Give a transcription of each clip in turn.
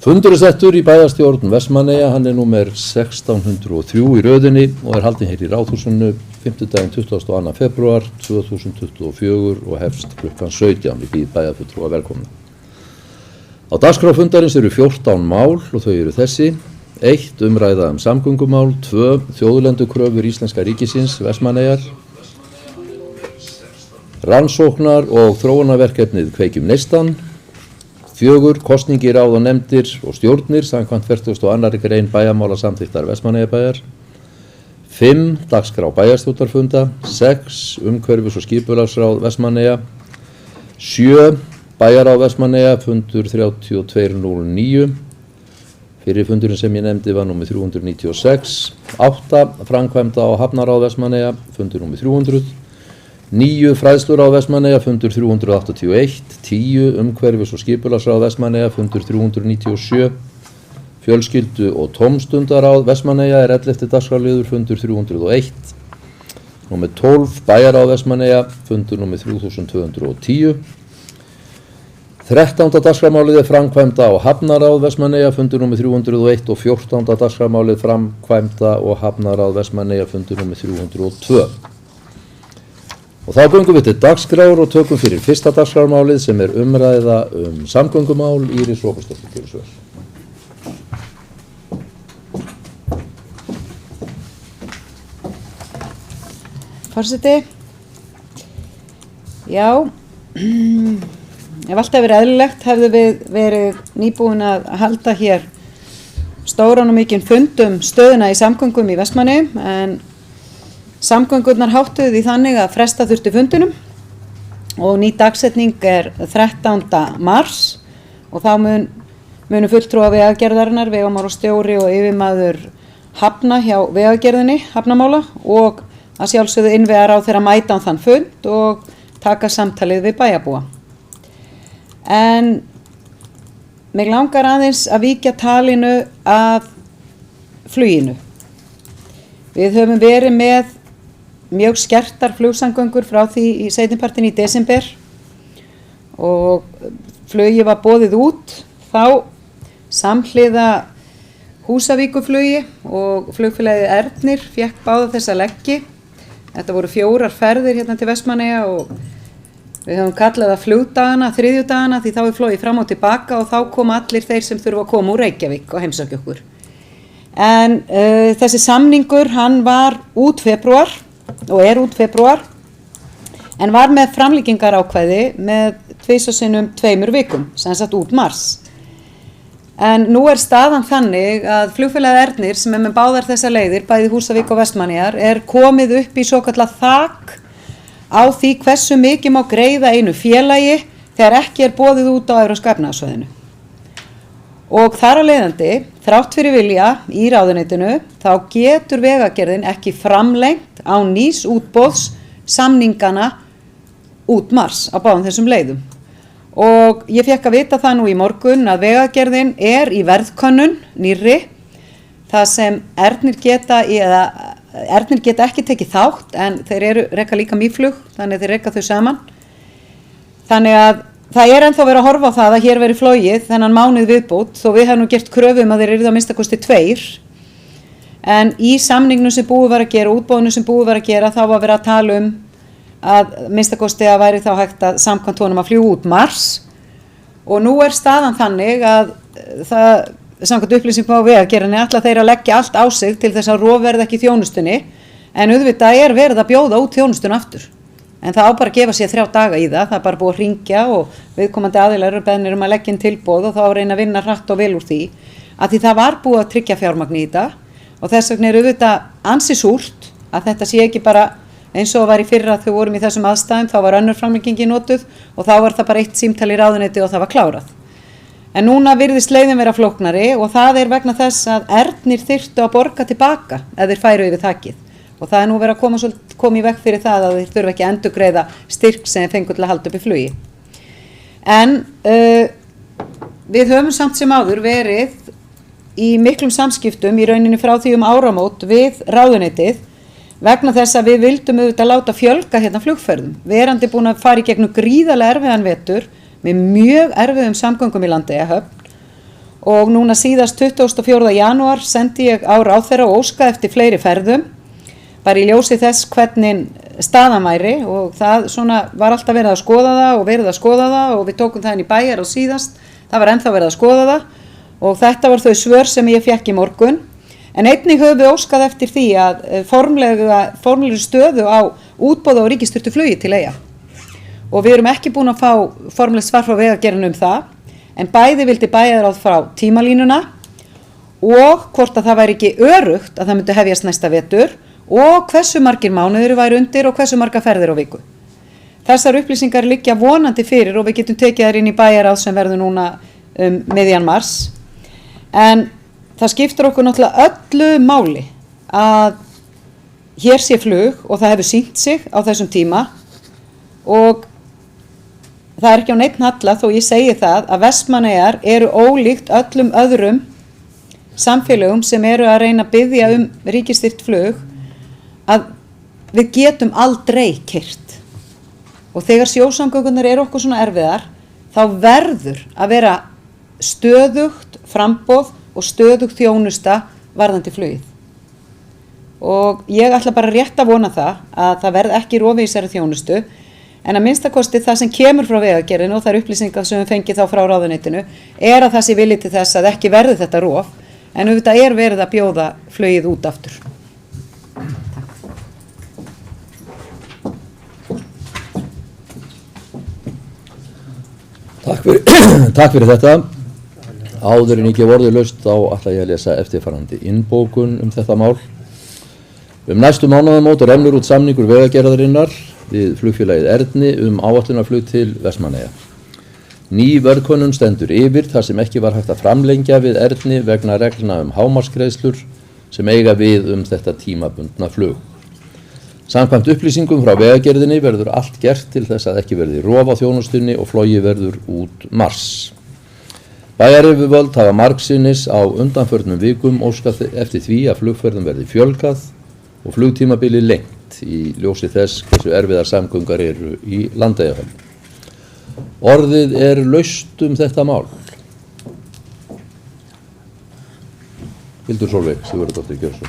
Fundur settur í bæjarstjórn Vestmannaeyja, hann númer 1603 í röðinni og haldinn hér í Ráðhúsinu 22. febrúar 2024 og hefst klukkan 17. Við býð bæjarfulltrúa velkomna. Á dagskrá fundarins eru 14 mál og þau eru þessi: 1. Umræða samgöngumál, 2. Þjóðlendukröfur Íslenska ríkisins, Vestmannaeyjar, rannsóknar- og þróunarverkefnið Kveikjum neistan, 4. Kosning í ráð og nefndir og stjórnir samkvæmt 42. grein bæjarmála samþykktar Vestmannaeyjabæjar, 5. Dagskrá bæjarstjórnarfunda, 6. Umhverfis- og skipulagsráð Vestmannaeyja, 7. Bæjarráð Vestmannaeyja, fundur 3209, fyrir fundurinn sem ég nefndi var númer 396, 8. Framkvæmda- og hafnaráð Vestmannaeyja, fundur númer 300, 9. Fræðsluráð Vestmannaeyja, fundur 381, 10. Umhverfis- og skipulagsráð Vestmannaeyja, fundur 397, fjölskyldu- og tómstundaráð Vestmannaeyja 11. dagskrárliður, fundur 301, númer 12. Bæjarráð Vestmannaeyja, fundur númer 3210, 13. dagskrármálið framkvæmda- og hafnaráð Vestmannaeyja, fundur númer 301 og 14. dagskrármálið framkvæmda- og hafnaráð Vestmannaeyja, fundur númer 302. Og þá göngum við til dagskrár og tökum fyrir fyrsta dagskrármálið sem umræða samgöngumál. Íris Róbersdóttir, gjörðu svo vel. Forseti, já, ef allt hefur verið eðlilegt hefðu við verið nýbúin að halda hér stóran og mikinn fund stöðuna í samgöngum í Vestmannaeyjum, en samgöngurnar háttuðu því þannig að fresta þurfti fundinum og ný dagsetning 13. mars og þá munu fulltrúa Vegagerðarinnar, vegamálastjóri og yfirmaður hafna hjá Vegagerðinni, hafnamála, og að sjálfsögðu innviðaráðherra mæta á þann fund og taka samtalið við bæjarbúa. En mig langar aðeins að víkja talinu að fluginu. Við höfum verið með mjög skertar flugsamgöngur frá því í seinnipartinn í desember og flugið var boðið út þá samhliða Húsavíkurflugi og flugfélagið Ernir fékk báða þessa leggi. Þetta voru 4 ferðir hérna til Vestmannaeyja og við höfum kallað það flugdagana, þriðjudagana, því þá flogið fram og tilbaka og þá koma allir þeir sem þurfa að koma úr Reykjavík og heimsækja okkur. En þessi samningur hann var út febrúar og út febrúar, en var með framlíkingar ákvæði með tvisvarsinnum 2 vikum, sem sagt út mars. En nú staðan þannig að flugfélagið Ernir sem með báðar þessar leiðir, bæði Húsavík og Vestmannaeyjar, komið upp í svokallað þak á því hversu mikið má greiða einu félagi þegar ekki boðið út á Evrópska efnahagssvæðinu. Og þar af leiðandi, þrátt fyrir vilja í ráðuneytinu, þá getur Vegagerðin ekki framlengt á nýs útboðs samningana út mars á báðum þessum leiðum. Og ég fékk að vita það nú í morgun að Vegagerðin í verðkönnun nýrri, það sem Ernir geta ekki tekið þátt, en þeir reka líka mýflug, þannig þeir reka þau saman. Þannig að það ennþá verið að horfa á það að hér verið flogið þennan mánuð viðbót, þó við hefum gert kröfu að þeir yrðu að minnsta kosti 2. En í samningnum sem búið var að gera, útboðinu sem búið var að gera, þá var verið að tala að minnsta kosti að væri þá hægt að samkvæmt honum að fljúga út mars. Og nú staðan þannig að það, samkvæmt upplýsingum á Vegagerðinni, ætla þeir að leggja allt á sig til þess að rof verði ekki í þjónustunni, en auðvitað verið að bjóða út þjónustuna aftur. En það á bara að gefa sér 3 daga í það, það bara búið að hringja og viðkomandi aðilar eru beðnir að leggja inn tilboð og þá að reyna að vinna hratt og vel úr því, að því það var búið að tryggja fjármagn í þetta og þess vegna auðvitað ansi súrt að þetta sé ekki bara eins og var í fyrra þegar við vorum í þessum aðstæðum, þá var önnur framlengingi notuð og þá var það bara 1 símtal í ráðuneyti og það var klárað. En núna virðist leiðin vera flóknari og það vegna þess að Ernir þyrftu að borga tilbaka ef þeir færu yfir þakið. Og það nú verið að koma í veg fyrir það að þeir þurfa ekki að endurgreiða styrk sem þeir fengu til að halda upp í flugi. En við höfum samt sem áður verið í miklum samskiptum í rauninni frá því áramót við ráðuneytið vegna þess að við vildum auðvitað láta fjölga hérna flugferðum. Verandi búin að fara í gegnum gríðarlega erfiðan vetur með mjög erfiðum samgöngum í Landeyjahöfn og núna síðast 24. janúar sendi ég á ráðherra og óskaði eftir fleiri ferðum, bara í ljósi þess hvernig staðan væri, og það svona var alltaf verið að skoða það og verið að skoða það, og við tókum það inn í bæjar og síðast, það var ennþá verið að skoða það, og þetta var þau svör sem ég fékk í morgun. En einnig höfum við óskað eftir því að formlegri stöðu á útboði á ríkisstyrktu flugi til Eyja. Og við erum ekki búin að fá formlegt svar frá Vegagerðinni um það, en bæði vildi bæjarráð frá tímalínuna og hvort að það væri ekki öruggt að það myndi hefjast næsta vetur og hversu margir mánuðir væri undir og hversu marga ferðir á viku. Þessar upplýsingar liggja vonandi fyrir og við getum tekið þær inn í bæjarráð sem verður núna miðjan mars. En það skiptir okkur náttúrulega öllu máli að hér sé flug og það hefur sýnt sig á þessum tíma, og það er ekki á neinn halla þó ég segi það að Vestmannaeyjar eru ólíkt öllum öðrum samfélögum sem eru að reyna að biðja ríkisstyrkt flug, að við getum aldrei keyrt. Og þegar sjósamgöngunar eru okkur svona erfiðar, þá verður að vera stöðugt framboð og stöðugt þjónusta varðandi flugið. Og ég ætla bara rétt að vona það að það verði ekki rofi í þessari þjónustu, en að minnstakosti það sem kemur frá Vegagerðinni og þær upplýsingar sem við fengið þá frá ráðuneytinu er að það sé vilji til þess að ekki verði þetta rof, en auðvitað er verið að bjóða flugið út aftur. Takk fyrir þetta. Áður en ég gef orðið laust þá ætla ég að lesa eftirfarandi innbókun þetta mál. Næstu mánaðamót rennur út samningur Vegagerðarinnar við flugfélagið Erni áætlunarflug til Vestmannaeyja. Ný verðkönnun stendur yfir þar sem ekki var hægt að framlengja við Erni vegna reglna hámarksgreiðslur sem eiga við þetta tímabundna flug. Samkvæmt upplýsingum frá Vegagerðinni verður allt gert til þess að ekki verði rof á þjónustunni og flogið verður út mars. Bæjaryfirvöld hafa margsinnis á undanförnum vikum óskað eftir því að flugferðum verði fjölgað og flugtímabili lengt í ljósi þess hversu erfiðar samgöngur eru í Landeyjahöfn. Orðið er laust þetta mál. Hildur Sólveig Sigurðardóttir, gjörðu svo.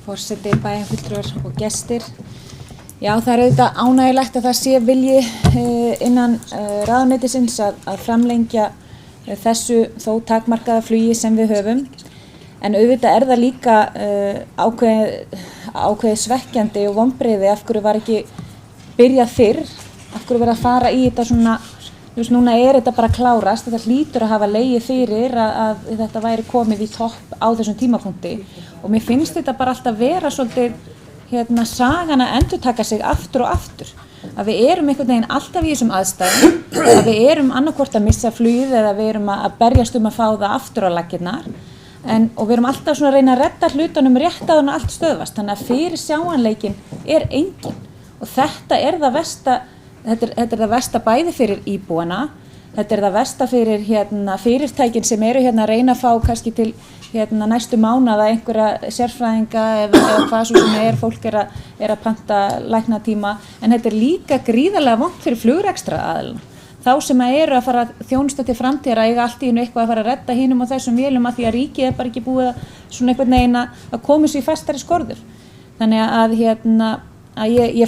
Forseti, bæjarfulltrúar og gestir. Já, það er auðvitað ánægjulegt að það sé vilji innan ráðuneytisins að framlengja þessu þó takmarkaða flugi sem við höfum. En auðvitað er það líka ákveðið svekkjandi og vonbrigði af hverju var ekki byrjað fyrr, af hverju verið að fara í þetta svona, núna er þetta bara klárast, þetta hlýtur að hafa legið fyrir að þetta væri komið í topp á þessum tímapunkti. Og mér finnst þetta bara alltaf vera svolítið sagan að endurtaka sig aftur og aftur. Að við erum einhvern veginn alltaf í þessum aðstæðum, að við erum annarkvort að missa flugið eða við erum að berjast að fá það aftur á laggirnar. Og við erum alltaf svona að reyna að redda hlutunum rétt áður en allt stöðvast. Þannig að fyrir sjáanleikin er engin. Og þetta er það versta, þetta er það versta bæði fyrir íbúana. Þetta er það versta fyrir fyrirtækin sem eru að reyna að fá kannski til næstu mánaða einhverja sérfræðinga eða hvað svo sem er, fólk er að panta læknatíma. En þetta er líka gríðarlega vont fyrir flugrekstraraðilana. Þá sem eru að fara þjónusta til framtíðar að eiga allt í einu eitthvað að fara að redda hinum og þessum vélum að því að ríkið er bara ekki búið að svona einhvern veginn að koma sér í fastari skorður. Þannig að ég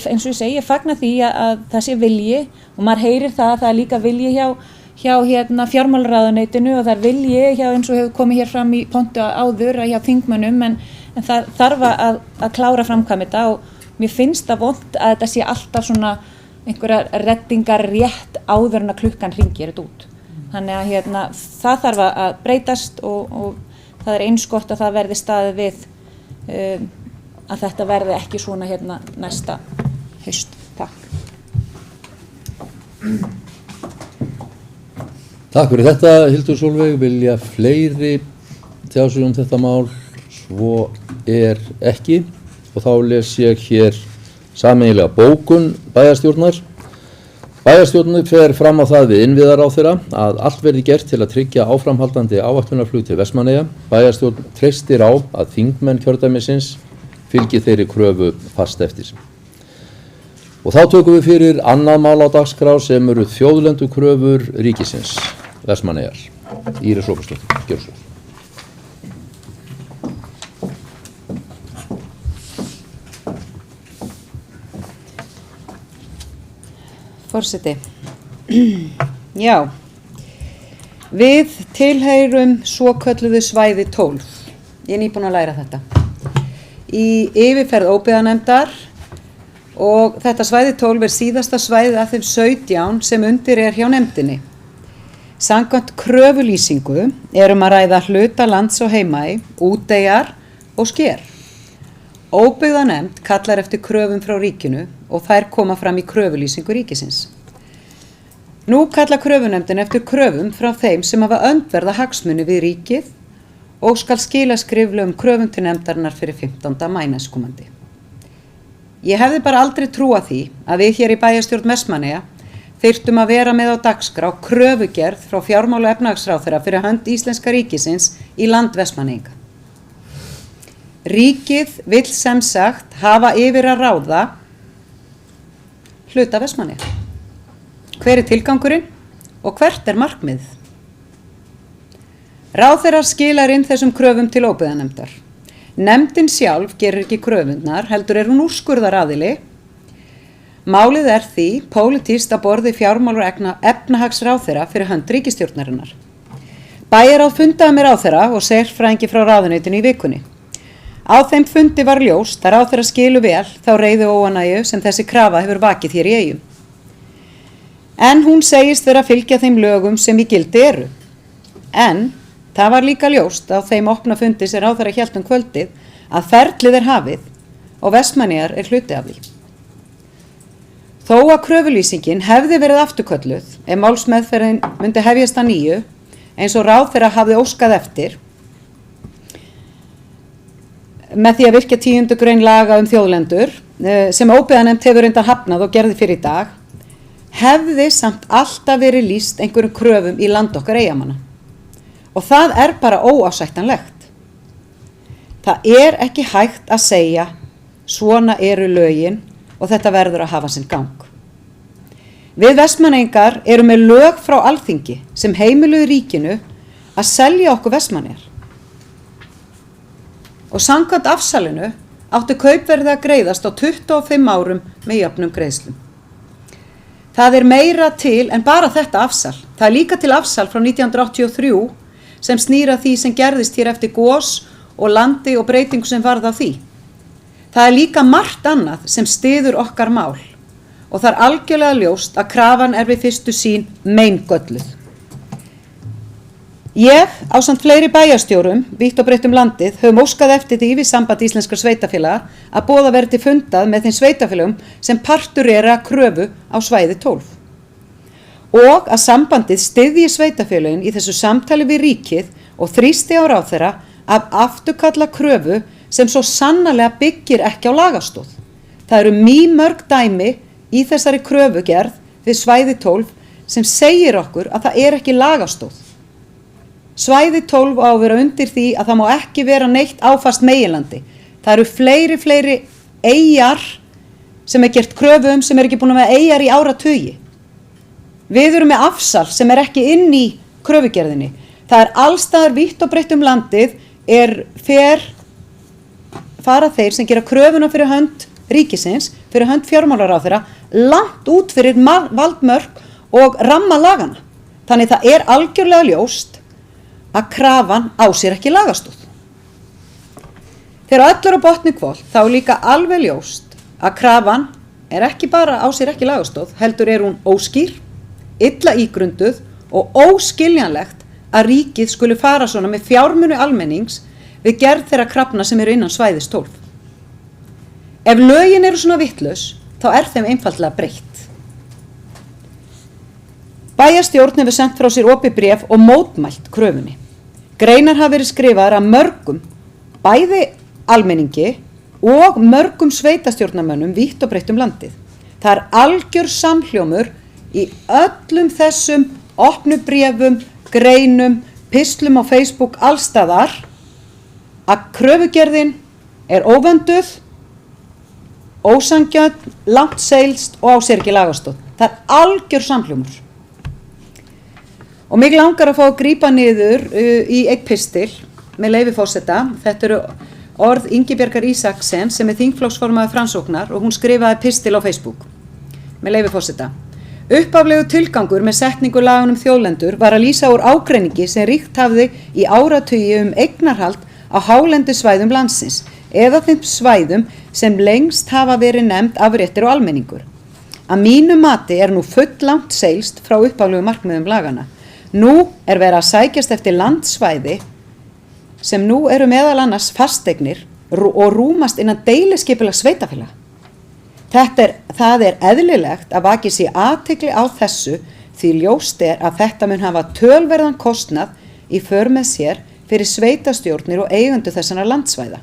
eins og ég segi, ég fagna því að það sé vilji og maður heyrir það að það er líka vilji hjá fjármálaráðuneytinu og það er vilji hjá eins og hefur komið hér fram í pontu áður hjá þingmönnum en það þarf að klára framkvæmd þetta og mér finnst það vont að þetta sé alltaf svona einhverjar reddingar rétt áður en að klukkan hringir þetta út. Þannig að það þarf að breytast og það er eins gott að það verði staðið við að þetta verði ekki svona næsta haust. Takk. Takk fyrir þetta, Hildur Sólveig. Vilja fleiri tjá sig þetta mál? Svo er ekki og þá les ég hér sameiginlega bókun bæjarstjórnar. Bæjarstjórnin fer fram á það við innviðaráðherra að allt verði gert til að tryggja áframhaldandi áætlunarflug til Vestmannaeyja. Bæjarstjórn treystir á að þingmenn kjördæmisins fylgi þeirri kröfu fast eftir. Og þá tökum við fyrir annað mál á dagskrá sem eru þjóðlendukröfur ríkisins, Vestmannaeyjar. Íris Róbersdóttir, gjörðu svo. Forseti. Já, við tilheyrum svokölluðu svæði 12. Ég er nýbúin að læra þetta. Í yfirferð óbyggðanefndar og þetta svæði 12 er síðasta svæðið af þeim 17 sem undir er hjá nefndinni. Samkvæmt kröfulýsingu að ræða hluta lands og Heimaey, Úteyjar og Sker. Óbyggðanefnd kallar eftir kröfum frá ríkinu og þær koma fram í kröfulýsingu ríkisins. Nú kallar kröfunefndin eftir kröfum frá þeim sem hafa öndverða hagsmuni við ríkið og skal skila skriflegum kröfum til nefndarinnar fyrir 15. maí næstkomandi. Ég hefði bara aldrei trúað því að við hér í bæjarstjórn Vestmannaeyja þyrftum að vera með á dagskrá kröfugerð frá fjármála- og efnahagsráðherra fyrir hönd íslenska ríkisins í land Vestmannaeyinga. Ríkið vill sem sagt hafa yfir að ráða hluta Vestmannaeyja. Hver er tilgangurinn og hvert er markmiðið? Ráðherra skilar inn þessum kröfum til óbyggðanefndar. Nefndin sjálf gerir ekki kröfurnar, heldur er hún úrskurðaraðili. Málið er því pólitískt að borði fjármála- og efnahagsráðherra fyrir hönd ríkisstjórnarinnar. Bæjarráð fundaði með ráðherra og sérfræðingi frá ráðuneytinu í vikunni. Á þeim fundi var ljóst að ráðherra skilu vel þá reiði og óánægju sem þessi krafa hefur vakið hér í Eyjum. En hún segist vera að fylgja þeim lögum sem í gildi eru. En það var líka ljóst á þeim opna fundi sem ráðherra hélt kvöldið að ferlið er hafið og Vestmannaeyjar er hluti af því. Þó að kröfulýsingin hefði verið afturkölluð ef málsmeðferðin myndi hefjast að nýju eins og ráðherra hafði óskað eftir með því að virkja 10. grein laga þjóðlendur sem óbyggðanefnd hefur reyndar hafnað og gerði fyrir í dag, hefði samt alltaf verið lýst einhverjum kröfum í land okkar Eyjamanna. Og það er bara óásættanlegt. Það er ekki hægt að segja svona eru lögin og þetta verður að hafa sinn gang. Við Vestmannaeyingar eru með lög frá Alþingi sem heimiluðu ríkinu að selja okkur Vestmannaeyjar. Og samkvæmt afsalinu átti kaupverðið að greiðast á 25 árum með jöfnum greiðslum. Það er meira til en bara þetta afsal. Það er líka til afsal frá 1983 sem snýra því sem gerðist hér eftir gos og landi og breytingu sem varð á því. Það er líka margt annað sem styður okkar mál og það er algjörlega ljóst að krafan er við fyrstu sýn meingölluð. Ég, ásamt fleiri bæjarstjórum, vítt og breitt landið, höfum óskað eftir því við samband íslenskra sveitafélaga að boða verði til fundað með þeim sveitafélögum sem partur eru að kröfu á svæði 12. Og að sambandið styðji sveitafélögin í þessu samtali við ríkið og þrýsti á ráðherra að afturkalla kröfu sem svo sannarlega byggir ekki á lagastóð. Það eru mýmörg dæmi í þessari kröfugerð við svæði 12 sem segir okkur að það er ekki lagastóð. Svæði 12 á að vera undir því að það má ekki vera neitt áfast meginlandi. Það eru fleiri eyjar sem er gert kröfu sem er ekki búin að vera eyjar í áratugi. Við erum með afsal sem er ekki inn í kröfugerðinni. Það er allstaðar vítt og breitt landið fara þeir sem gera kröfuna fyrir hönd ríkisins, fyrir hönd fjármálaráðherra, langt út fyrir valdmörk og ramma lagana. Þannig það er algjörlega ljóst að krafan á sér ekki lagastóð. Þegar öll er á botni hvolft, þá er líka alveg ljóst að krafan er ekki bara á sér ekki lagastóð, heldur er hún óskýr, illa ígrunduð og óskiljanlegt að ríkið skuli fara svona með fjármuni almennings við gerð þeirra krafna sem eru innan svæðis 12. Ef lögin eru svona vitlaus, þá er þeim einfaldlega breytt. Bæjarstjórn hefur sent frá sér opið bréf og mótmælt kröfunni. Greinar hafa verið skrifaðar af mörgum, bæði almenningi og mörgum sveitastjórnarmönnum vítt og breitt landið. Það er algjör samhljómur í öllum þessum opnu bréfum, greinum, pistlum á Facebook allstaðar að kröfugerðin er óvönduð ósanngjarn, langt seilst og á sér ekki lagastoð. Það er algjör samhljómur. Og mig langar að fá að grípa niður í einn pistil með leyfi forseta. Þetta eru orð Ingibjargar Isaksen sem er þingflokksformaður Framsóknar og hún skrifaði pistil á Facebook. Með leyfi forseta. Upphaflegu tilgangur með setningu laganum þjóðlendur var að lýsa úr ágreiningi sem ríkt hafði í áratugi eignarhald á hálendissvæðum landsins eða þeim svæðum sem lengst hafa verið nefnd afréttir og almenningur. Að mínu mati er nú fulllangt seilst frá upphaflegu markmiðum lagana. Nú er verið að sækjast eftir landsvæði sem nú eru meðal annars fasteignir og rúmast innan deiliskipulags sveitafélaga. Það er eðlilegt að vakið sé athygli á þessu því ljóst er að þetta mun hafa tölverðan kostnað í för með sér fyrir sveitastjórnir og eigendur þessara landsvæða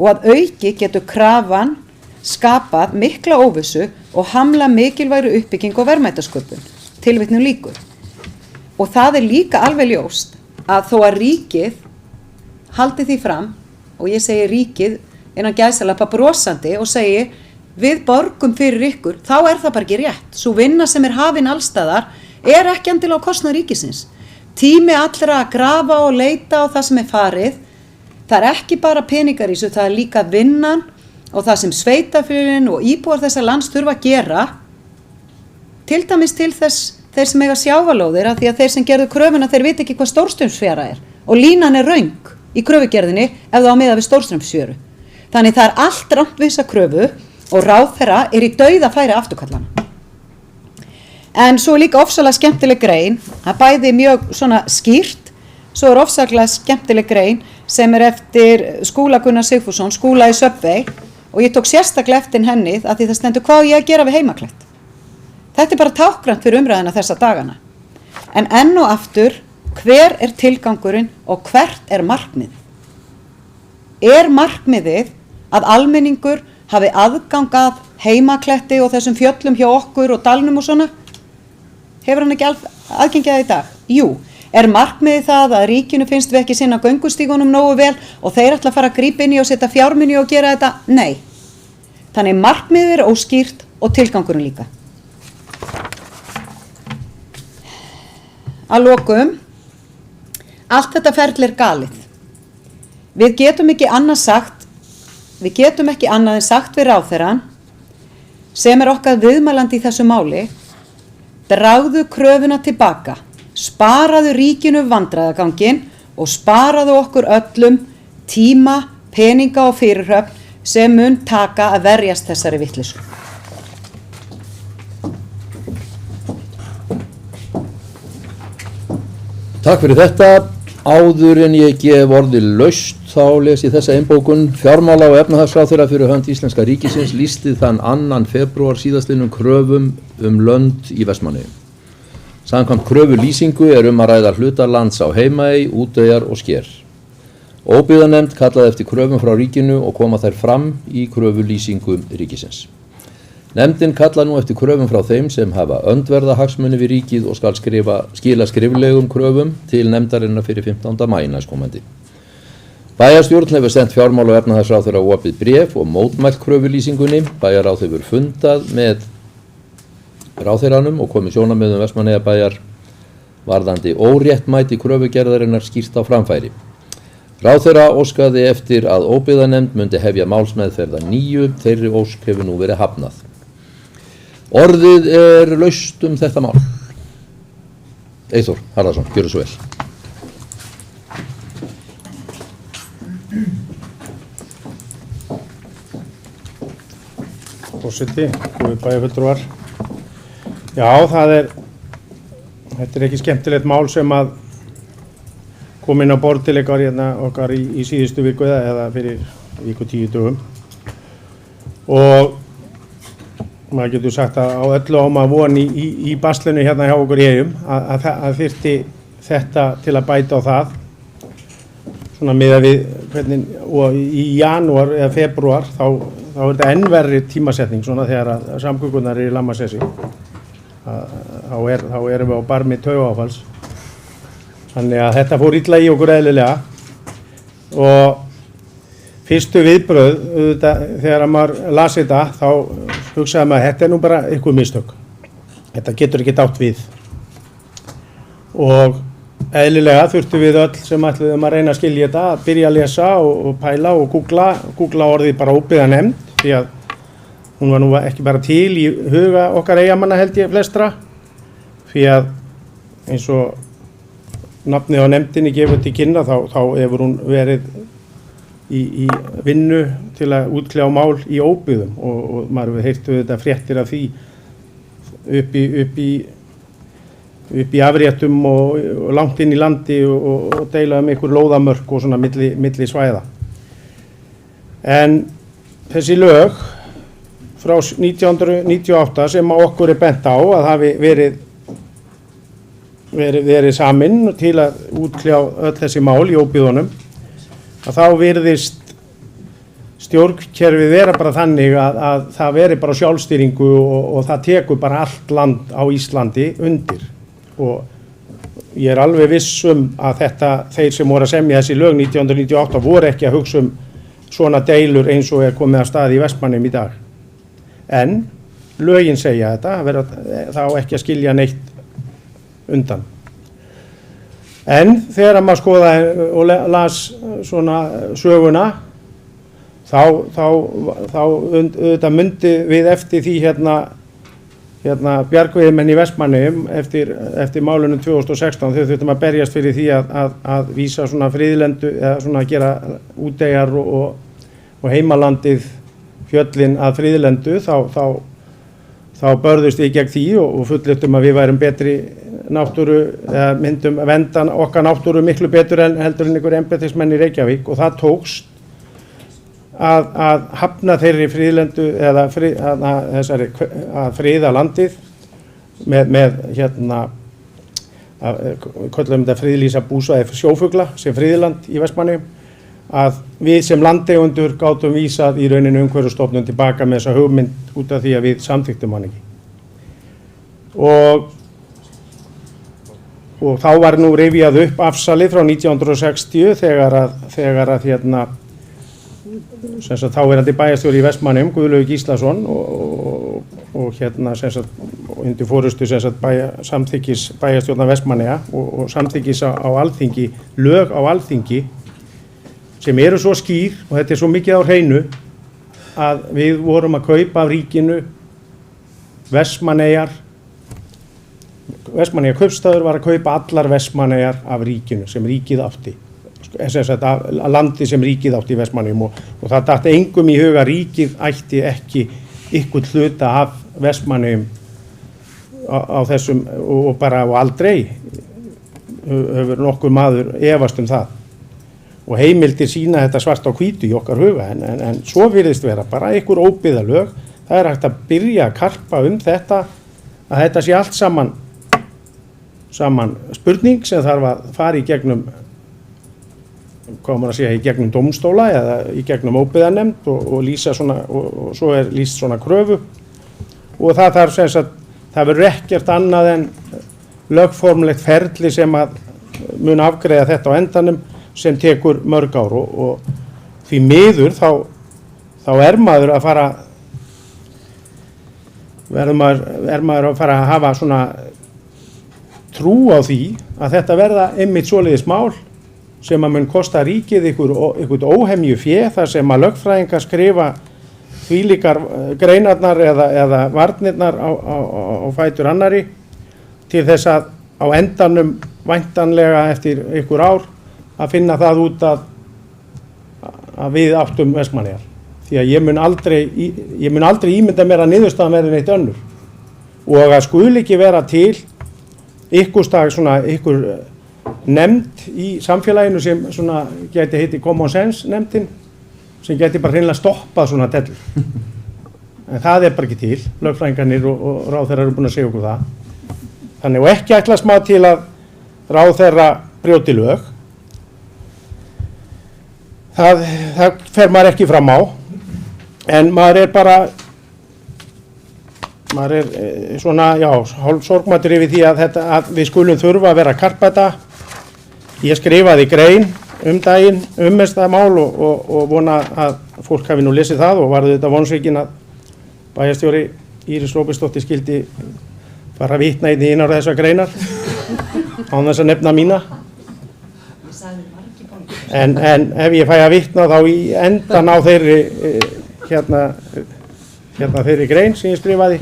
og að auki getur krafan skapað mikla óvissu og hamla mikilvægri uppbygging og verðmætasköpun. Tilvitnun lýkur. Og það er líka alveg ljóst að þó að ríkið haldi því fram, og ég segi ríkið innan gæsalappa brosandi og segi við borgum fyrir ykkur, þá er það bara ekki rétt. Sú vinna sem er hafin allstaðar er ekki endilega á kostnað ríkisins. Tími allra að grafa og leita á það sem er farið. Það er ekki bara peningar í þessu, það er líka vinnan og það sem sveitafélögin og íbúar þessa lands þurfa að gera. Til dæmis til þess þeir sem eiga sjávarlóðir að því að þeir sem gerðu kröfuna þeir viti ekki hvað stórstraumsfjara er og línan er röng í kröfugerðinni ef það á miða við stórstraumsfjöru. Þannig það er allt rangt við þessa kröfu og ráðherra er í dauðafæri afturkallana. En svo er líka ofsalega skemmtileg grein, það bæði mjög svona skýrt, svo er ofsalega skemmtileg grein sem er eftir Skúla Gunnar Sigfússon, Skúla í Subway og ég tók sérstaklega eftir henni að því það stendur hvað ég að gera við heimaklætt. Þetta er bara tákgrænt fyrir umræðina þessa dagana. En enn og aftur, hver er tilgangurinn og hvert er markmið? Er markmiðið að almenningur hafi aðgang að heimaklætti og þessum fjöllum hjá okkur og dalnum og svona? Hefur hann ekki aðgengið það í dag? Jú. Er markmiðið það að ríkinu finnst við ekki sinna göngustígunum nógu vel og þeir ætla að fara að grípa inn í og setja fjármuni og gera þetta? Nei. Þannig markmiðið er óskýrt og tilgangurinn líka. Að lokum, allt þetta ferli er galið. Við getum ekki annað en sagt við ráðherrann, sem er okkar viðmælandi í þessu máli, dragðu kröfuna tilbaka, sparaðu ríkinu vandræðaganginn og sparaðu okkur öllum tíma, peninga og fyrirhöfn sem mun taka að verjast þessari vitleysu. Takk fyrir þetta. Áður en ég gef orðið laust þá les ég þessa einbókun. Fjármála- og efnahagsráðherra fyrir hönd Íslenska ríkisins lýsti þann 2. febrúar síðastliðnum kröfum lönd í Vestmannaeyjum. Samkvæmt kröfulýsingu er að ræða hluta lands á Heimaey, Úteyjar og Sker. Óbyggðanefnd kallaði eftir kröfum frá ríkinu og koma þær fram í kröfulýsingu ríkisins. Nefndin kallar nú eftir kröfum frá þeim sem hafa öndverða hagsmuni við ríkið og skal skila skriflegum kröfum til nefndarinnar fyrir 15. maí næstkomandi. Bæjarstjórn hefur sendt fjármála- og efnahagsráðherra opið bréf og mótmælt kröfulýsingunni. Bæjarráð hefur fundað með ráðherranum og komið sjónarmiðum Vestmannaeyjabæjar varðandi óréttmæti kröfugerðarinnar skýrt á framfæri. Ráðherra óskaði eftir að óbyggðanefnd myndi hefja málsmeðferð að nýju, þeirri ósk hefur nú verið hafnað. Orðið er laust þetta mál. Eyþór Harðarson, gjörðu svo vel. Forseti, góðir bæjarfulltrúar. Já, þetta er ekki skemmtilegt mál sem að kom inn á borð til okkar í síðustu viku eða fyrir viku 10 dögum. Og maður getur sagt að á öllu á maður von í baslinu hérna hjá okkur í Eyjum að þyrfti þetta til að bæta á það. Svona miðað við hvernig, og í janúar eða febrúar þá er þetta enn verri tímasetning svona þegar að samgöngunar eru í lamasessi. Þá erum við á barmi taugaáfalls. Þannig að þetta fór illa í okkur eðlilega og fyrstu viðbrögð þegar maður las þetta þá hugsaði maður þetta nú bara ykkur mistök. Þetta getur ekki átt við. Og eðlilega þurftum við öll sem ætluðum að reyna að skilja þetta að byrja að lesa og pæla og googla orðið bara óbyggðanefnd því að hún var nú ekki bara til í huga okkar eyjamanna held ég flestra því að eins og nafnið á nefndinni gefur til kynna þá hefur hún verið í vinnu til að útkljá mál í óbyggðum og maður hefur heyrt þetta fréttir af því upp í afréttum og langt inn í landi og deila einhver lóðamörk og svona milli svæða. En þessi lög frá 1998 sem okkur bent á að hafi verið samin til að útkljá öll þessi mál í óbyggðunum, að þá virðist stjórnkerfið vera bara þannig að það veri bara sjálfstýringu og það tekur bara allt land á Íslandi undir. Og ég alveg viss að þeir sem voru að semja þessi lög 1998 voru ekki að hugsa svona deilur eins og komið að stað í Vestmannum í dag. En lögin segja þetta, þá ekki að skilja neitt undan. En þegar maður skoðaði og las svona söguna, þá auðvitað myndi við eftir því hérna bjargveiðimenn í Vestmannum eftir málunum 2016 þau þurftum að berjast fyrir því að vísa svona friðlendu eða svona að gera úteyjar og heimalandið fjöllin að friðlendu þá börðust við gegn því og fullyrtum að við værum betri náttúru eða myndum að venda okkar náttúru miklu betur heldur en einhver embættismenn í Reykjavík og það tókst að hafna þeirri friðlendu eða að friða landið með köllum þetta friðlýsa búsvæði sjófugla sem friðland í Vestmannum, að við sem landeigendur gátum vísað í rauninu Umhverfisstofnun tilbaka með þessa hugmynd út af því að við samþykktum hann ekki. Og þá var nú rifjað upp afsalið frá 1960 þegar að þáverandi bæjarstjóri í Vestmannum, Guðlaugur Gíslason og undir forystu samþykkis bæjarstjórnar Vestmannaeyja og samþykkis á Alþingi, lög á Alþingi sem eru svo skýr og þetta svo mikið á hreinu að við vorum að kaupa af ríkinu Vestmannaeyjar. Vestmannaeyja kaupstaður var að kaupa allar Vestmannaeyjar af ríkinu sem ríkið átti. Að landi sem ríkið átti í Vestmannum og það datt engum í huga ríkið ætti ekki ykkur hluta af Vestmannum á þessum og bara og aldrei hefur nokkur maður efast það og heimildir sína þetta svart á hvítu í okkar huga en svo virðist vera bara ykkur óbyggðalög. Það hægt að byrja að karpa þetta að þetta sé allt saman spurning sem þarf að fara í gegnum í gegnum dómstóla eða í gegnum óbyggðanefnd og lýsa svona og svo lýst svona kröfu og það þarf það verður ekkert annað en lögformlegt ferli sem að mun afgreiða þetta á endanum sem tekur mörg ár og því miður þá er maður að fara að hafa svona trú á því að þetta verða einmitt svoleiðis mál sem að mun kosta ríkið ykkur óhemju fé þar sem að lögfræðingar skrifa þvílíkar greinarnar eða varnirnar á fætur annari til þess að á endanum væntanlega eftir ykkur ár að finna það út að við áttum Vestmannaeyjar. Því að ég mun aldrei ímynda mér að niðurstaðan verði neitt önnur og að skuli ekki vera til ykkur nefnd í samfélaginu sem svona geti heiti common sense nefndin sem geti bara hreinlega stoppað svona dellur. En það bara ekki til, lögfræðingarnir og ráðherrar eru búin að segja okkur það. Þannig og ekki ætlast maður til að ráðherra brjóti lög. Það fer maður ekki fram á, en maður svona, hálf sorgmættur yfir því að við skulum þurfa að vera að karpa þetta. Ég skrifaði grein daginn það mál og vona að fólk hafi nú lesið það og varðu þetta vonsvikinn að bæjarstjóri Íris Róbertsdóttir skildi fara að vitna í einar þessar greinar án þess að nefna mína. En ef ég fæ að vitna þá í endan á þeirri þeirri grein sem ég skrifaði.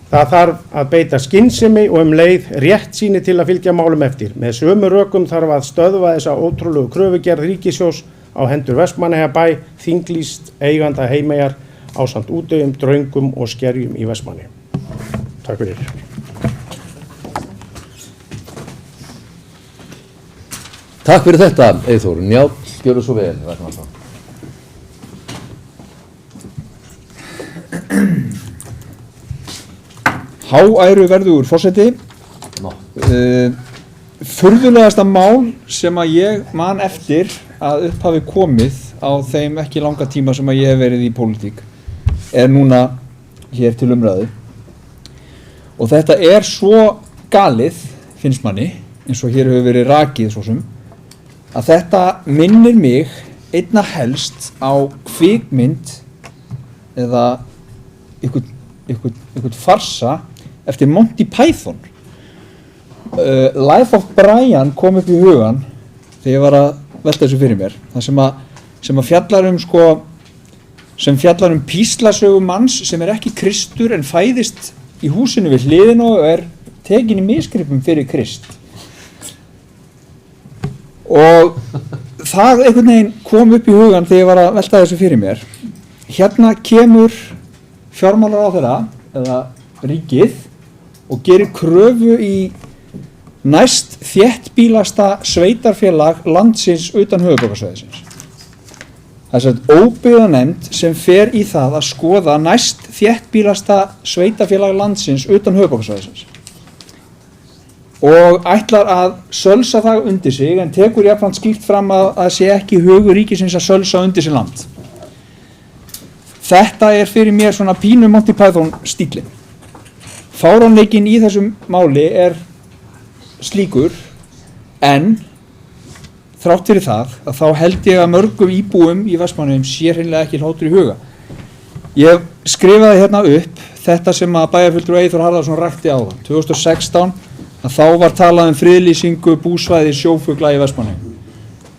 Það þarf að beita skynsemi og leið réttsýni til að fylgja málum eftir. Með sömu rökum þarf að stöðva þessa ótrúlegu kröfugerð ríkissjóðs á hendur Vestmannaeyjabæ, þinglýst eiganda Heimaeyjar ásamt útdauðum, draungum og skerjum í Vestmannaeyjum. Takk fyrir. Takk fyrir þetta, Eyþór. Njáll, gjörðu svo vel, Ragnarsson. Háæru verður forseti. Furðulegasta mál sem að ég man eftir að upp hafi komið á þeim ekki langa tíma sem að ég hef verið í pólitík núna hér til umræðu. Og þetta svo galið, finnst manni, eins og hér hefur verið rakið svo sem, að þetta minnir mig einna helst á kvikmynd eða einhvern farsa eftir Monty Python. Life of Brian kom upp í hugan þegar ég var að velta þessu fyrir mér. Það sem fjallar píslasögu manns sem ekki Kristur en fæðist í húsinu við hliðina og tekin í misgripum fyrir Krist. Og það einhvern veginn kom upp í hugan þegar ég var að velta þessu fyrir mér. Hérna kemur fjármálaráðherra eða ríkið og gerir kröfu í næst þéttbýlasta sveitarfélag landsins utan höfuðborgarsvæðisins. Það óbyggðanefnd sem fer í það að skoða næst þéttbýlasta sveitarfélag landsins utan höfuðborgarsvæðisins. Og ætlar að sölsa það undir sig en tekur jafnframt skýrt fram að sé ekki hugur ríkisins að sölsa undir sig land. Þetta fyrir mér svona pínu Monty Python stílinn. Fáránleikinn í þessum máli slíkur en þrátt fyrir það að þá held ég að mörgum íbúum í Vestmannaeyjum sé hreinlega ekki hlátur í huga. Ég skrifaði hérna upp þetta sem að bæjarfulltrúi Eyþór Harðarson rakti áðan. 2016 að þá var talað friðlýsingu búsvæði sjófugla í Vestmannaeyjum.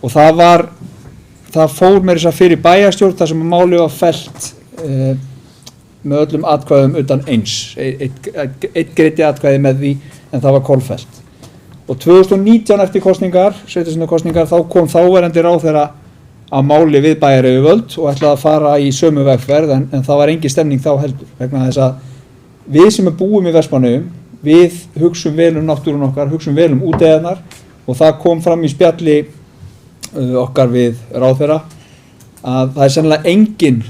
Og það fór meira þess að fyrir bæjarstjórn þar sem að málið var fellt með öllum atkvæðum utan eins. Eitt greiddi atkvæði með því en það var kolfellt. Og 2019 eftir kosningar, sveitarstjórnarkosningar, þá kom þáverandi ráðherra á máli við bæjaryfirvöld og ætlaði að fara í sömu vegferð en það var engin stemning þá heldur. Vegna þess að við sem búum í Vestmannaeyjum, við hugsum vel náttúrun okkar, hugsum vel úteyjarnar og það kom fram í spjalli okkar við ráðherra að það sennilega enginn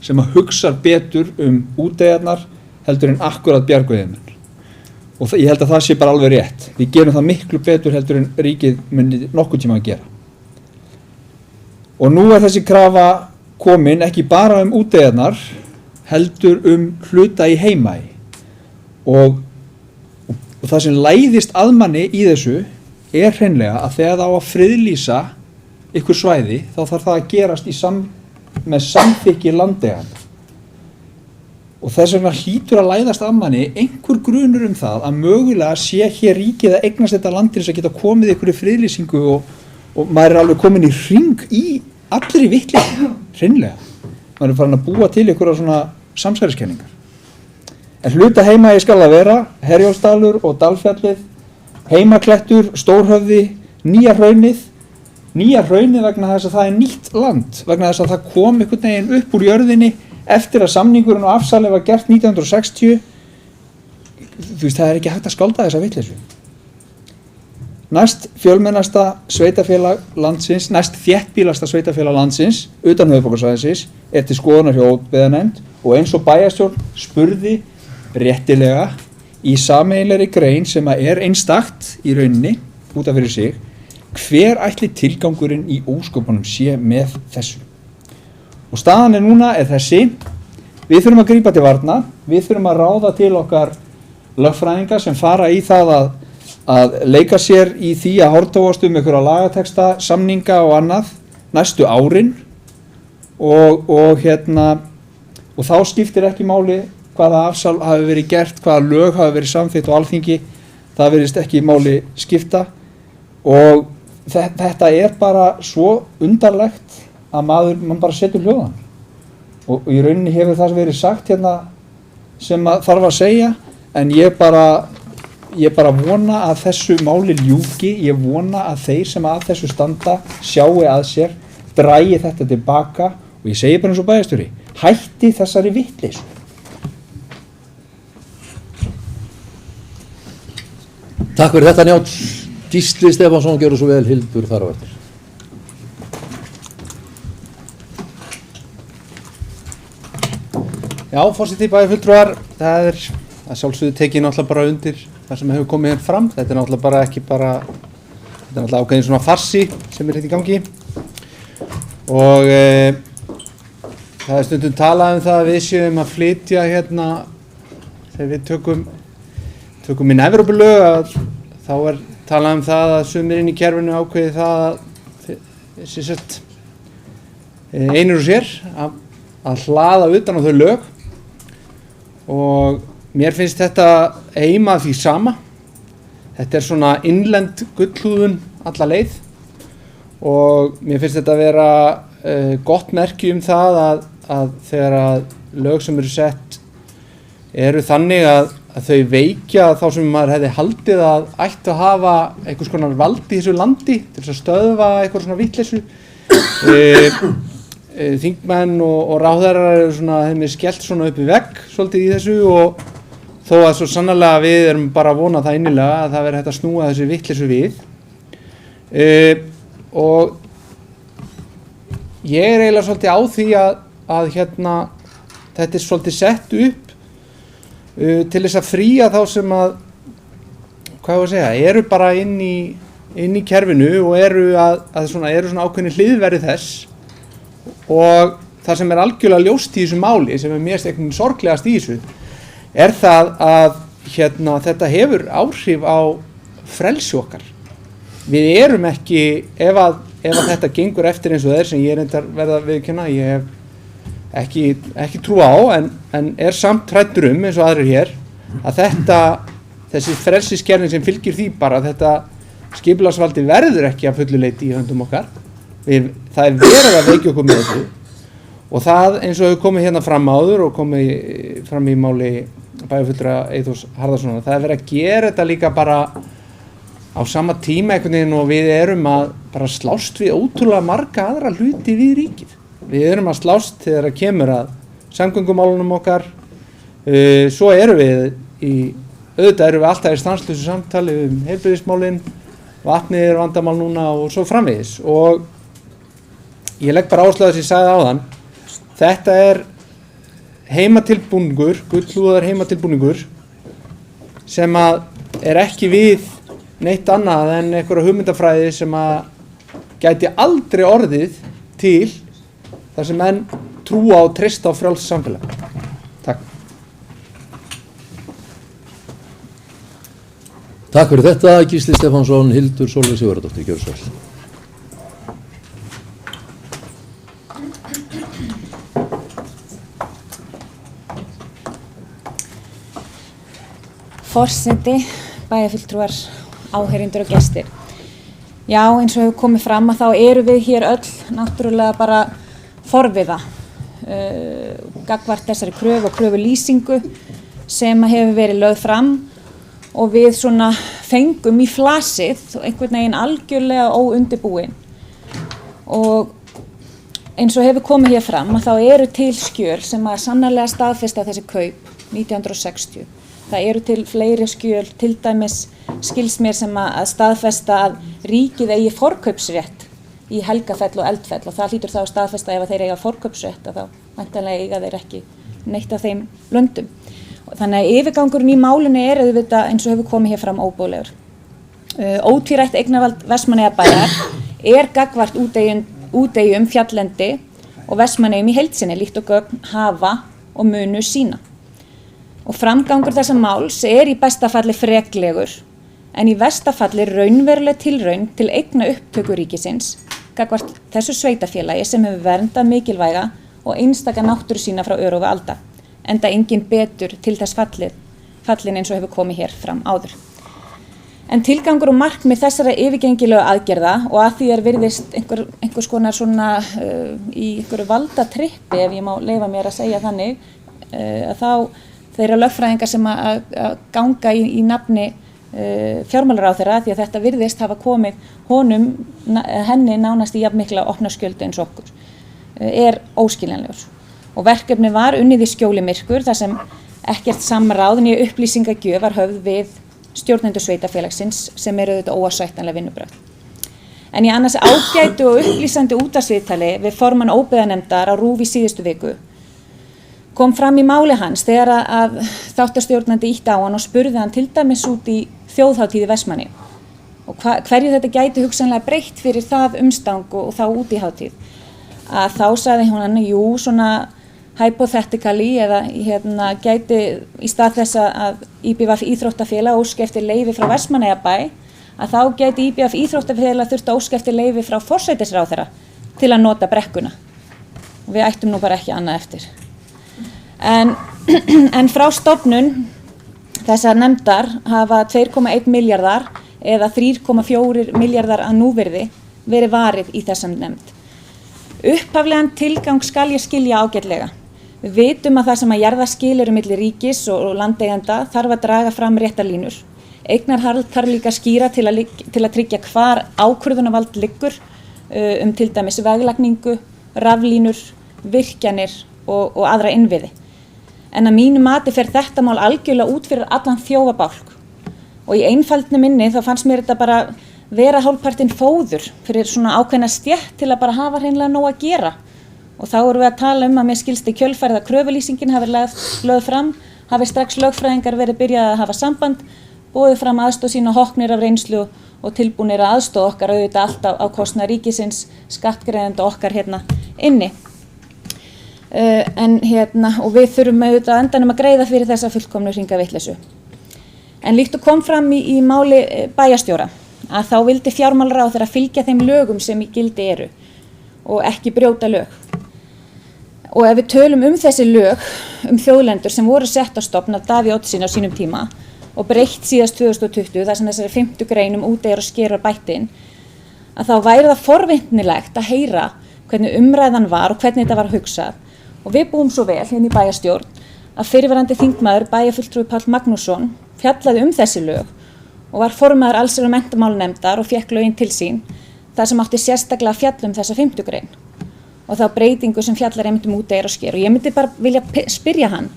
sem að hugsa betur úteyjarnar heldur en akkurat bjargveiðimenn. Og ég held að það sé bara alveg rétt. Við gerum það miklu betur heldur en ríkið myndi nokkuð tíma að gera. Og nú þessi krafa komin ekki bara úteyjarnar heldur hluta í Heimaey. Og það sem læðist að manni í þessu hreinlega að þegar það á að friðlýsa ykkur svæði þá þarf það að gerast með samþykki landeiganda. Og þess vegna hlýtur að læðast að manni einhver grunur það að mögulega sé hér ríkið að eignast þetta land til þess að geta komið ykkur í friðlýsingu og maður alveg komin í hring í allri vitleysu, hreinlega. Maður farin að búa til ykkur á svona samsæriskenningar. En hluta Heimaey skal það vera, Herjólfsdalur og Dalfjallið, Heimaklettur, Stórhöfði, Nýja Hraunið vegna þess að það nýtt land, vegna þess að það kom einhvern veginn upp úr jörðinni eftir að samningurinn og afsalið var gert 1960. Það ekki hægt að skálda þessa vitleysu. Næst fjölmennasta sveitarfélag landsins, næst þéttbýlasta sveitarfélag landsins utan höfuðborgarsvæðisins til skoðunar hjá óbyggðanefnd og eins og bæjarstjórn spurði réttilega í sameiginlegri grein sem einstakt í rauninni út af fyrir sig hver ætli tilgangurinn í ósköpunum sé með þessu. Og staðan núna þessi, við þurfum að grípa til varna, við þurfum að ráða til okkar lögfræðinga sem fara í það að leika sér í því að hortóast einhverja lagateksta, samninga og annað næstu árin og þá skiptir ekki máli hvaða afsal hafi verið gert, hvaða lög hafi verið samþykkt á Alþingi, það verðist ekki máli skipta og þetta bara svo undarlegt að mann bara setur hljóðan og í rauninni hefur það verið sagt sem að þarf að segja en ég bara vona að þessu máli ljúki, ég vona að þeir sem að þessu standa sjáu að sér, dragi þetta tilbaka og ég segi bara eins og bæjarstjóri, hætti þessari vitleysu. Takk fyrir þetta Njáll. Gísli Stefánsson, gjörðu svo vel, Hildur þar á eftir. Já, forseti bæjarfulltrúar, það er að sjálfsögðu tekið náttúrulega bara undir það sem hefur komið hér fram. Þetta er náttúrulega bara ekki bara, þetta er náttúrulega ákveðin svona farsi sem er hérna í gangi og það er stundum talað það að við séum að flytja hérna þegar við tökum inn Evrópulög að þá er talað það að sumir inn í kerfinu ákveði það að einir og sér að hlaða utan á þau lög og mér finnst þetta heima því sama. Þetta er svona innlend gullhúðun alla leið og mér finnst þetta vera gott merki það að þegar að lög sem eru sett eru þannig að þau veikja þá sem maður hefði haldið að ættu að hafa einhvers konar vald í þessu landi til þess að stöðva eitthvað svona vitleysu. Þingmenn og ráðherrar eru svona, þeim er skellt svona upp í vegg svolítið í þessu og þó að svo sannarlega við erum bara að vona það innilega að það verði hægt að snúa þessu vitleysu við. Og ég er eiginlega svolítið á því að þetta er svolítið sett upp til þess að fría þá sem að, hvað ég að segja, eru bara inn í kerfinu og eru svona ákveðni hliðverði þess og það sem er algjörlega ljóst í þessu máli sem er mest eitthvað sorglegast í þessu er það að þetta hefur áhrif á frelsi okkar. Við erum ekki, ef að þetta gengur eftir eins og það er sem ég reyndar verða að viðurkenna, ég hef ekki trú á en er samt hræddur eins og aðrir hér að þessi frelsiskerfing sem fylgir því bara þetta skipulagsvaldi verður ekki að fullu leyti í höndum okkar. Það er verið að veikja okkur með þessu og það eins og hefur komið hérna fram áður og komið fram í máli bæjarfulltrúa Eyþórs Harðarsonar, það er verið að gera þetta líka bara á sama tíma einhvern veginn og við erum að bara slást við ótrúlega marga aðra hluti við ríkið. Við erum að slást þegar það kemur að samgöngumálunum okkar, svo erum auðvitað erum við alltaf í stanslausu samtali heilbrigðismálin, vatnið er vandamál núna og svo framvegis og ég legg bara áherslu á þess að ég sagði áðan, þetta er heimatilbúningur, gullhúðar heimatilbúningur sem að er ekki við neitt annað en einhverja hugmyndafræði sem að gæti aldrei orðið til þar sem menn trúa og treysta á frjálst samfélag. Takk. Takk fyrir þetta, Gísli Stefánsson, Hildur Sólveig Sigurðardóttir, gjörðu svo vel. Forseti, bæjarfulltrúar, áheyrendur og gestir. Já, eins og hefur komið fram að þá eru við hér öll náttúrulega bara forviða gagnvart þessari kröfu og kröfulýsingu sem hefur verið lögð fram og við svona fengum í flasið og einhvern veginn algjörlega óundirbúin og eins og hefur komið hér fram að þá eru til skjöl sem að sannarlega staðfesta þessi kaup 1960. Það eru til fleiri skjöl, til dæmis skils mér sem að staðfesta að ríkið eigi forkaupsrétt í Helgafell og Eldfell og það hlýtur þá að staðfesta ef þeir eiga forkaupsrétt að þá væntanlega eiga þeir ekki neitt af þeim löndum. Og þannig að yfirgangurinn í málunni er auðvitað eins og hefur komið hér fram óboðlegur. Ótvírætt eignarvald Vestmannaeyjabæjar er gagnvart Úteyjum, Fjalllendi og Vestmannaeyjum í heild sinni líkt og gögn hafa og munu sína. Og framgangur þessa máls er í besta falli freklegur en í versta falli raunveruleg tilraun til eigna upptöku ríkisins gagnvart þessu sveitafélagi sem hefur verndað mikilvæga og einstaka náttúru sína frá örófi alda, enda engin betur til þess fallin eins og hefur komið hér fram áður. En tilgangur og markmið þessara yfirgengilegu aðgerða og að því virðist einhvers konar svona í einhverju valdatrippi, ef ég má leyfa mér að segja þannig, að þá þeirra lögfræðingar sem að ganga í nafni fjármálaráðherra, því að þetta virðist hafa komið henni nánast í jafn mikla opna skjöldu eins og okkur, óskiljanlegur. Og verkefni var unnið í skjóli myrkur þar sem ekkert samráð né upplýsingagjöf var höfð við stjórnendur sveitafélagsins sem eru auðvitað óásættanlega vinnubrögð. En í annars ágætu og upplýsandi útvarpsviðtali við formann óbyggðanefndar á RÚV í síðustu viku kom fram í máli hans þegar að þáttastjórnandi ítti á hann og spurði hann til dæmis út í þjóðhátíð í Vestmannaeyjum og hverju þetta gæti hugsanlega breytt fyrir það umstang og þá út í hátíð. Að þá sagði hún hann, jú, svona hypothetically eða gæti í stað þess að IBVF íþróttafélag óska eftir leyfi frá Vestmannaeyjabæ að þá gæti IBVF íþróttafélag þurft að óska eftir leyfi frá forsætisráðherra til að nota brekkuna. Við ættum nú bara ekki annað eftir. En frá stofnun þessar nefndar hafa 2,1 milljarðar eða 3,4 milljarðar að núvirði verið varið í þessam nefnd. Upphaflegan tilgang skal ég skilja ágætlega. Við vitum að það sem að jarðaskil eru milli ríkis og landeigenda þarf að draga fram réttar línur. Eignarhald þarf líka að skýra til að tryggja hvar ákvörðunarvald liggur til dæmis veglagningu, raflínur, virkjanir og aðra innviði. En að mínu mati fer þetta mál algjörlega út fyrir allan þjófabálk. Og í einfaldni minni þá fannst mér þetta bara vera hálfpartinn fóður fyrir svona ákveðna stétt til að bara hafa hreinlega nóg að gera. Og þá erum við að tala að mér skilst í kjölfarið að kröfulýsingin hafi lögð fram, hafi strax lögfræðingar verið byrjað að hafa samband, boðið fram aðstoð sína hoknir af reynslu og tilbúnir að aðstoð okkar auðvitað alltaf á kostnað ríkisins, skattgreiðenda okkar inni. Og við þurfum auðvitað endanum að greiða fyrir þessa fullkomnu hringavitleysu. En líkt og kom fram í máli bæjarstjóra að þá vildi fjármálaráðherra fylgja þeim lögum sem í gildi eru og ekki brjóta lög. Og ef við tölum þessi lög þjóðlendur sem voru sett á stofn af Davíð Oddssyni á sínum tíma og breytt síðast 2020 þar sem þessari 5. grein úteyjar og skerur bættin, að þá væri það forvitnilegt að heyra hvernig umræðan var og hvernig þetta var hugsað. Og við búum svo vel í bæjarstjórn að fyrrverandi þingmaður bæjarfulltrúi Páll Magnússon fjallaði þessi lög og var formaður allsherjar- og menntamálanefndar og fékk lögin til sín þar sem átti sérstaklega að fjalla þessa 5. grein og þá breytingu sem fjallar einmitt úteyjar og sker. Og ég myndi bara vilja spyrja hann,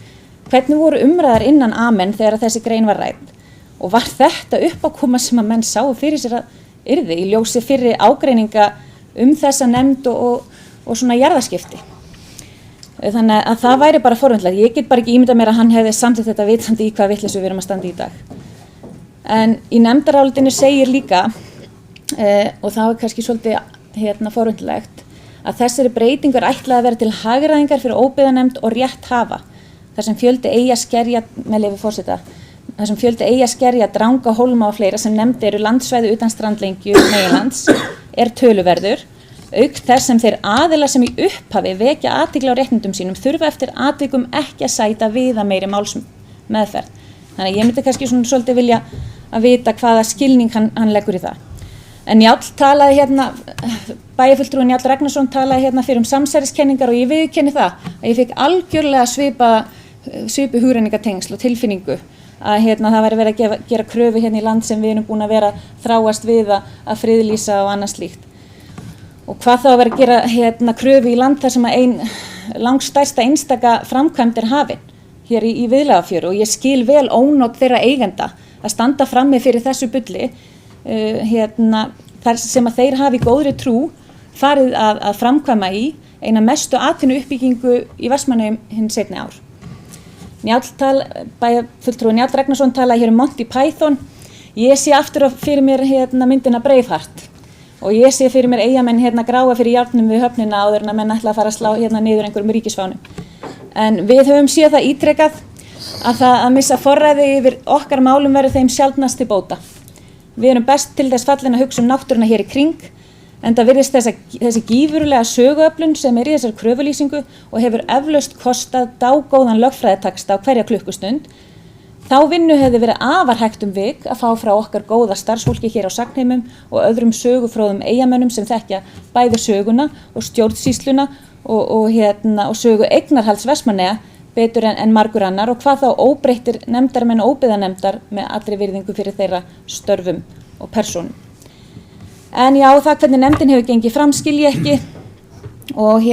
hvernig voru umræðar innan Amen þegar þessi grein var rædd? Og var þetta uppákoma sem að menn sáu fyrir sér að yrði í ljósi fyrri ágreininga þessa nefnd og svona jarðaskipti? Þannig að það væri bara forvitnilegt. Ég get bara ekki ímyndað mér að hann hefði samþykkt þetta vitandi í hvaða vitleysu við erum að standa í dag. En í nefndarálitinu segir líka, og það er kannski svolítið forvitnilegt, að þessari breytingur ætlaði að vera til hagræðingar fyrir óbyggðanefnd og rétthafa, þar sem fjöldi eigi að skerja, með leyfi forseta, þar sem fjöldi eigi að skerja Dranga, Hólma og fleira sem nefnd eru landsvæði utan strandlengju meginlands, töluverður, auk þess sem þeir aðilar sem í upphafi vekja athygli á réttindum sínum þurfa eftir atvikum ekki að sæta viða meiri málsmeðferð. Þannig að ég myndi kannski svolítið vilja að vita hvaða skilning hann leggur í það. En Njáll talaði bæjarfulltrúi Njáll Ragnarsson talaði fyrir samsæriskenningar og ég viðurkenni það að ég fikk algjörlega svipu hugrenningatengsl og tilfinningu að það væri verið að gera kröfu í land sem við erum búin að vera þráast við að friðlýsa og annað slíkt. Og hvað þá að vera að gera kröfu í land þar sem ein langstærsta einstaka framkvæmd hafin hér í Viðlagafjöru og ég skil vel ónot þeirra eigenda að standa frammi fyrir þessu bulli þar sem að þeir hafi í góðri trú farið að framkvæma í eina mestu atvinnuuppbyggingu í Vestmannaeyjum hinn seinni ár. Bæjarfulltrúi Njáll Ragnarsson talaði Monty Python. Ég sé aftur fyrir mér myndina Braveheart og ég sé fyrir mér Eyjamenn gráa fyrir járnum við höfnina áður en að menn ætla að fara að slá niður einhverjum ríkisfánum. En við höfum séð það ítrekað að það að missa forræði yfir okkar málum verður þeim sjaldnast til bóta. Við erum best til þess fallin að hugsa náttúruna hér í kring, en það virðist þessi gífurlega söguöflun sem í þessari kröfulýsingu og hefur eflaust kostað dágóðan lögfræðitaksta á hverja klukkustund. Þá vinnu hefði verið afar hægt vik að fá frá okkar góða starfsfólki hér á Sagnheimum og öðrum sögufróðum eyjamönnum sem þekkja bæði söguna og stjórnsýsluna og sögu eignarhalds Vestmannaeyja betur en margur annar, og hvað þá óbreyttir nefndarmenn og óbyggðanefndar með allri virðingu fyrir þeirra störfum og persónum. En já, það hvernig nefndin hefur gengið fram skil ég ekki, og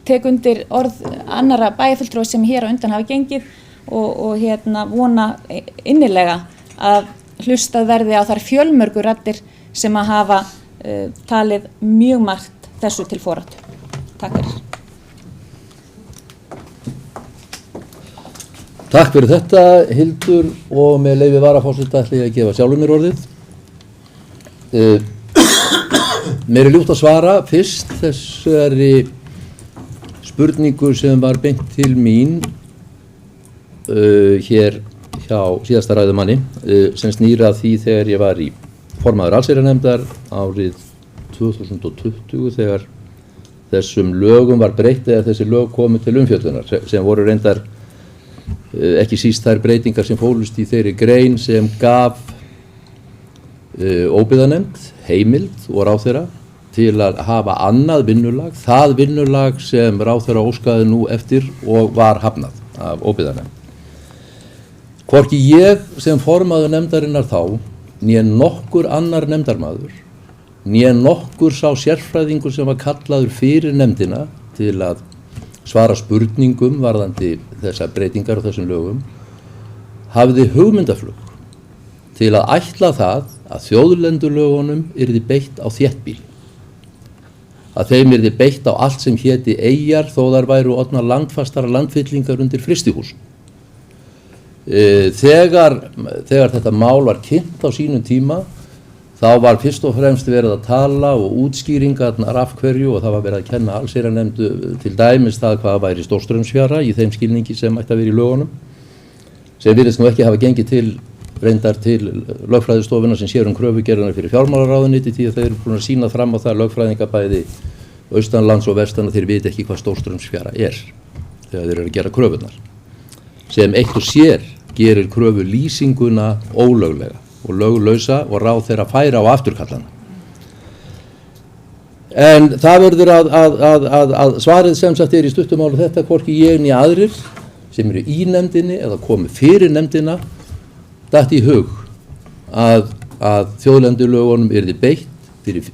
tek undir orð annarra bæjarfulltrúa sem hér á undan hafa gengið og vona innilega að hlustað verði á þær fjölmörgu raddir sem að hafa talið mjög margt þessu til foráttu. Takk fyrir. Takk fyrir þetta, Hildur, og með leyfi varaforseta ætla ég að gefa sjálfur mér orðið. Mér ljúft að svara fyrst þessari spurningu sem var beint til mín hér hjá síðasta ræðumanni, sem snýra því þegar ég var í formaður allsherjarnefndar árið 2020 þegar þessum lögum var breytt eða þessi lög komu til umfjöllunar, sem voru reyndar ekki síst þær breytingar sem fólust í þeirri grein sem gaf óbyggðanefnd heimild og ráðherra til að hafa annað vinnulag, það vinnulag sem ráðherra óskaði nú eftir og var hafnað af óbyggðanefnd. Hvorki ég sem formaður nefndarinnar þá, né nokkur annar nefndarmaður, né nokkur sá sérfræðingur sem var kallaður fyrir nefndina til að svara spurningum varðandi þessar breytingar á þessum lögum, hafði hugmyndaflug til að ætla það að þjóðlendulögunum yrði beitt á þéttbýli, að þeim yrði beitt á allt sem héti eyjar þó þar væru orðnar landfastara landfyllingar undir frystihús. Þegar þetta mál var kynnt á sínum tíma, þá var fyrst og fremst verið að tala og útskýringarnar af hverju, og það var verið að kenna allsherjarnefnd til dæmis það hvað væri stórstraumsfjara í þeim skilningi sem ætti að vera í lögunum, sem virðist nú ekki hafa gengið til reyndar til lögfræðistofuna sem sér kröfugerðina fyrir fjármálaráðuneyti, því að þeir eru búin að sýna fram á það lögfræðinga bæði austanlands og vestan að þeir viti ekki hvað stórstraumsfjara þegar þeir eru að gera kröfunar, sem eitt og sér gerir kröfu lýsinguna ólöglega og löglausa og ráð þeirra færa á afturkallana. En það verður að svarið sem sagt í stuttumáli þetta, hvorki ég né aðrir sem eru í nefndinni eða komu fyrir nefndina datt í hug að þjóðlendulögunum yrði beitt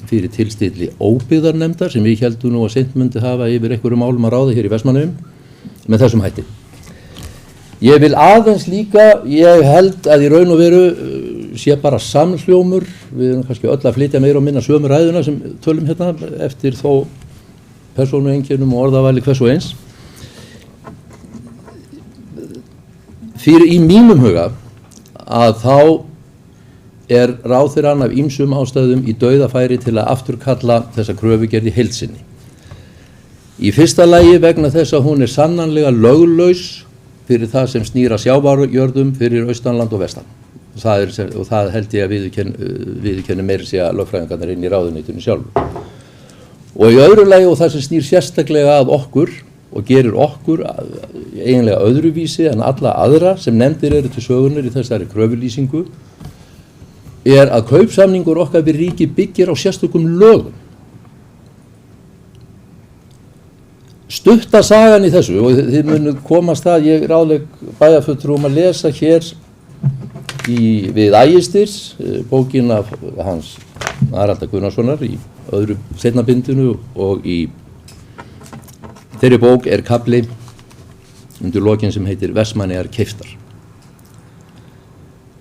fyrir tilstilli óbyggðarnefndar sem við héldum nú að seint myndi hafa yfir einhverjum málum að ráða hér í Vestmannaeyjum með þessum hætti. Ég vil aðeins líka, ég held að í raun og veru sé bara samhljómur, við erum kannski öll að flytja meira og minna sömu ræðuna sem tölum hérna eftir þó persónueinkennum og orðavali hvers og eins. Fyrir í mínum huga að þá er ráðherrann af ýmsum ástæðum í dauðafæri til að afturkalla þessa kröfugerð í heild sinni. Í fyrsta lagi vegna þess að hún er sannanlega löglaus fyrir það sem snýra sjávarjörðum fyrir austanland og vestan. Og það held ég að viðurkenni meira sig að lögfræðingarnir inn í ráðuneytinu sjálfur. Og í öðru lagi, og það sem snýr sérstaklega að okkur og gerir okkur eiginlega öðruvísi en alla aðra sem nefndir eru til sögunnar í þessari kröfulýsingu, er að kaupsamningur okkar við ríki byggir á sérstökum lögum. Stutta sagan í þessu, og þið munum komast að, ég ráðlegg bæjarfulltrúum að lesa hér við Ægistyrs, bókin af hans Haraldar Gunnarssonar í öðru seinna bindinu, og í þeirri bók er kafli undir lokin sem heitir Vestmannaeyjar keyptar,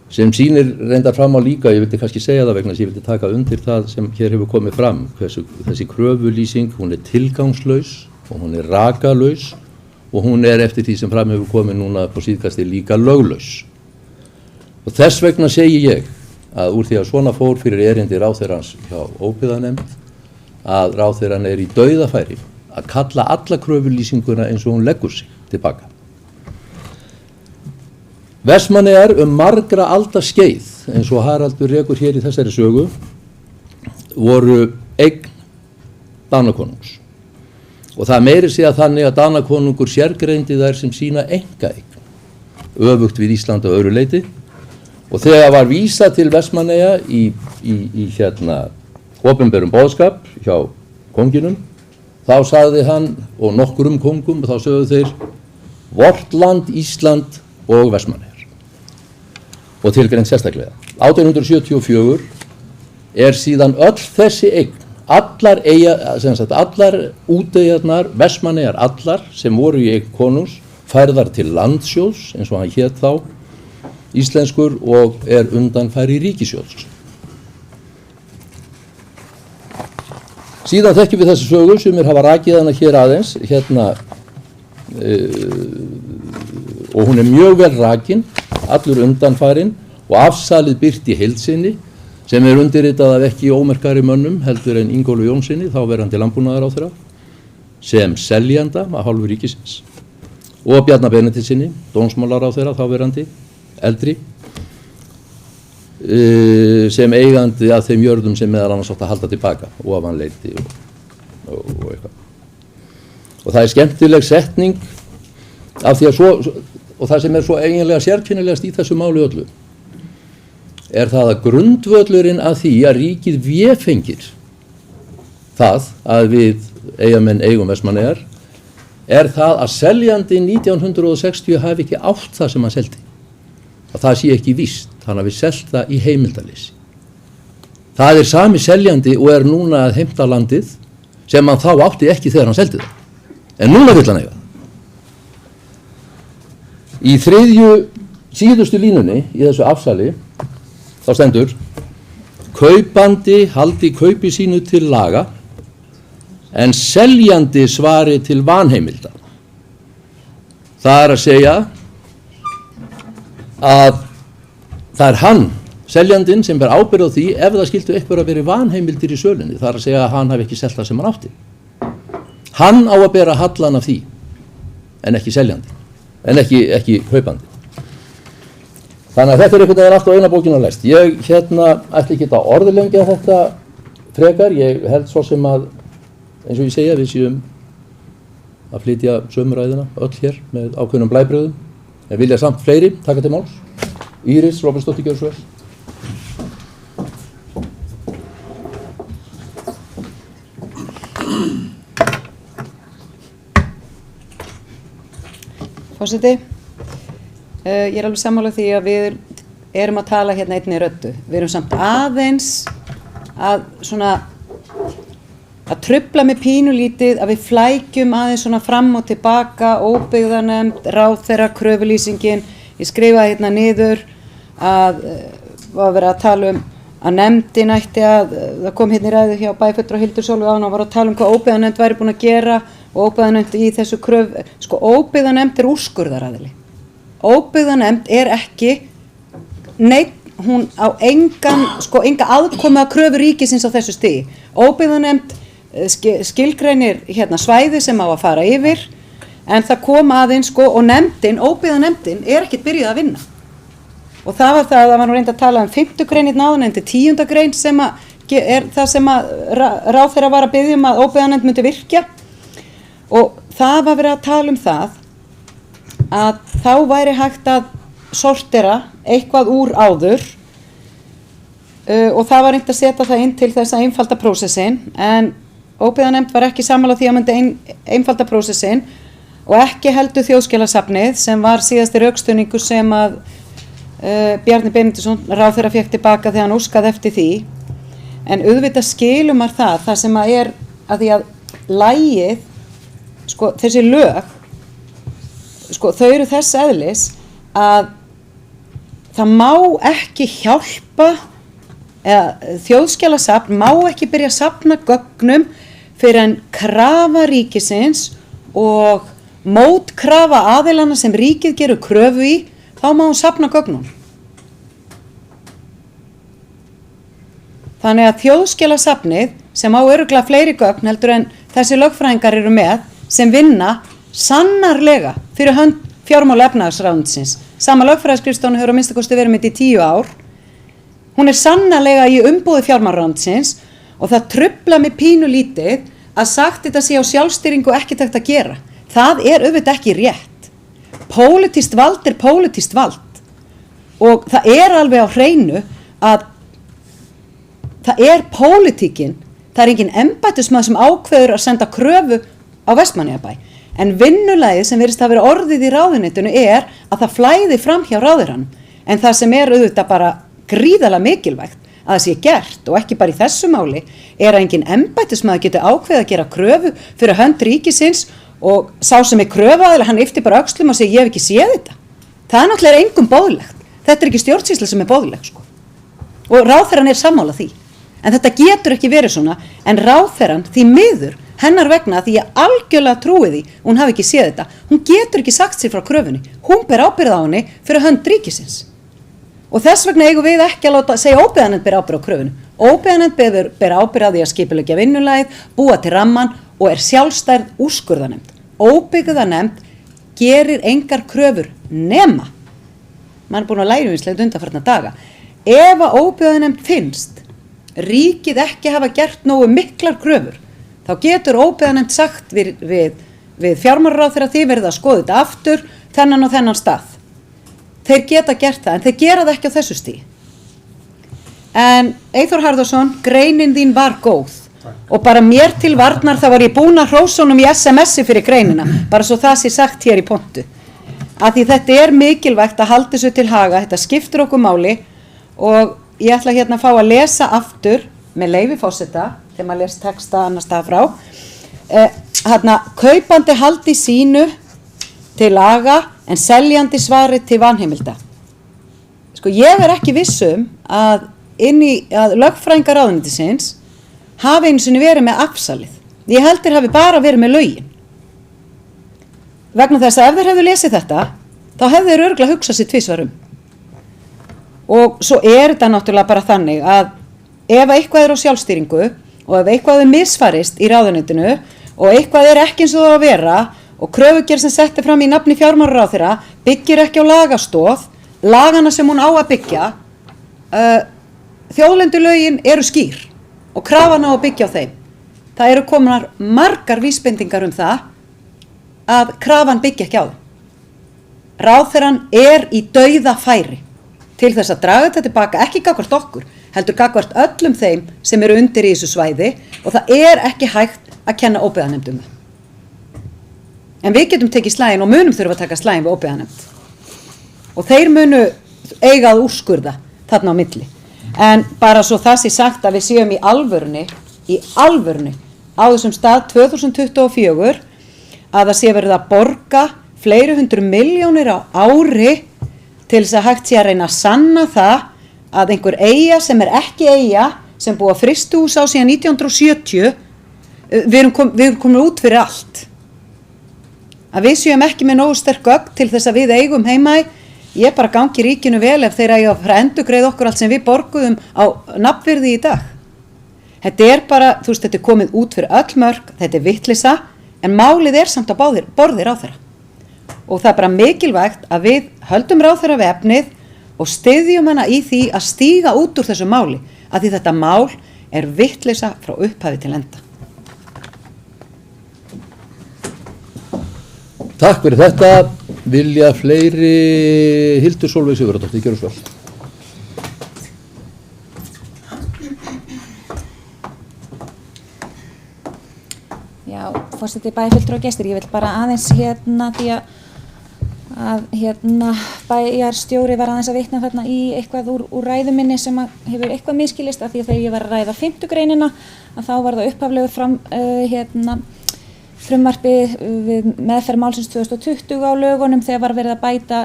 sem sýnir reyndar fram á líka, ég vildi kannski segja það vegna þess að ég vildi taka undir það sem hér hefur komið fram, þessi kröfulýsing, hún er tilgangslaus og hún er rakalaus og hún er eftir því sem fram hefur komið núna på síðkasti líka löglaus. Og þess vegna segi ég að úr því að svona fór fyrir erindi ráðherrans hjá óbyggðanefnd að ráðherran er í dauðafæri að kalla alla kröfulýsinguna eins og hún leggur sig tilbaka. Vestmannaeyjar margra alda skeið eins og Haraldur rekur hér í þessari sögu, voru eign Danakonungs. Og það meiri sig að þannig að Danakonungur sérgreindi þær sem sína einkaeign, öfugt við Ísland á öðru leyti. Og þegar var vísað til Vestmannaeyja í opinberum boðskap hjá konginum, þá sagði hann, og nokkrum kongum, þá sögðu þeir vort land, Ísland og Vestmannaeyjar. Og tilgreint sérstaklega. 1874 er síðan öll þessi eign, allar úteyjarnar, Vestmannaeyjar allar sem voru í eign konungs, færðar til landsjóðs, eins og hann hét þá, íslenskur, og er undanfæri ríkissjóðs. Síðan þekkjum við þessi sögu sem hafa rakið hana hér aðeins, og hún er mjög vel rakin, allur undanfærin, og afsalið birt í heild sinni, sem er undirritað af ekki ómerkari mönnum heldur en Ingólfi Jónssyni, þáverandi landbúnaðarráðherra, sem seljanda af hálfu ríkisins, og Bjarna Benediktssyni, dómsmálaráðherra, þáverandi, eldri, sem eigandi að þeim jörðum sem meðal annars átt að halda tilbaka, ofanleiti og eitthvað. Og það er skemmtileg setning af því að og það sem er svo eiginlega sérkennilegast í þessu máli öllu, er það að grundvöllurinn að því að ríkið véfengir það að við Eyjamenn eigum Vestmannaeyjar, er það að seljandi 1960 hafi ekki átt það sem hann seldi. Að það sé ekki víst, hann hafi selt það í heimildarleysi. Það er sami seljandi og er núna að heimta landið sem hann þá átti ekki þegar hann seldi það. En núna vill hann eiga það. Í síðustu línunni í þessu afsali þá stendur: kaupandi haldi kaupi sínu til laga en seljandi svari til vanheimilda. Það er að segja að það er hann, seljandinn, sem ber ábyrgð á því ef það skildu eitthvað að vera vanheimildir í sölunni. Það er að segja að hann hafi ekki selt það sem hann átti. Hann á að bera hallan af því, en ekki seljandi, en ekki kaupandi. Þannig að þetta er einhvern veginn allt á eina bókina læst. Ég ætla ekki að orðlengja þetta frekar. Ég held svo sem að, eins og ég segja, við séum að flytja sömuræðina öll hér með ákveðnum blæbrigðum. En vilja samt fleiri taka til máls. Íris Róbertsdóttir, gjörðu svo vel. Forseti, ég er alveg sammála því að við erum að tala hérna einni röddu. Við erum samt aðeins að trufla með pínulítið, að við flækjum aðeins svona fram og tilbaka, óbyggðanefnd, ráðherra, kröfulýsingin. Ég skrifaði hérna niður að var verið að tala um að nefndin ætti að, það kom hérna í ræðu hjá bæjarfulltrúa Hildur Sólveig áðan og var að tala um hvað óbyggðanefnd væri búin að gera og óbyggðanefnd í þessu óbyggðanefnd er úrskurðaraðili. Óbyggðanefnd er ekki hún á enga aðkomu að kröfu ríkisins á þessu stigi. Óbyggðanefnd skilgreinir svæði sem á að fara yfir, en það kom aðeins og nefndin, óbyggðanefndin er ekkert byrjuð að vinna. Og það var nú reynd að tala um 5. grein í náðan, en til 10. grein sem er það sem að ráðherra var að biðja um að óbyggðanefnd myndi virkja. Og það var verið að tala um það að þá væri hægt að sortera eitthvað úr áður, og það var reynt að setja það inn til þess að einfalda prósessin, en óbyggðanefnd var ekki sammála því að myndi einfalda prósessin og ekki heldur þjóðskjalasafnið sem var síðasti rökstuðningur sem að Bjarni Benediktsson ráðherra fékk tilbaka þegar hann óskaði eftir því. En auðvitað skilur maður það sem að er að því að lagið, þessi lög, þau eru þess eðlis að það má ekki hjálpa, eða þjóðskjalasafn má ekki byrja að safna gögnum fyrir en krafa ríkisins og mótkrafa aðilana sem ríkið gerur kröfu í, þá má hún safna gögnum. Þannig að þjóðskjalasafnið, sem á örugglega fleiri gögn heldur en þessi lögfræðingar eru með, sem vinna sannarlega fyrir hönd fjármála- og efnahagsráðuneytisins. Sama lögfræðiskrifstofan hefur að minnsta kosti verið með í 10 ár, Hún er sannarlega í umboði fjármálaráðuneytisins og það trufla mig pínu lítið að sagt þetta sé á sjálfstýringu ekki tækt að gera. Það er auðvitað ekki rétt. Pólitískt vald er pólitískt vald og það er alveg á hreinu að það er pólitíkin, það er engin embættismaður sem ákveður að senda kröfu á Vestmannaeyjabæ. En vinnulagið sem virðist að vera orðið í ráðuneytinu er að það flæði fram hjá ráðherranum. En það sem er auðvitað bara gríðarlega mikilvægt að það sé gert og ekki bara í þessu máli er að engin embættismaður getur ákveðið að gera kröfu fyrir hönd ríkisins og sá sem er kröfuaðili hann ypptir bara öxlum og segir ég hef ekki séð þetta. Það er náttúrulega engum boðlegt. Þetta er ekki stjórnsýsla sem er boðleg sko. Og ráðherran er sammála því. En þetta getur ekki verið svona en ráðherran því miður hennar vegna því ég algjörlega trúi því hún hafi ekki séð þetta. Hún getur ekki sagt sér frá kröfunni. Hún ber ábyrgð á henni fyrir hönd ríkisins. Og þess vegna eigum við ekki að láta segja óbyggðanefnd ber ábyrgð á kröfunni. Óbyggðanefnd ber ábyrgð á því að skipuleggja vinnulagið, búa til ramman og er sjálfstæð úrskurðarnefnd. Óbyggðanefnd gerir engar kröfur nema. Man er búin að læra vinslega undanfarna daga. Ef að óbyggðanefnd finnst ríkið ekki hafa gert nógu miklar kröfur, þá getur óbyggðanefnd sagt við fjármálaráðherra þið verðið að skoða þetta aftur þennan og þennan stað. Þeir geta gert það, en þeir gera það ekki á þessu stigi. En Eyþór Harðarson, greinin þín var góð og bara mér til varnar þá var ég búin að hrósa honum í SMS-i fyrir greinina, bara svo það sé sagt hér í pontu. Að því þetta er mikilvægt að halda þessu til haga, þetta skiptir okkur máli og ég ætla hérna að fá að lesa aftur með leyfi forseta, þegar maður les texta annars staðar frá. Kaupandi haldi sínu til laga en seljandi svari til vanheimilda. Sko ég er ekki vissum að lögfræðingar ráðuneytisins hafi einu sinni verið með afsalið. Ég held þeir hafi bara verið með lögin. Vegna þess að ef þeir hefðu lesið þetta, þá hefðu þeir örugglega hugsað sér tvisvar um. Og svo er þetta náttúrulega bara þannig að ef eitthvað er á sjálfstýringu og ef eitthvað er misfarist í ráðuneytinu og eitthvað er ekki eins og það að vera og kröfugerð sem setti fram í nafni fjármálaráðherra byggir ekki á lagastoð, lagana sem hún á að byggja, þjóðlendulögin eru skýr og krafan á að byggja á þeim. Það eru komnar margar vísbendingar um það að krafan byggja ekki á þeim. Ráðherran er í dauðafæri til þess að draga þetta tilbaka, ekki gagnvart okkur, heldur gagnvart öllum þeim sem eru undir í þessu svæði og það er ekki hægt að kenna óbyggðanefnd um það. En við getum tekið slaginn og munum þurfa að taka slaginn við óbyggðanefnd. Og þeir munu eiga að úrskurða þarna á milli. En bara svo það sé sagt að við séum í alvörunni á þessum stað 2024 að það sé verið að borga fleiri 100 milljónir á ári til þess að hægt sé að reyna að sanna það að einhver eyja sem er ekki eyja, sem búa frystihús á síðan 1970, við erum komin út fyrir allt. Að við séum ekki með nógu sterk gögn til þess að við eigum heima í, ég bara gangi ríkinu vel ef þeir eiga að fara að endurgreiða okkur allt sem við borguðum á nafnvirði í dag. Þetta er bara, þú veist, þetta er komið út fyrir öll mörk, þetta er vitleysa, en málið er samt á borði ráðherra. Og það er bara mikilvægt að við höldum ráðherra við efnið og styðjum hana í því að stíga út úr þessu máli, að því þetta mál er vitleysa frá upphafi til enda. Takk fyrir þetta. Vilja fleiri Hildur Sólveig Sigurðardóttir, gjörðu svo vel. Já, forseti bæjarfulltrúar og gestir, ég vil bara aðeins því að bæjarstjóri var aðeins að vitna þarna í eitthvað úr ræðu minni sem hefur eitthvað miskilist af því að þegar ég var að ræða 5. greinina að þá var það upphaflegu frumvarpið við meðferð málsins 2020 á lögunum þegar var verið að bæta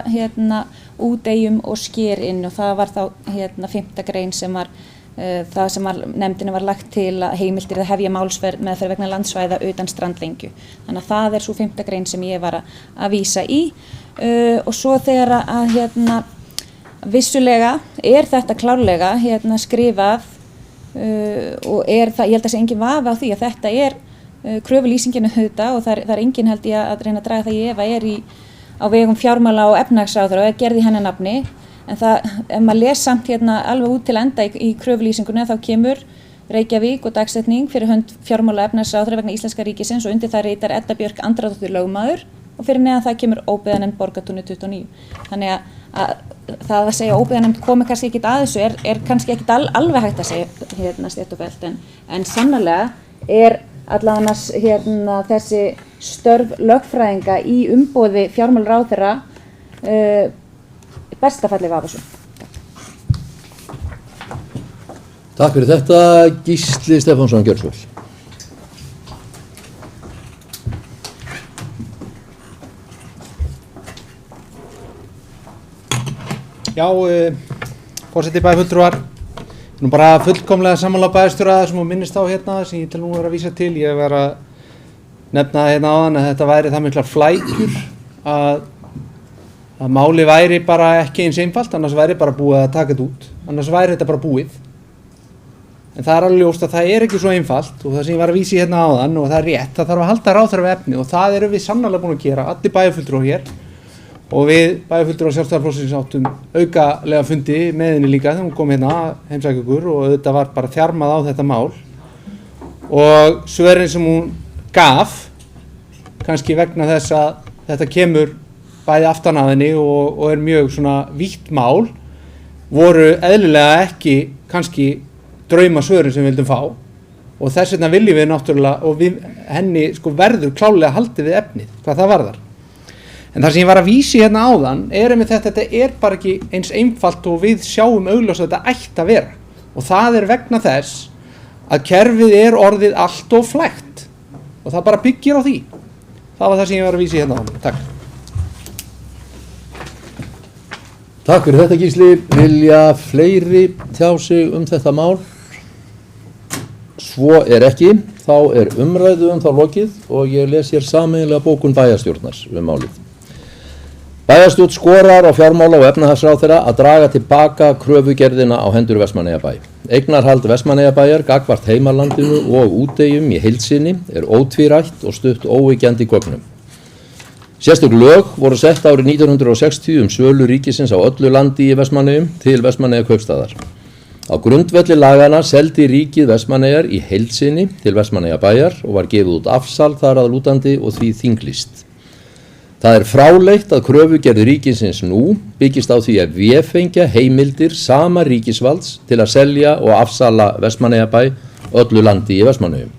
úteyjum og sker inn og það var þá 5. grein sem var það sem nefndinu var lagt til að heimildir að hefja málsmeðferð vegna landsvæða utan strandlengju. Þannig að það er svo 5. grein sem ég var að vísa í og svo þegar að vissulega er þetta klárlega skrifað og er það, ég held að sé engin vafi á því að þetta er kröfulýsinginu auðvitað og það er engin held ég að reyna að draga það í efa er á vegum fjármála og efnahagsráðherra og er gerð í hennar nafni En það, ef maður les samt hérna alveg út til enda í kröfulýsingunni, þá kemur Reykjavík og dagsetning fyrir hönd fjármála- og efnahagsráðherra vegna Íslenska ríkisins og undir það ritar Edda Björk Andradóttir lögmaður og fyrir neðan það kemur óbyggðanefnd Borgartúni 29. Þannig að það að segja óbyggðanefnd komi kannski ekkit að þessu er kannski ekkit alveg hægt að segja hérna stétt og fellt en sannarlega allavega þessi störf lögfræðinga í umboði fjármálaráðherra besta falli vafasum. Takk fyrir þetta, Gísli Stefánsson, gjörðu svo vel. Já, forseti bæjarfulltrúar, nú bara fullkomlega sammála bæjarstjóra sem þú minnist á hérna, sem ég til nú að vísa til. Ég var að nefna hérna áðan að þetta væri það miklar flækjur að máli væri bara ekki eins einfalt, annars væri bara búið að taka þetta út, annars væri þetta bara búið. En það alveg ljóst að það ekki svo einfalt og það sem ég var að vísa í hérna áðan og það rétt, það þarf að halda ráðherra við efni og það erum við sannarlega búin að gera, allir bæjarfulltrúar hér og við bæjarfulltrúar Sjálfstæðisflokksins áttum aukalega fundi með henni líka þegar hún kom hérna heimsækja okkur og þetta var bara þjarmað á þetta mál og svörin sem hún gaf, kannski vegna þess að þetta kemur bæði aftan að henni og mjög svona vítt mál, voru eðlilega ekki kannski draumasvörin sem við vildum fá og þess vegna viljum við náttúrulega og henni verður klálega haldið við efnið hvað það varðar. En það sem ég var að vísi hérna áðan einmitt þetta bara ekki eins einfalt og við sjáum augljóst að þetta ætti að vera og það vegna þess að kerfið orðið allt of flækt og það bara byggir á því. Það var það sem ég var að vísi hérna áðan. Takk. Takk fyrir þetta, Gísli. Vilja fleiri tjá sig þetta mál? Svo ekki, þá umræðu þá lokið og ég les hér sameiginlega bókun bæjarstjórnar málið. Bæjarstjórn skorar á fjármála- og efnahagsráðherra að draga tilbaka kröfugerðina á hendur Vestmannaeyjabæ. Eignarhald Vestmannaeyjabæjar gagnvart heimalandinu og úteyjum í heild sinni ótvírætt og stutt óyggjandi gögnum. Sérstök lög voru sett árið 1960 sölu ríkisins á öllu landi í Vestmannaeyjum til Vestmannaeyjakaupstaðar. Á grundvelli lagana seldi ríkið Vestmannaeyjar í heild sinni til Vestmannaeyjabæjar og var gefið út afsal þar að lútandi og því þinglýst. Það fráleitt að kröfugerð ríkisins nú byggist á því að vefengja heimildir sama ríkisvalds til að selja og afsala Vestmannaeyjabæ öllu landi í Vestmannaeyjum.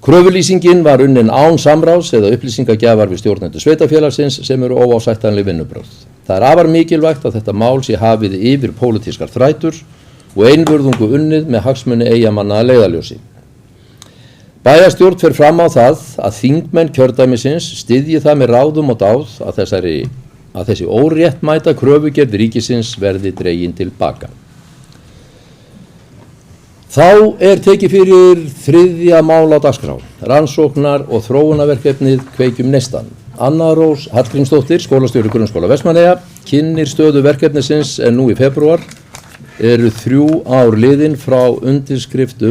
Kröfulýsingin var unnin án samráðs eða upplýsingagjafar við stjórnendur sveitarfélagsins sem óásættanleg vinnubrögð. Það afar mikilvægt að þetta mál sé hafið yfir pólitískar þrætur og einvörðungu unnið með hagsmuni eyjamanna að leiðarljósi. Bæjarstjórn fer fram á það að þingmenn kjördæmisins styðji það með ráðum og dáð að þessi óréttmæta kröfugerð ríkisins verði dregin til baka. Þá tekið fyrir þriðja mál á dagskrá, rannsóknar- og þróunarverkefnið Kveikjum neistan. Anna Rós Hallgrímsdóttir, skólastjóri Grunnskóla Vestmannaeyja, kynnir stöðu verkefnisins en nú í febrúar 3 ár liðin frá undirskrift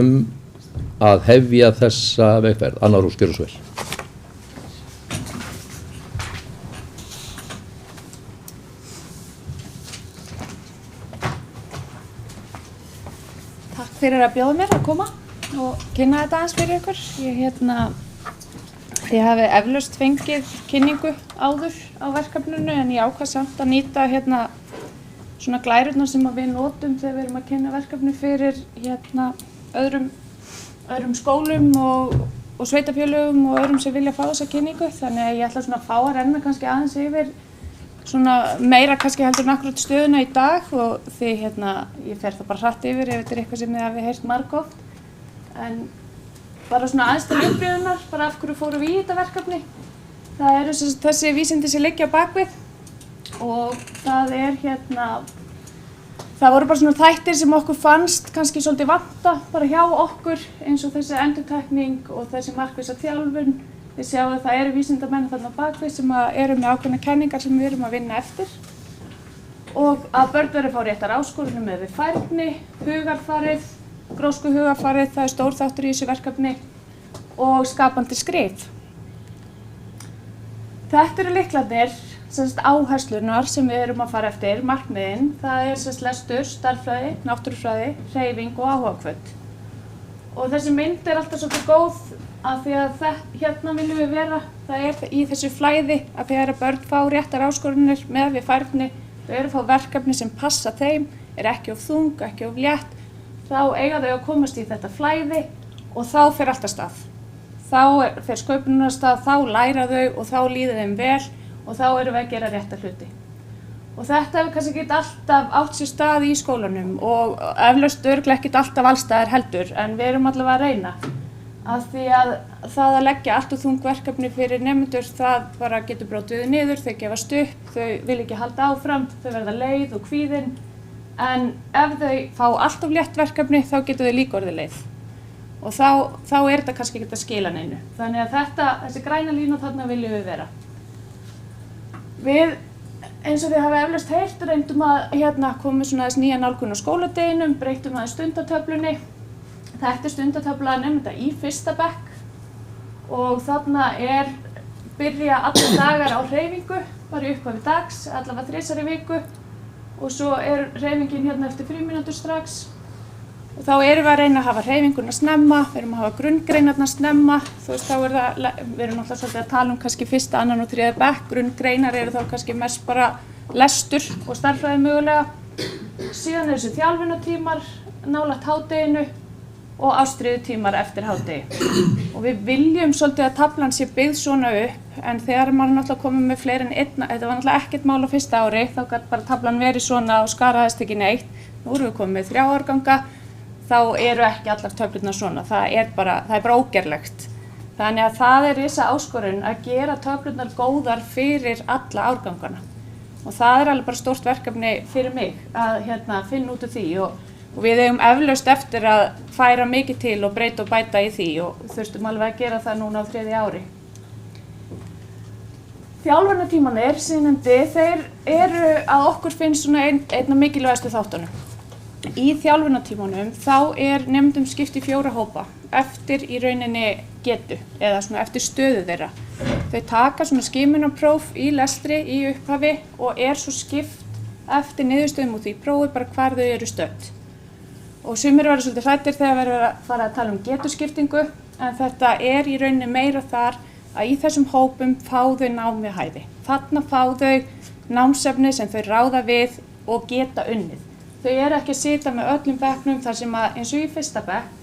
að hefja þessa vegferð. Anna Rós, gjörðu svo vel. Takk fyrir að bjóða mér að koma og kynna þetta aðeins fyrir ykkur. Þið hafið eflaust fengið kynningu áður á verkefninu en ég ákvað samt að nýta svona glærurnar sem við notum þegar við erum að kynna verkefni fyrir öðrum skólum og sveitarfélögum og öðrum sem vilja fá þessa kynningu. Þannig að ég ætla svona að fá að renna kannski aðeins yfir svona meira kannski heldur en akkúrat stöðuna í dag og því ég fer það bara hratt yfir ef þetta eitthvað sem þið hafið heyrt margoft. En bara svona aðeins til upprifjunar, bara af hverju fórum við í þetta verkefni. Það eru þessi vísindi sem liggja á bakvið og það voru bara svona þættir sem okkur fannst kannski svolítið vanta bara hjá okkur eins og þessi endurtekning og þessi markvissa þjálfun. Við sjáum að það eru vísindamenn þarna á bakvið sem eru með ákveðnar kenningar sem við erum að vinna eftir og að börn verði að fá réttar áskorunum með við færni, hugarfarið, grósku hugarfarið, það stór þáttur í þessu verkefni og skapandi skrif. Þetta eru lyklarnir áherslunar sem við erum að fara eftir, markmiðin, það er lestur, stærðfræði, náttúrufræði, hreyfing og áhugahvöt. Og þessi mynd er alltaf svolítið góð af því að hérna viljum við vera, það er í þessu flæði að þegar börn fá réttar áskorunir með við færni, þau eru að fá verkefni sem passa þeim, er ekki of þung, ekki of létt, þá eiga þau að komast í þetta flæði og þá fer allt af stað. Þá fer sköpunin af stað, þá læra þau og þá líður þeim vel og þá erum við að gera rétta hluti. Og þetta hefur kannski ekki alltaf átt sér stað í skólanum og eflaust örugglega ekki alltaf allstaðar heldur, en við erum allavega að reyna. Af því að það að leggja allt og þung verkefni fyrir nemendur, það bara getur brotið niður, þau gefast upp, þau vil ekki halda áfram, þau verða leið og kvíðin. En ef þau fá allt of létt verkefni, þá getur þau líka orðið leið. Og þá er þetta kannski ekki að skila neinu. Þannig að þessi græna lína þarna viljum við vera. Við, eins og þið hafa eflaust heyrt, reyndum að koma svona aðeins nýja nálgun á skóladeginum, breytum aðeins stundatöflunni. Þetta er stundatöfla nemenda í 1. bekk og þarna byrja allir dagar á hreyfingu, bara í upphafi dags, allavega 3 í viku og svo hreyfingin hérna eftir 3 mínútur strax. Og þá erum við að reyna að hafa hreyfinguna snemma, við erum að hafa grunngreinarna snemma, þú veist, þá við erum alltaf svolítið að tala kannski 1., 2. og 3. bekk, grunngreinar eru þá kannski mest bara lestur og stærðfræði mögulega. Síðan þessu þjálfunartímar, nálægt hádeginu og ástríðutímar eftir hádegi. Og við viljum svolítið að taflan sé byggð svona upp, en þegar maður náttúrulega komið með fleiri en einn, þetta var náttúrulega ekkert mál á 1. ári, þá gat bara taflan verið svona og skaraðist ekki neitt. Nú erum við komið með 3 árganga, þá eru ekki allar töflurnar svona, það er bara ógerlegt. Þannig að það er risa áskorun að gera töflurnar góðar fyrir alla árgangana. Og það er alveg bara stórt verkefni fyrir mig að finna út úr því og við eigum eflaust eftir að færa mikið til og breyta og bæta í því og þurftum alveg að gera það núna á 3. ári. Þjálfunartímanir, sem ég nefndi, þeir eru að okkur finnst svona einn af mikilvægastu þáttunum. Í þjálfunartímanum þá nemendum skipt í 4 hópa eftir í rauninni getu eða svona eftir stöðu þeirra. Þau taka svona skimunarpróf í lestri í upphafi og svo skipt eftir niðurstöðum úr því prófi bara hvar þau eru stödd. Og sumir verða svolítið hræddir þegar verður að fara að tala getuskiptingu, en þetta í rauninni meira þar að í þessum hópum fá þau nám við hæfi. Þarna fá þau námsefni sem þau ráða við og geta unnið. Þau ekki að sitja með öllum bekknum þar sem eins og í 1. bekk,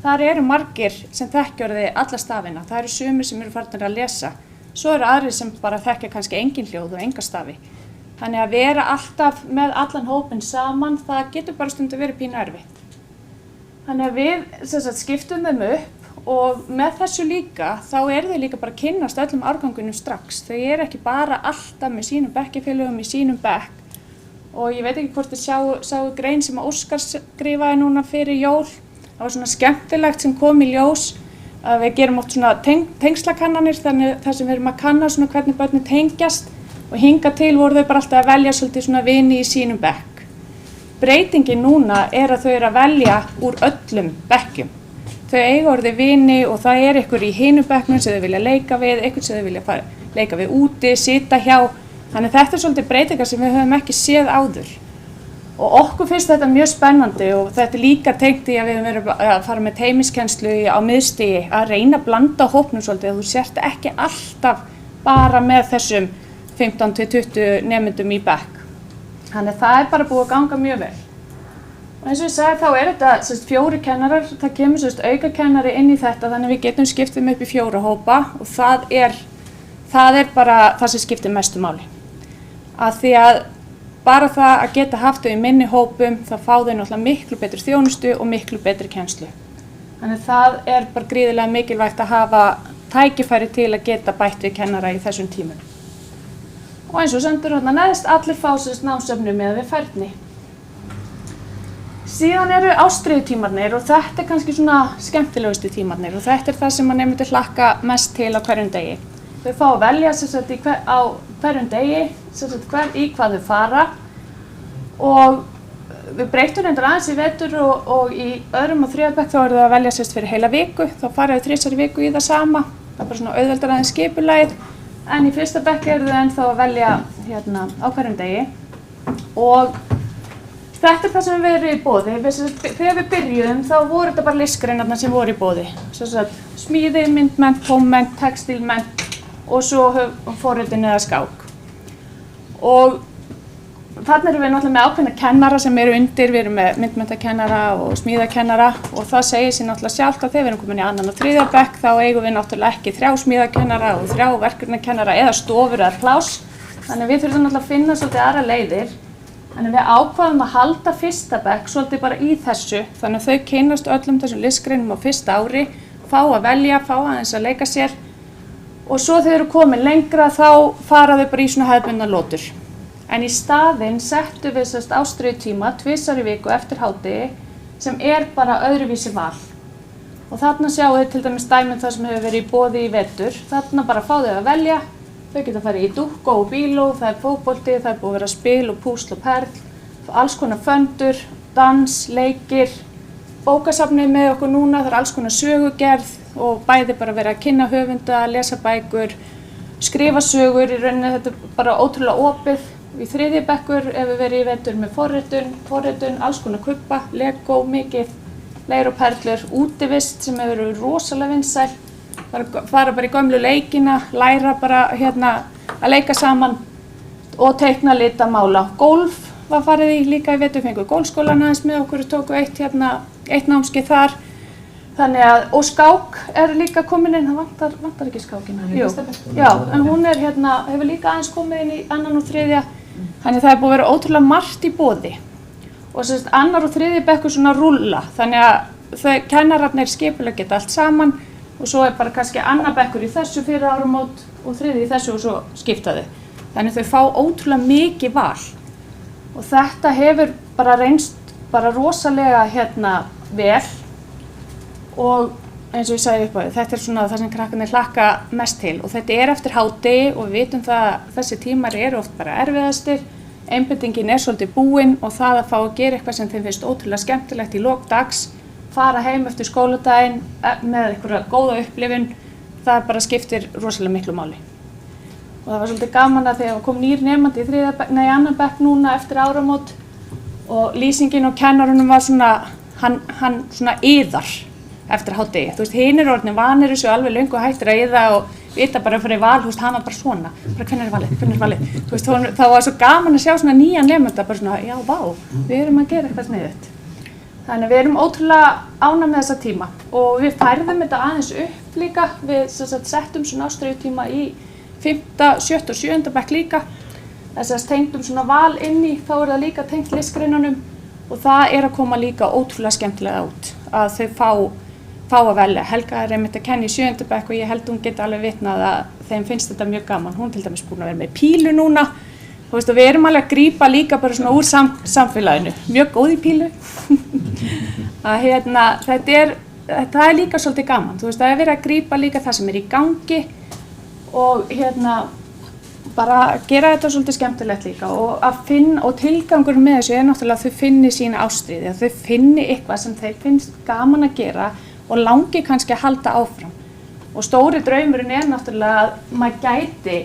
þar eru margir sem þekkja alla stafina. Það eru sumir sem eru farnir að lesa. Svo eru aðrir sem bara þekkja kannski engin hljóð og enga stafi. Þannig að vera alltaf með allan hópinn saman, það getur bara stundum verið pínu erfitt. Þannig að við skiptum þeim upp og með þessu líka, þá þau líka bara að kynnast öllum árgangunum strax. Þau ekki bara alltaf með sínum bekkjarfélögum í sínum bekk. Og ég veit ekki hvort þið sáu grein sem Óskar skrifaði núna fyrir jól. Það var svona skemmtilegt sem kom í ljós að við gerum oft svona tengslakannanir, þannig þar sem við erum að kanna svona hvernig börnin tengjast og hingað til voru þau bara alltaf að velja svolítið svona vini í sínum bekk. Breytingin núna að þau eru að velja úr öllum bekkjum. Þau eiga orðið vini og það einhver í hinum bekknum sem þau vilja leika við, einhvern sem þau vilja leika við úti, sita hjá. Þannig þetta svolítið breytingar sem við höfum ekki séð áður. Og okkur finnst þetta mjög spennandi og þetta líka tengt í að við höfum verið að fara með teymiskennslu á miðstigi, að reyna að blanda hópnum svolítið, að þú sért ekki alltaf bara með þessum 15-20 nemendum í bekk. Þannig það bara búið að ganga mjög vel. Og eins og ég sagði þá þetta 4 kennarar, það kemur aukakennari inn í þetta, þannig við getum skipt þeim upp í 4 hópa og það er bara það sem skiptir mestu máli. Að því að bara það að geta haft þau í minni hópum, þá fá þau náttúrulega miklu betri þjónustu og miklu betri kennslu. Þannig það bara gríðarlega mikilvægt að hafa tækifæri til að geta bætt við kennara í þessum tímum. Og eins og sendur neðst, allir fá námsefni með við færni. Síðan eru ástríðutímarnir og þetta kannski svona skemmtilegustu tímarnir og þetta það sem að nemendur hlakka mest til á hverjum degi. Þau fá að velja á hverjum degi í hvað þau fara og við breytum reyndar aðeins í vetur og í 2. og 3. bekk þá þau að velja fyrir heila viku, þá fara þau 3 viku í það sama, það bara svona auðveldar aðeins skipulagið, en í 1. bekk þau ennþá að velja á hverjum degi og þetta það sem við erum í boði. Þegar við byrjuðum þá voru þetta bara listgreinarnar sem voru í boði. Smíði, myndmennt, tómmennt, textílmennt og svo forritun eða skák. Og þarna erum við náttúrulega með ákveðna kennara sem eru undir, við erum með myndmenntakennara og smíðakennara og það segir sér náttúrulega sjálft að þegar við erum komin í 2. og 3. bekk þá eigum við náttúrulega ekki 3 smíðakennara og 3 verkefnakennara eða stofur eða pláss. Þannig við þurfum náttúrulega að finna svolítið aðra leiðir. Þannig við ákvaðum að halda 1. bekk svolítið bara í þessu, þannig að þau kynnast öllum þessum listgreinum á 1. ári, fá að velja, fá aðeins að leika sér og svo þegar þau eru komin lengra þá fara þau bara í svona hefðbundnar lotur. En í staðinn settum við ástríðutíma 2 í viku eftir hádegi sem bara öðruvísi val. Og þarna sjáum við til dæmis dæmið það sem hefur verið í boði í vetur. Þarna bara fá þau að velja. Þau geta farið í dúkku og bíló, það er fótbolti, það er búið að vera spil og púsl og perl, alls konar föndur, dans, leikir, bókasafnið með okkur núna, það er alls konar sögugerð og bæði bara verið að kynna höfunda, lesa bækur, skrifa sögur, í rauninni þetta er bara ótrúlega opið. Í 3. bekkur ef við verið í vetur með forritun, alls konar kubba, Lego, mikið, leir og perlur, útivist sem hefur verið rosalega vinsæl, fara bara í gömlu leikina, læra bara að leika saman og teikna, lita, mála. Golf var farið í líka í vetur, fengu golfskólan aðeins með okkur og tóku eitt námskeið þar. Þannig að, og skák líka komin inn, það vantar ekki skákina. Jú, já, en hún hefur líka aðeins komið inn í 2. og 3. Þannig það er búið að vera ótrúlega margt í boði. Og 2. og 3. bekkur svona rúlla, þannig að kennararnir skipulega geta allt saman og svo bara kannski 2. bekkur í þessu fyrir áramót og 3. í þessu og svo skipta þau. Þannig þau fá ótrúlega mikið val. Og þetta hefur bara reynst bara rosalega vel. Og eins og ég sagði upp á því, þetta er svona það sem krakkarnir hlakka mest til og þetta er eftir hádegi og við vitum það að þessi tímar eru oft bara erfiðastir, einbeitingin er svolítið búin og það að fá að gera eitthvað sem þeim finnst ótrúlega skemmtilegt í lok dags, fara heim eftir skóladaginn með einhverja góða upplifun, það bara skiptir rosalega miklu máli. Og það var svolítið gaman að þegar kom nýr nemandi í 2. bekk núna eftir áramót og lýsingin og kennarunum var svona, hann svona yðar eftir hádegi. Þú veist, hinir orðnir vanir þessu alveg löngu hættir að yða og vita bara fyrir val, þú veist, hann var bara svona, bara hvernig er valið? Þú veist, það var svo gaman að sjá svona nýjan nemanda, bara svona, já, vá, við erum að gera eitthvað sniðugt. Þannig við erum ótrúlega ánægð með þessa tíma og við færðum þetta aðeins upp líka, við settum svona ástríðutíma í 5., 7. og 7. bekk líka, þess að tengdum svona val inn í, þá er það líka tengt listgreinunum og það er að koma líka ótrúlega skemmtilega út, að þau fá að velja. Helga er einmitt að kenna í 7. bekk og ég held hún geti alveg vitnað að þeim finnst þetta mjög gaman. Hún til dæmis búin að vera með pílu núna. Þú veist, og við erum alveg að grípa líka bara svona úr samfélaginu. Mjög góð í pílu. Það er líka svolítið gaman. Þú veist, það er verið að grípa líka það sem er í gangi og bara gera þetta svolítið skemmtilegt líka og tilgangur með þessu er náttúrulega að þau finni sína ástríði, að þau finni eitthvað sem þeir finnst gaman að gera og langi kannski að halda áfram. Og stóri draumurinn er náttúrulega að maður gæti,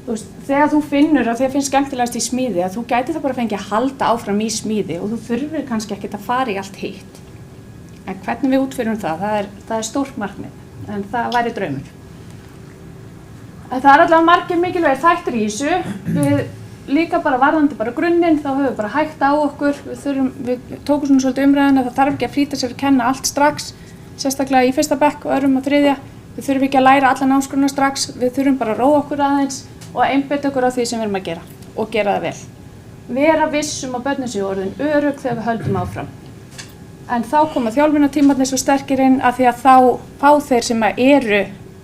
þú veist, þegar þú finnur að þér finnst skemmtilegast í smíði, að þú gæti það bara fengið að halda áfram í smíði og þú þurfir kannski ekkert að fara í allt hitt. En hvernig við útfyrum það er stórt markmið, en það væri draumur. En það er allavega margir mikilvægir þættir í þessu. Við líka bara varðandi bara grunninn, þá höfum við bara hægt á okkur. Við tókum svona svolítið umræðina, það þarf ekki að flýta sér að kenna allt strax, sérstaklega í 1. bekk og 2. og 3. Við þurfum ekki að læra alla námsgrunna strax, við þurfum bara að róa okkur aðeins og einbeita okkur á því sem við erum að gera og gera það vel. Vera vissum að börnin séu orðin örugg þegar við höldum áfram. En þá koma þjálfunartímarnir svo sterkir inn að því að þá fá þeir sem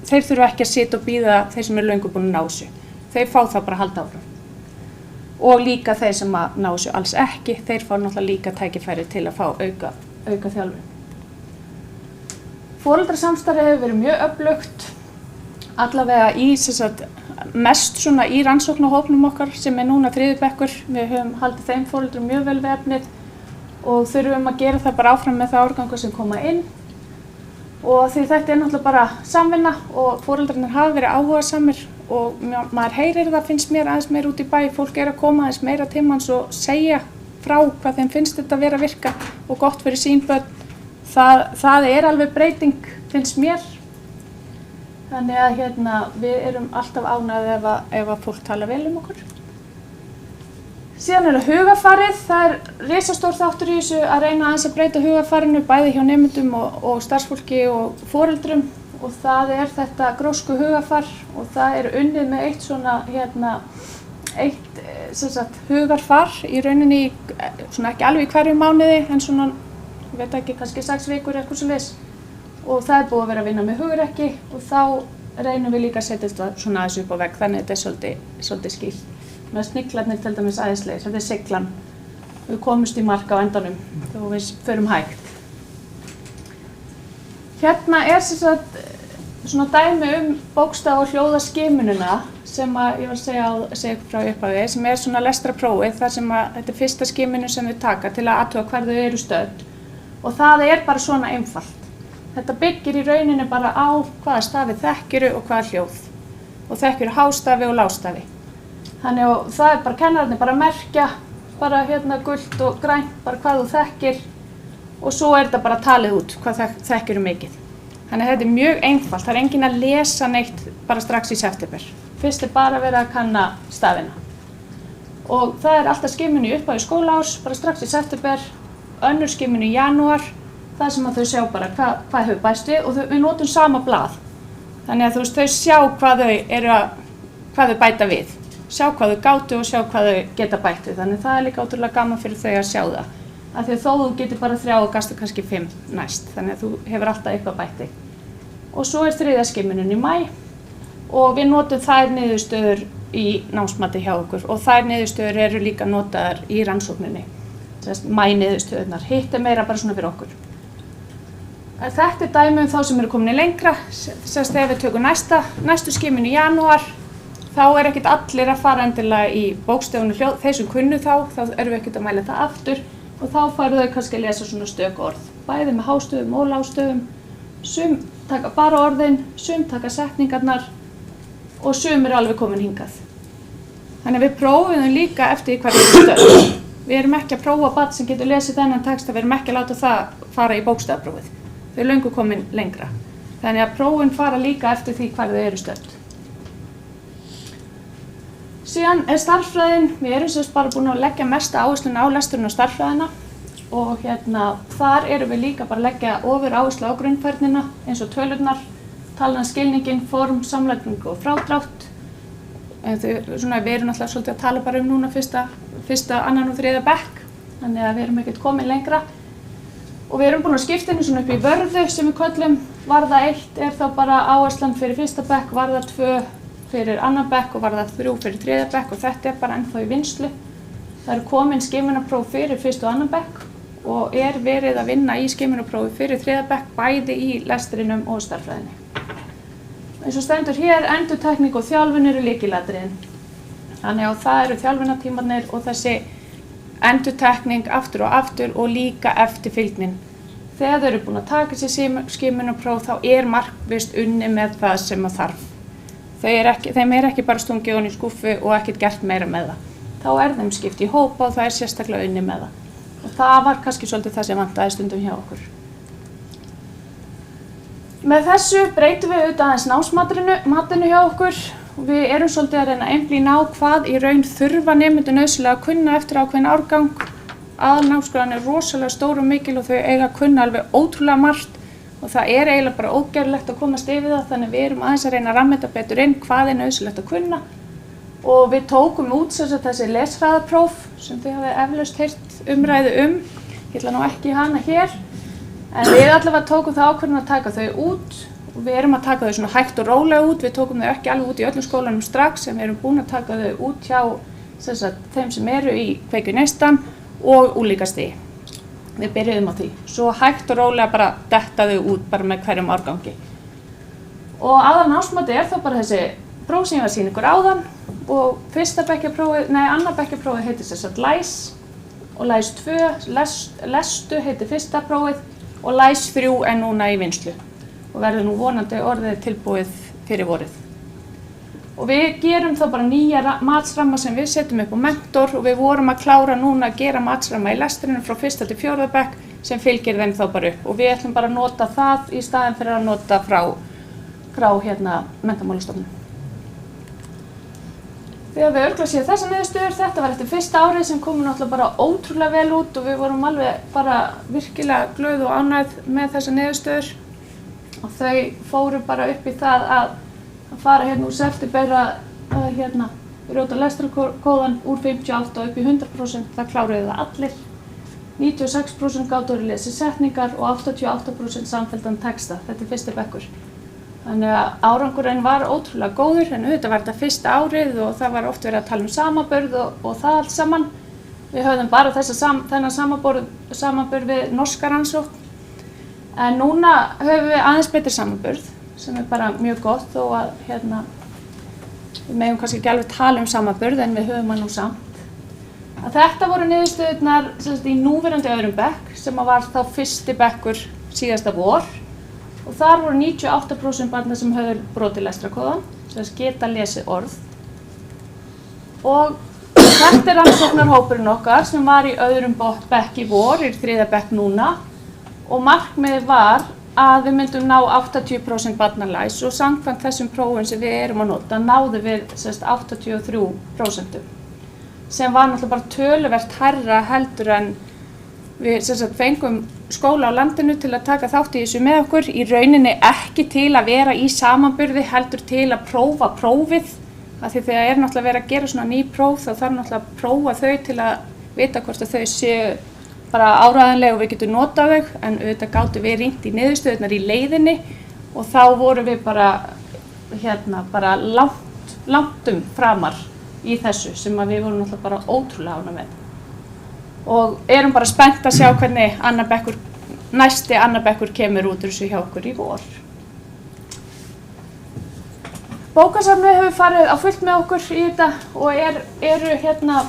þeir þurfa ekki að sitja og bíða þeir sem löngu búin að ná þessu. Þeir fá það bara að halda áfram. Og líka þeir sem ná þessu alls ekki, þeir fá náttúrulega líka tækifæri til að fá auka þjálfun. Foreldrasamstarfið hefur verið mjög öflugt, allavega mest svona í rannsóknarhópnum okkar sem er núna 3. bekkur. Við höfum haldið þeim foreldrum mjög vel við efnið og þurfum að gera það bara áfram með það árgangur sem koma inn. Og því þetta er náttúrulega bara samvinna og foreldrarnir hafa verið áhugasamir og maður heyrir það, finnst mér aðeins meira út í bæ, fólk að koma aðeins meira til manns og segja frá hvað þeim finnst þetta að vera að virka og gott fyrir sín börn. Það alveg breyting, finnst mér. Þannig að við erum alltaf ánægð ef að fólk tala vel okkur. Síðan hugarfarið, það risastór þáttur í þessu að reyna aðeins að breyta hugarfarinu bæði hjá nemendum og starfsfólki og foreldrum og það þetta grósku hugarfar og það unnið með eitt svona hugarfar í rauninni svona ekki alveg í hverju mánuði en svona, ég veit ekki, kannski 6 vikur eitthvað svoleiðis og það búið að vera að vinna með hugrekki og þá reynum við líka að setja þetta svona aðeins upp á vegg þannig að þetta svolítið skýrt. Með sniglarnir til dæmis æðislegir, þetta siglan. Við komumst í mark á endanum og við förum hægt. Hérna svona dæmi bókstafa- og hljóðaskimunina sem ég var að segja frá upphafi, sem svona lestrarprófið, þar sem þetta fyrsta skimunum sem þau taka til að athuga hvar þau eru stödd. Og það bara svona einfalt. Þetta byggir í rauninni bara á hvaða stafi þekkjuru og hvaða hljóð. Og þekkjuru hástafi og lágstafi. Þannig að það bara kennararnir bara merkja, bara gult og grænt, bara hvað þú þekkir og svo þetta bara talið út hvað þekkir mikið. Þannig að þetta mjög einfalt, það enginn að lesa neitt bara strax í september. Fyrst bara verið að kanna stafina. Og það alltaf skimun í upphafi skólaárs, bara strax í september, önnur skimun í janúar, það sem að þau sjá bara hvað hefur bæst við og við notum sama blað. Þannig að þau sjá hvað þau bæta við. Sjá hvað þau gátu og sjá hvað þau geta bætt við. Þannig það líka ótrúlega gaman fyrir þau að sjá það. Af því að þó þú getur bara 3 og gastu kannski 5 næst. Þannig að þú hefur alltaf eitthvað bætti. Og svo þriðja skimunin í maí og við notum þær niðurstöður í námsmati hjá okkur og þær niðurstöður eru líka notaðar í rannsókninni. Maí niðurstöðurnar. Hitt meira bara svona fyrir okkur. Þetta dæmi þá sem eru komin lengra. Þegar við tökum næstu skimun í janúar þá ekkert allir að fara endilega í bókstafinu hljóð, þeir sem kunnu þá erum við ekkert að mæla það aftur og þá færu þau kannski að lesa svona stök orð, bæði með hástöfum og lágstöfum, sum taka bara orðin, sum taka setningarnar og sum alveg komin hingað. Þannig að við prófum þau líka eftir hverju stöð. Við erum ekki að prófa barn sem getur lesið þennan texta, við erum ekki að láta það fara í bókstafaprófið. Þau löngu komin lengra. Þannig að prófin fara líka eftir því hverju þau eru stödd. Síðan starffræðin, við erum bara búin að leggja mesta áhersluna á lesturinn og starffræðina og þar erum við líka bara að leggja ofur áherslu á grunnfærnina eins og tölurnar, talna skilningin, form, samlagningu og frádrátt. Við erum alltaf svolítið að tala bara núna fyrsta, annan og þriðja bekk, þannig að við erum ekkert komin lengra. Og við erum búin að skipta henni svona upp í vörðu sem við köllum, varða 1 þá bara áherslan fyrir fyrsta bekk, varða 2 fyrir annan bekk og varða 3 fyrir þriðja bekk og þetta bara ennþá í vinnslu. Það komin skimunarpróf fyrir fyrst og annan bekk og verið að vinna í skimunarprófi fyrir þriðja bekk bæði í lestrinum og starffræðinni. Eins og stendur hér, endurtekning og þjálfun eru lykilatriðin. Þannig að það eru þjálfunartímarnir og þessi endurtekning aftur og líka eftirfylgnin. Þegar þau eru búin að taka sér skimunarpróf þá markvisst unnið með það sem að þarf. Þeim ekki bara stungið ofan í skúffu og ekkert gert meira með það. Þá þeim skipt í hópa og það sérstaklega unnið með það. Og það var kannski svolítið það sem vantaði stundum hjá okkur. Með þessu breytum við auðvitað aðeins námsmatinu hjá okkur. Við erum svolítið að reyna að einblína á hvað í raun þurfa nemendur nauðsynlega að kunna eftir ákveðinn árgang. Aðalnámskrafan rosalega stór og mikil og þau eiga að kunna alveg ótrúlega margt. Og það eiginlega bara ógerlegt að komast yfir það, þannig við erum aðeins að reyna að ramma þetta betur inn hvað nauðsynlegt að kunna. Og við tókum út þessi leshraðapróf sem þið hafið eflaust heyrt umræðu Ég ætla nú ekki hana hér, en við allavega tókum það ákvörðun að taka þau út. Og við erum að taka þau svona hægt og rólega út, við tókum þau ekki alveg út í öllum skólanum strax, en við erum búin að taka þau út hjá þeim sem eru í Kveikju Neistan og unglingastigið. Við byrjuðum á því. Svo hægt og rólega bara detta þau út bara með hverjum árgangi. Og aðalnámsmatið þá bara þessi próf sem ég var að sýna ykkur áðan og annar bekkjarprófið heitir læs og læs 2, lestu heitir fyrsta prófið og læs 3 núna í vinnslu og verður nú vonandi orðið tilbúið fyrir vorið. og við gerum þá bara nýja matsramma sem við setjum upp á Mentor og við vorum að klára núna að gera matsramma í lestrinu frá 1. til 4. bekk sem fylgir þeim þá bara upp og við ætlum bara að nota það í staðinn fyrir að nota frá Menntamálastofnun. Þegar við örugglega séð þessar niðurstöður, þetta var eftir fyrsta árið sem komum náttúrulega bara ótrúlega vel út og við vorum alveg bara virkilega glöð og ánægð með þessar niðurstöður og þau fóru bara upp í það að fara úr september að brjóta lestrarkóðan úr 58 upp í 100%, það kláruðu það allir. 96% gátu lesið setningar og 88% samfelldan texta, þetta er 1. bekkur. Þannig að árangurinn var ótrúlega góður en auðvitað var þetta fyrsta árið og það var oft verið að tala samanburð og það allt saman. Við höfðum bara þennan samanburð við norska rannsókn. En núna höfum við aðeins betri samanburð sem er bara mjög gott og að við megum kannski ekki alveg tala samanburð en við höfum hann nú samt. Að þetta voru niðurstöðurnar í núverandi 2. bekk sem var þá 1. bekkur síðasta vor. Og þar voru 98% barna sem höfðu brotið lestrarkóðann, sem geta lesið orð. Og þetta er rannsóknarhópurinn okkar sem var í 2. bekk í vor, í 3. bekk núna. Og markmiðið var að við myndum ná 80% barnalæs og samkvæmt þessum prófum sem við erum að nota náðu við 83%. Sem var náttúrulega bara töluvert hærra heldur en við fengum skóla á landinu til að taka þátt í þessu með okkur, í rauninni ekki til að vera í samanburði, heldur til að prófa prófið. Af því þegar náttúrulega verið að gera svona ný próf, þá þarf náttúrulega að prófa þau til að vita hvort að þau séu bara áræðanleg og við getum notað þau, en auðvitað gátum við rýnt í niðurstöðurnar í leiðinni og þá vorum við bara langt framar í þessu sem að við vorum náttúrulega bara ótrúlega ánægð með. Og erum bara spennt að sjá hvernig næsti annar bekkur kemur út úr þessu hjá okkur í vor. Bókasafnið hefur farið á fullt með okkur í þetta og eru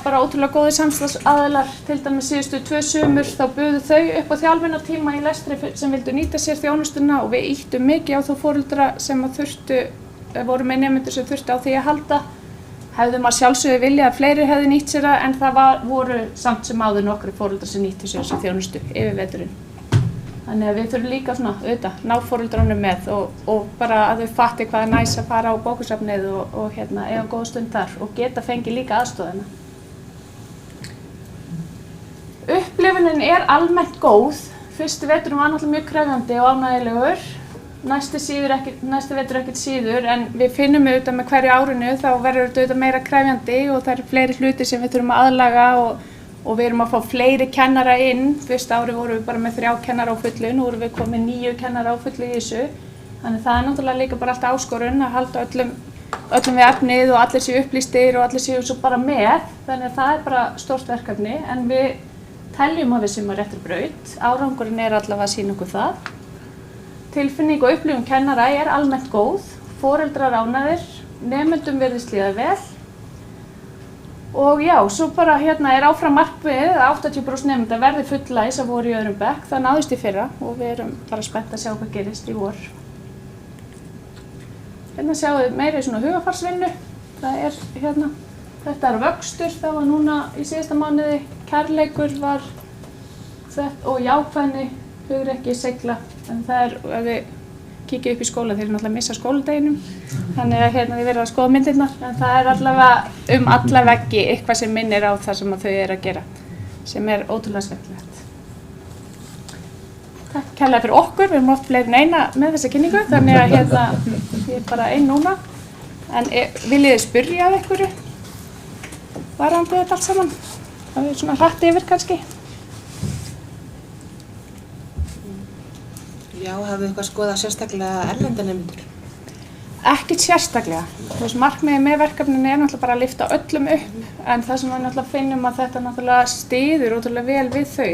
bara ótrúlega góðir samstarfsaðilar, til dæmis síðustu 2 sumur þá buðu þau upp á þjálfunartíma í lestri sem vildu nýta sér þjónustuna og við ýttum mikið á þá foreldra sem voru með nemendur sem þurftu á því að halda. Hefðum að sjálfsögðu vilja að fleiri hefðu nýtt sér það en það voru samt sem áður nokkri foreldrar sem nýttu sér þessu þjónustu yfir veturinn. Þannig að við þurfum líka ná foreldrunum með og bara að þau fatti hvað er næs að fara á bókasafnið og eiga góða stund þar og geta fengið líka aðstoðina. Upplifunin er almennt góð. Fyrsti veturinn var náttúrulega mjög krefjandi og ánægjulegur. Næsti vetur ekkert síður en við finnum auðvitað með hverju árinu þá verður þetta auðvitað meira krefjandi og það eru fleiri hlutir sem við þurfum að aðlaga og við erum að fá fleiri kennara inn. Fyrsta ári vorum við bara með 3 kennara á fullu, nú erum við komið 9 kennara á fullu í þessu. Þannig það er náttúrulega líka bara alltaf áskorun að halda öllum við efnið og allir séu upplýstir og allir séu svo bara með. Þannig að það er bara stórt verkefni en við teljum að við séum á réttri braut. Árangurinn er allavega að sýna okkur það. Tilfinning og upplifun kennara er almennt góð, foreldrar ánægðir, nemendum virðist líða vel. Og já, svo bara er áfram markmiðið að 80% nemenda verði fulllæs að voru í 2. bekk. Það náðist í fyrra og við erum bara spennt að sjá hvað gerist í vor. Sjáum við meiri svona hugarfarsvinnu. Þetta er vöxtur, það var núna í síðasta mánuði, kærleikur var og jákvæðni, hugrekki, sigla. En það er, ef við kíkja upp í skóla, þeir eru náttúrulega að missa skóladeginum. Þannig að þið verður að skoða myndirnar. En það er allavega alla veggi eitthvað sem minnir á það sem þau eru að gera. Sem er ótrúlega skemmtilegt. Takk kærlega fyrir okkur, við erum oft fleiri en eina með þessa kynningu. Þannig að ég er bara ein núna. En viljið þið spyrja af einhverju? Varðandi þetta allt saman? Það er svona hratt yfir kannski. Já, hafið eitthvað skoðað sérstaklega erlenda nemendur? Ekkert sérstaklega. Markmiðið með verkefninu er náttúrulega bara að lyfta öllum upp, en það sem við náttúrulega finnum að þetta náttúrulega styður ótrúlega vel við þau.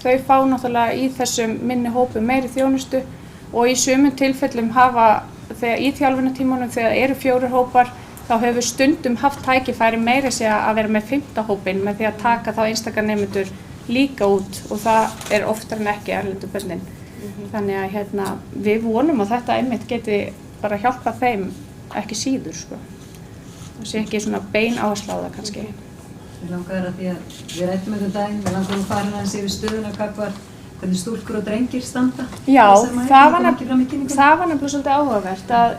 Þau fá náttúrulega í þessum minni hópum meiri þjónustu og í sumum tilfellum þegar í þjálfunartímanum þegar eru 4 hópar, þá höfum við stundum haft tækifæri meira að vera með 5. hópinn með því að taka þá einstaka nemendur líka út og það er oftar en ekki erlendu börnin. Þannig að við vonum að þetta einmitt geti bara hjálpað þeim ekki síður sko. Það sé ekki svona bein áhersla á það kannski. Mér langar að því að við rættum daginn, við langar að fara aðeins yfir stöðuna hvernig stúlkur og drengir standa. Já, það var nefnilega svolítið áhugavert að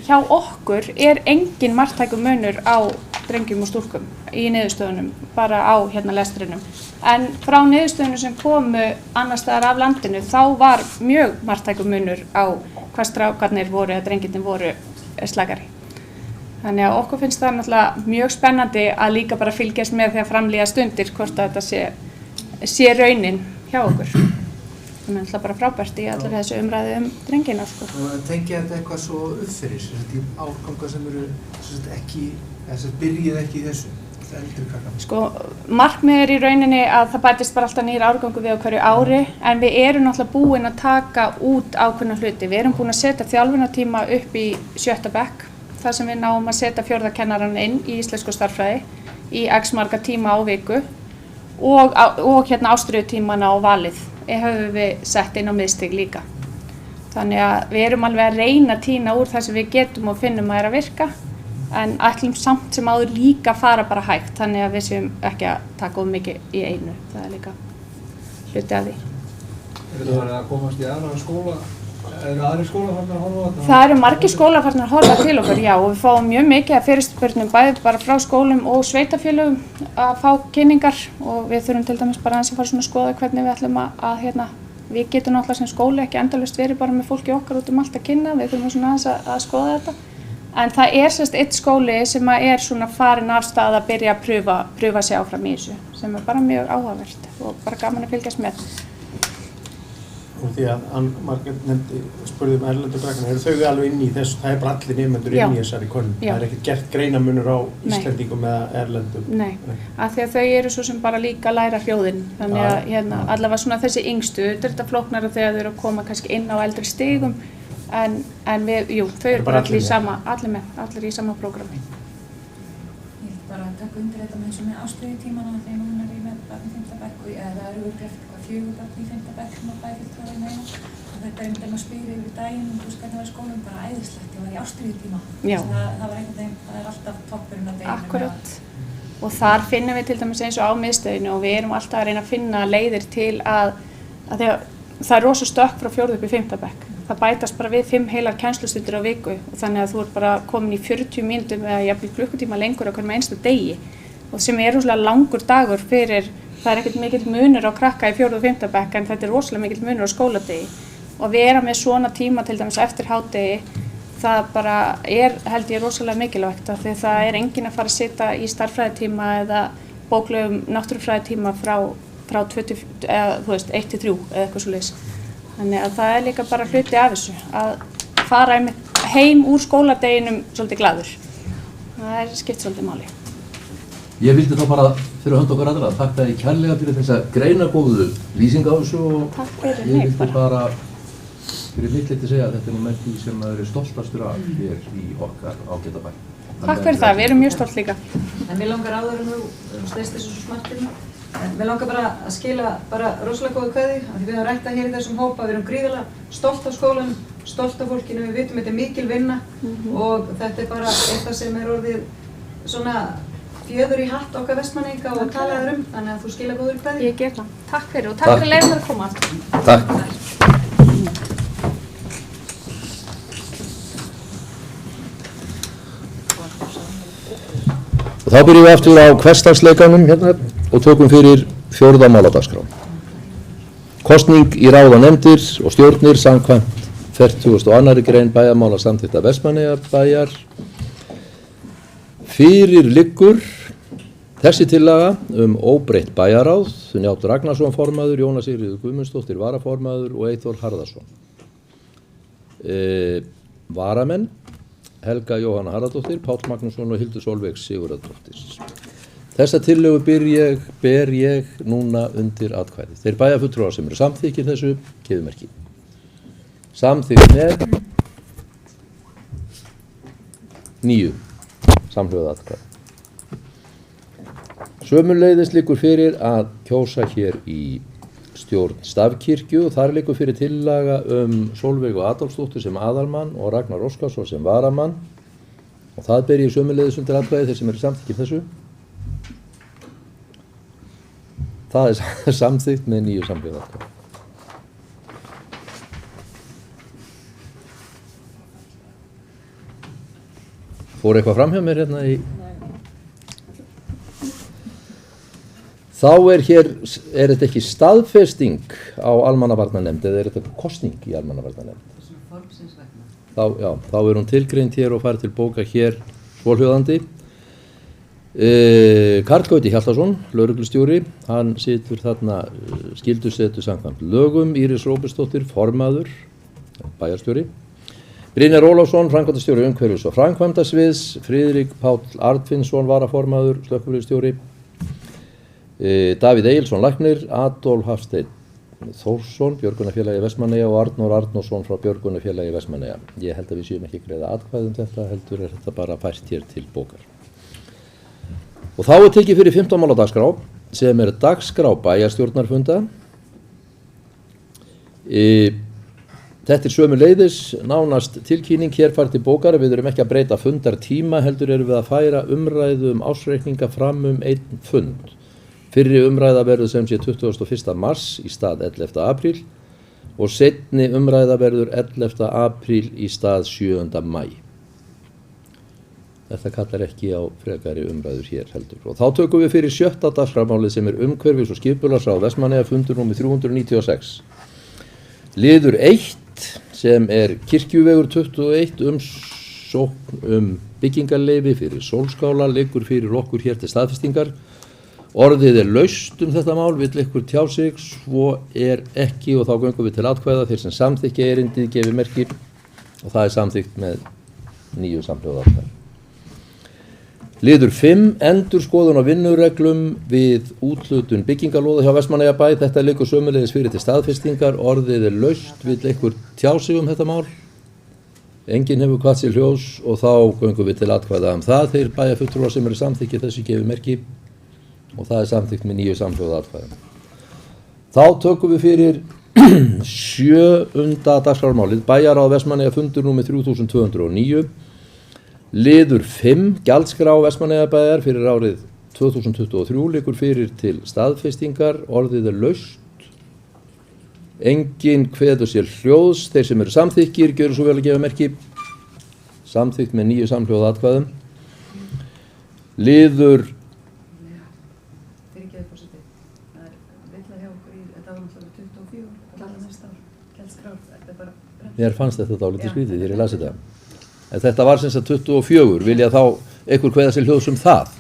hjá okkur engin marktækur munur á drengjum og stúlkum í niðurstöðunum, bara á lestrinum. En frá niðurstöðunum sem komu annars staðar af landinu þá var mjög marktækur munur á hvað strákarnir voru eða drengirnir voru slakari. Þannig að okkur finnst það náttúrulega mjög spennandi að líka bara fylgjast með þegar framlíða stundir hvort að þetta sé raunin hjá okkur. Þannig að það er bara frábært í allir þessu umræðu drengina sko. Og tengja þetta eitthvað svo upp fyrir, í árganga sem eru ekki, byrjið ekki í þessu, eldri krakkar? Sko, markmið í rauninni að það bætist bara alltaf nýr árgangur við á hverju ári, en við erum náttúrulega búin að taka út ákveðna hluti. Við erum búin að setja þjálfunartíma upp í 7. bekk, þar sem við náum að setja 4. kennarann inn í íslensku stærðfræði í x marga tíma á viku og ástríðutímana á valið höfum við sett inn á miðstig líka. Þannig að við erum alveg að reyna að tína úr það sem við getum og finnum að að virka, en ætlum samt sem áður líka fara bara hægt, þannig að við séum ekki að taka of mikið í einu. Það líka hluti af því. Þetta var að komast í aðra skóla? Eru aðrir skólar farnir að horfa á þetta? Það eru margir skólar farnir að horfa til okkur, já, og við fáum mjög mikið af fyrirspurnum bæði bara frá skólum og sveitafélögum að fá kynningar og við þurfum til dæmis bara aðeins að fara svona að skoða hvernig við ætlum að við getum náttúrulega sem skóli ekki endalaust verið bara með fólki okkar út allt að kynna, við þurfum svona aðeins að skoða þetta. En það semst eitt skóli sem svona farin af stað að byrja að pröfa sig áfram í þessu, sem bara mjög áhugavert og bara gaman að fylgjast með. Og því að Margrét spurði erlendu krakkana, eru þau alveg inn í þessu, það bara allir nemendur inn í þessari könnun? Það ekkert gert greinamunur á Íslendingum eða erlendum? Nei, af því að þau eru svo sem bara líka að læra hljóðin, þannig að allavega svona þessi yngstu, þetta flóknara þegar þau eru að koma kannski inn á eldri stigum, en þau eru bara allir í sama prógrami. Ég ætla bara að taka undir þetta með ástríðutímana þegar hún í með barn í 5. bekk og það eru örugglega 4 barn í 5. bekk sem bæjarfulltrúar meina. Og þetta maður spyrir yfir daginn hvernig var skólinn bara æðislegt, ég var í ástríðutíma. Það var einhvern veginn, það alltaf toppurinn að deginum. Akkurat. Og þar finnum við til dæmis eins og á miðstöðinu og við erum alltaf að reyna að finna leiðir til að það rosa stökk frá 4. upp í 5. bekk. Það bætast bara við 5 heilar kennslustundir á viku og þannig að þú ert bara komin í 40 mínútum eða jafnvel klukkutíma lengur á hverjum einsta degi og sem rosalega langur dagur fyrir, það ekkert mikill munur á krakka í 4. og 5. bekk en þetta rosalega mikill munur á skóladegi og við erum með svona tíma til dæmis eftir hádegi, það bara held ég rosalega mikilvægt af því það enginn að fara að sitja í stærðfræðitíma eða bóklegum náttúrufræðitíma frá 1 til 3 eða eitthvað svoleiðis. Þannig að það líka bara hluti af þessu, að fara heim úr skóladeginum svolítið glaður. Það skipt svolítið máli. Ég vildi þá bara fyrir hönd okkar allra þakka þér kærlega fyrir þessa greinargóðu lýsing á þessu og ég vildi bara fyrir mitt leyti segja að þetta með því sem maður stoltastur af hér í okkar ágæta bæ. Takk fyrir það, við erum mjög stolt líka. En mér langar áður nú steyst þessu svo smartinu. Mér langar bara að skila bara rosalega góða kveðju af því við höfum rætt hér í þessum hópa, við erum gríðarlega stolt af skólanum, stolt af fólkinu, við vitum þetta mikil vinna og þetta bara eitthvað sem orðið svona fjöður í hatt okkar Vestmanninga og talaður þannig að þú skila góður kveðju. Ég ger það. Takk fyrir og takk fyrir að leyfa mér að koma. Takk. Og þá byrjum við aftur á hversdagsleikanum hérna og tökum fyrir 4. máladagskrá. Kosning í ráð og nefndir og stjórnir samkvæmt 42. grein bæjarmála samþykkta Vestmannaeyjabæjar. Fyrir liggur þessi tillaga óbreytt bæjarráð, Njáll Ragnarsson formaður, Jóna Sigríður Guðmundsdóttir varaformaður og Eyþór Harðarson. Varamenn Helga Jóhanna Harðardóttir, Páll Magnússon og Hildur Sólveig Sigurðardóttir. Þessa tillögu ber ég núna undir atkvæði. Þeir bæjarfulltrúar sem eru samþykkir þessu keðjumerki. Samþykkt með 9 samhljóða atkvæði. Sömuleiðis liggur fyrir að kjósa hér í stjórn Stafkirkju og þar liggur fyrir tillaga Sólveigu Adolfsdóttur sem aðalmann og Ragnar Óskarsson sem varamann Og það ber ég sömuleiðis undir atkvæði þeir sem eru samþykkir þessu. Það er samþykkt með 9 samhljóða atkvæði. Fór eitthvað fram hjá mér hérna í... Þá er þetta ekki staðfesting á almannavarnanefnd eða er þetta kosning í almannavarnanefnd? Þá er hún tilgreind hér og farið til bóka hér svohljóðandi. Karl Gauti Hjaltason, lögreglustjóri, hann situr þarna skyldusetu samkvæmt lögum, Íris Róbertsdóttir, formaður, bæjarstjóri. Brynjar Ólafsson, framkvæmdastjóri umhverfis og framkvæmdasviðs, Friðrik Páll Arnfinnsson, varaformaður, slökkviliðsstjóri, Davíð Egilsson, læknir, Adolf Hafsteinn Þórsson, Björgunarfélagi Vestmannaeyja og Arnór Arnórsson frá Björgunarfélagi Vestmannaeyja. Ég held að við séum ekki greiða atkvæði þetta, heldur er þetta bara fært hér til bókar. Og þá er tekið fyrir 15 mála dagskrá, sem er dagskrá bæjarstjórnarfunda. Þetta er sömuleiðis nánast tilkynning hér farið til bókar. Við erum ekki að breyta fundartíma, heldur erum við að færa umræðu ársreikninga fram einn fund. Fyrri umræða verður sem sé 21. mars í stað 11. apríl og seinni umræða verður 11. apríl í stað 7. maí. Þetta kallar ekki á frekari umræður hér heldur. Og þá tökum við fyrir 7. dagskrármálið sem er umhverfis- og skipulagsráð Vestmannaeyja, fundur númer 396. Liður 1 sem er Kirkjuvegur 21 umsókn byggingarleyfi fyrir Sólskála liggur fyrir okkur hér til staðfestingar. Orðið er laust þetta mál, vill ykkur tjá sig, svo er ekki og þá göngum við til atkvæða. Þeir sem samþykkja erindið gefi merki og það er samþykkt með 9 samhljóða atkvæði. Liður 5, endurskoðun á vinnureglum við úthlutun byggingarlóða hjá Vestmannaeyjabæ. Þetta liggur sömuleiðis fyrir til staðfestingar. Orðið er laust, vill ykkur tjá sig þetta mál. Enginn hefur kvatt sér hljós og þá göngum við til atkvæða það. Þeir bæjarfulltrúar sem eru samþykkir þessu gefi merki og það er samþykkt með 9 samhljóða atkvæðum. Þá tökum við fyrir 7. dagskrármálið, bæjarráð Vestmannaeyja, fundur númer 3209. Liður 5, gjaldskrá Vestmannaeyjabæjar fyrir árið 2023 liggur fyrir til staðfestingar. Orðið er laust. Enginn kveður sér hljóðs. Þeir sem eru samþykkir gjöru svo vel að gefa merki. Samþykkt með 9 samhljóða atkvæðum. Liður Mér fannst þetta dálítið skrítið þegar ég las þetta. En þetta var sem sagt 24, vilja þá einhver kveða sér hljóðs það.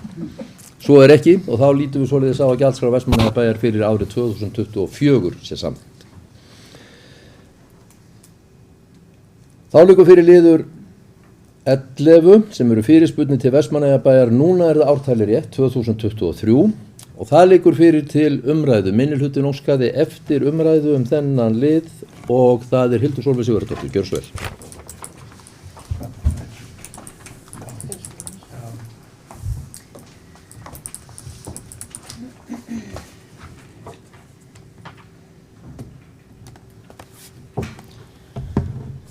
Svo er ekki og þá lítum við svoleiðis á að gjaldskrá Vestmannaeyjabæjar fyrir árið 2024 sé samþykkt. Þá liggur fyrir liður 11 sem eru fyrirspurnir til Vestmannaeyjabæjar. Núna er það ártalið rétt 2023 og það liggur fyrir til umræðu. Minnihlutinn óskaði eftir umræðu þennan lið og það er Hildur Sólveig Sigurðardóttir. Gjörðu svo vel.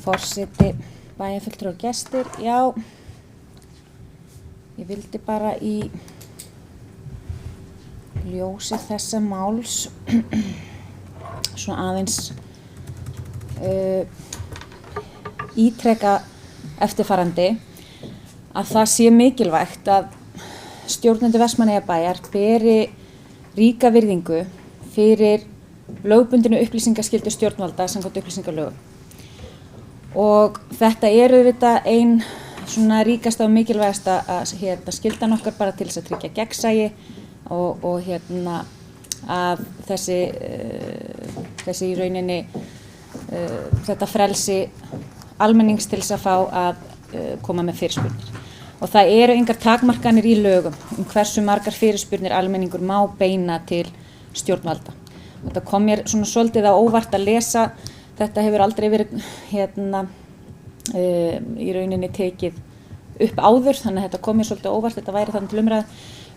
Forseti, bæjarfulltrúar og gestir, já, ég vildi bara í ljósi þessa máls svo aðeins ítreka eftirfarandi að það sé mikilvægt að stjórnendur Vestmannaeyjabæjar beri ríka virðingu fyrir lögbundinu upplýsingaskyldu stjórnvalda samkvæmt upplýsingalögum. Og þetta er auðvitað ein svona ríkasta og mikilvægasta skyldan okkar bara til þess að tryggja gegnsæi og að þessi í rauninni þetta frelsi almennings til þess að fá að koma með fyrirspurnir. Og það eru engar takmarkanir í lögum hversu margar fyrirspurnir almenningur má beina til stjórnvalda. Þetta kom mér svona svolítið á óvart að lesa. Þetta hefur aldrei verið í rauninni tekið upp áður, þannig að þetta kom mér svolítið óvart, þetta væri þannig til umræðu.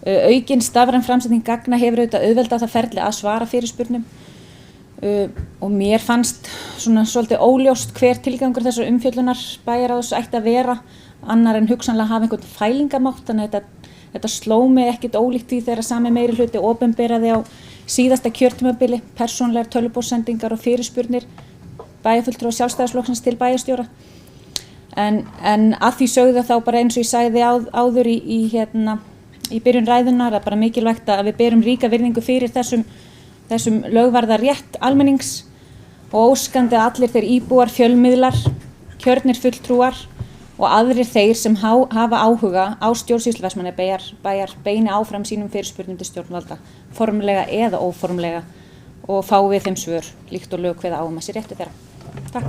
Aukin stafræn framsetning gagna hefur auðvitað auðveldað það ferli að svara fyrirspurnum og mér fannst svona svolítið óljóst hver tilgangur þessar umfjöllunar bæjarráðs ætti að vera annar en hugsanlega hafa einhvern fælingamátt, þannig að þetta sló mig ekkert ólíkt því þegar sami meiri hluti opinberaði á síðasta kjörtímabili persónlegar tölvupóstsendingar og fyrirspurnir bæjarfulltrúa Sjálfstæðisflokksins til bæjarstjóra. En að því sögðu þá bara eins og ég sagði áður í byrjun ræðunar að bara mikilvægt að við berum ríka virðingu fyrir þessum lögvarða rétt almennings og óskandi að allir þeir íbúar, fjölmiðlar, kjörnir fulltrúar og aðrir þeir sem hafa áhuga á stjórnsýslu Vestmannaeyjabæjar beini áfram sínum fyrirspurnum til stjórnvalda, formlega eða óformlega, og fái við þeim svör líkt og lög kveða á að sé réttur þeirra. Takk.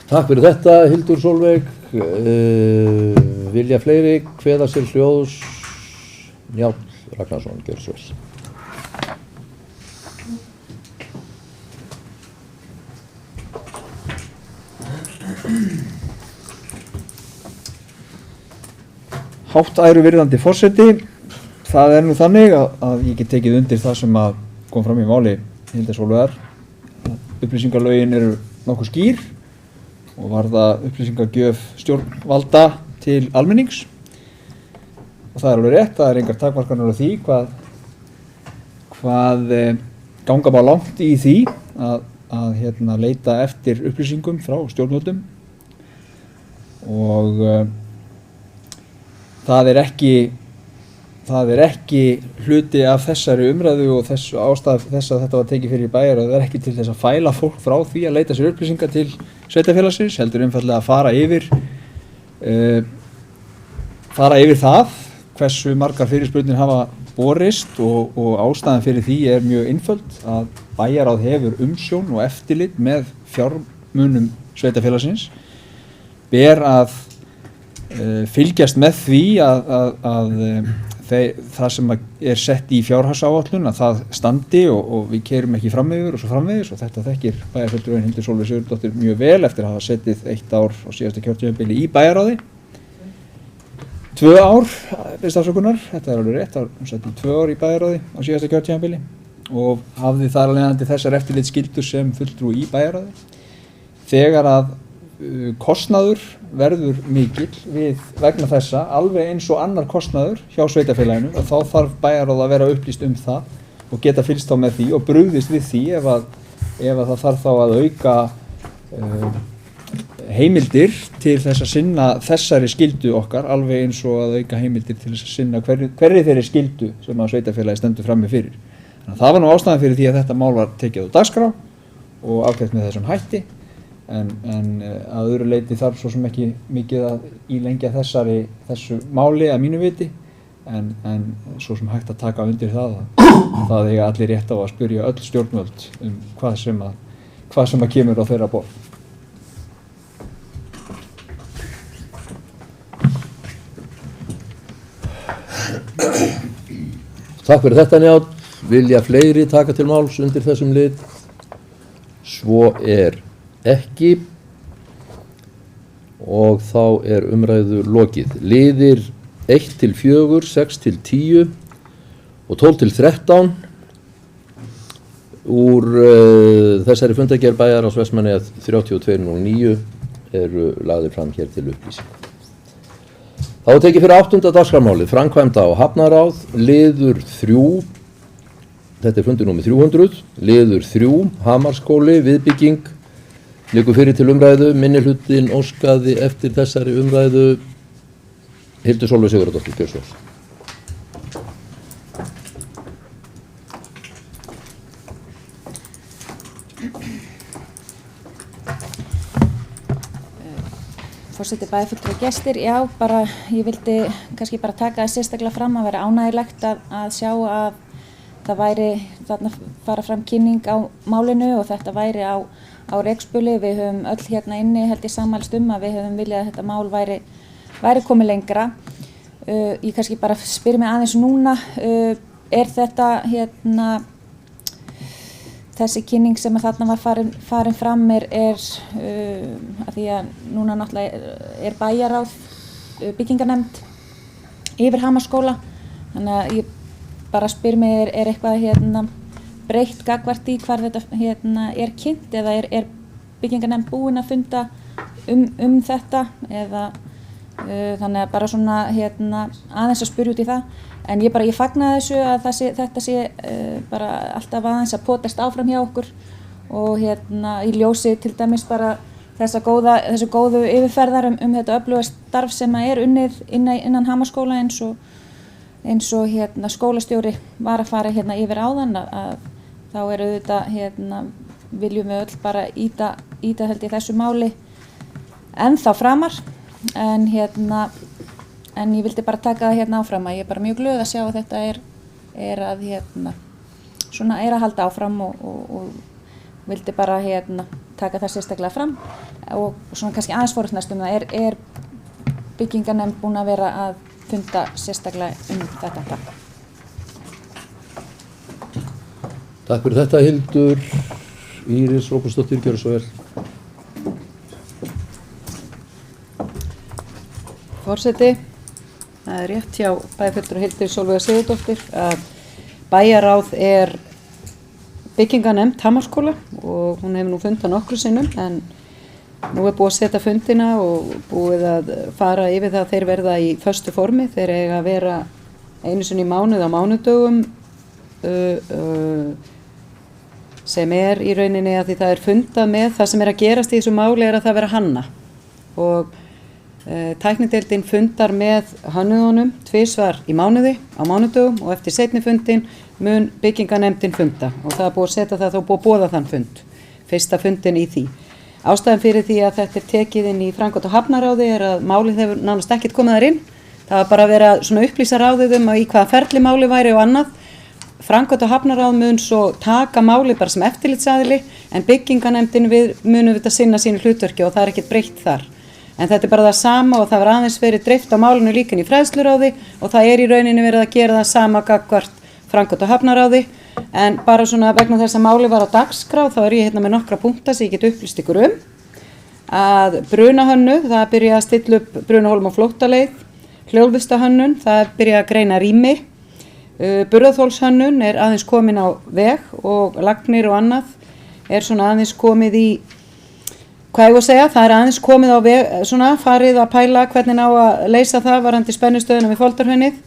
Takk fyrir þetta, Hildur Sólveig. Vilja fleiri kveða sér hljóðs? Njáll Ragnarsson, gjörðu svo vel. Hátt æruvirðandi forseti, það nú þannig að ég get tekið undir það sem að kom fram í máli Hildar Sólveigar. Upplýsingalögin eru nokkuð skýr og varða upplýsingagjöf stjórnvalda til almennings. Og það alveg rétt, það engar takmarkanir á því hvað ganga má langt í því að leita eftir upplýsingum frá stjórnvöldum. Og það er ekki hluti af þessari umræðu og þessu ástæð þess að þetta var tekið fyrir í bæjar, og það er ekki til þess að fæla fólk frá því að leita sér upplýsingar til sveitarfélagsins, heldur einfaldlega að fara yfir það hversu margar fyrirspurnir hafa borist og ástæðan fyrir því er mjög einföld að bæjarráð hefur umsjón og eftirlit með fjármunum sveitarfélagsins, ber að fylgjast með því að það sem er sett í fjárhagsáætlun að það standi og við keyrum ekki fram yfir og svo framvegis, og þetta þekkir bæjarfulltrúinn Hildur Sólveig Sigurðardóttir mjög vel eftir að hafa setið 1 ár á síðasta kjörtímabili í bæjarráði. 2 ár, best afsökunar, þetta alveg rétt, hún setið 2 ár í bæjarráði á síðasta kjörtímabili og hafði þar af leiðandi þessar eftirlitsskyldur sem fulltrúi í bæjarráði. Þegar að kostnaður verður mikill vegna þessa, alveg eins og annar kostnaður hjá sveitarfélaginu, og þá þarf bæjarráð að vera upplýst um það og geta fylgst þá með því og brugðist við því ef það þarf þá að auka heimildir til þess að sinna þessari skyldu okkar, alveg eins og að auka heimildir til þess að sinna hverri þeirri skyldu sem að sveitarfélagi stendur frammi fyrir. Þannig að það var nú ástæðan fyrir því að þetta mál var tekið á dagskrá og afgreitt með þessum hætti. En að öðru leyti þarf svo sem ekki mikið að ílengja þessu máli að mínu viti, en svo sem hægt að taka undir það eiga allir rétt á að spyrja öll stjórnvöld hvað sem að kemur á þeirra borð. Takk fyrir þetta, Njáll. Vilja fleiri taka til máls undir þessum lið? Svo ekki, og þá umræðu lokið. Liðir 1-4, 6-10 og 12-13 úr þessari fundargerð bæjarráðs Vestmannaeyja 3209 eru lagðir fram hér til upplýsingar. Þá tekið fyrir 8. dagskrármálið, framkvæmda á hafnaráð, liður 3, þetta fundur númer 300, liður 3, Hamarsskóli, viðbygging, liggur fyrir til umræðu. Minnihlutinn óskaði eftir þessari umræðu. Hildur Sólveig Sigurðardóttir, gjörðu svo vel. Forseti, bæjarfulltrúar, gestir, já, ég vildi kannski bara taka það sérstaklega fram að vera ánægjulegt að sjá að það væri þarna fara fram kynning á málinu og þetta væri á rekspöli. Við höfum öll hérna inni held ég sammælst að við höfum viljað að þetta mál væri komið lengra. Ég kannski bara spyr mig aðeins núna, er þetta þessi kynning sem þarna var farin fram er að því að núna náttúrulega er bæjarráð byggingarnefnd yfir Hamarsskóla, þannig að ég bara spyr mig, er eitthvað breytt gagnvart í hvar þetta er kynnt, eða er byggingarnefnd búin að funda þetta eða þannig að bara svona aðeins að spyrja út í það. En ég fagna þessu að þetta sé bara alltaf aðeins að potast áfram hjá okkur og í ljósi til dæmis bara þessu góðu yfirferðar þetta öfluga starf sem er unnið innan Hamarsskóla eins og skólastjóri var að fara yfir áðan að þá auðvitað viljum við öll bara íta held ég þessu máli ennþá framar en ég vildi bara taka það áfram að ég er bara mjög glöð að sjá að þetta er að halda áfram og vildi bara taka það sérstaklega fram og svona kannski aðeins forutnast það er byggingarnefnd búin að vera að funda sérstaklega þetta. Takk. Takk fyrir þetta Hildur. Íris Róbersdóttir, gjörðu svo vel. Forseti, það er rétt hjá bæjarfulltrúa Hildur Sólveigar Sigurðardóttur að bæjarráð er byggingarnefnd Hamarsskóla og hún hefur nú fundað nokkrum sinnum en nú er búið að setja fundina og búið að fara yfir það að þeir verða í föstu formi. Þeir eiga að vera einu sinni í mánuð á mánudögum sem er í rauninni að því það er fundað með það sem er að gerast í þessu máli er að það vera hanna og tæknideildin fundar með hönnuðunum tvisvar í mánuði á mánudögum og eftir seinni fundin mun byggingarnefndin funda og það er búið að setja það og búið að boða þann fund, fyrsta fundin í því. Ástæðan fyrir því að þetta er tekið inn í framkvæmda og hafnaráði er að málið hefur nánast ekkert komið þar inn. Það var bara að vera svona upplýsa ráðið í hvaða ferli máli væri og annað. Framkvæmda og hafnaráð mun svo taka máli bara sem eftirlitsaðili en byggingarnefndin munum við sinna sínu hlutverki og það er ekkert breytt þar. En þetta er bara það sama og það var aðeins verið dreift á málinu líka í fræðsluráði og það er í rauninni verið að gera það sama gagnvart framkvæmda og hafnaráði. En bara svona vegna þess að máli var á dagskrá þá er ég með nokkra punkta sem ég get upplýst ykkur að brunahönnu, það byrja að stilla upp Brunahólm og Flóttaleið, hljóðvistahönnun, það byrja að greina rými, burðarþolshönnun er aðeins komin á veg og lagnir og annað er svona aðeins komið í hvað ég að segja, það er aðeins komið á veg, svona farið að pæla hvernig á að leysa það varðandi spennustöðuna við Foldarhraunið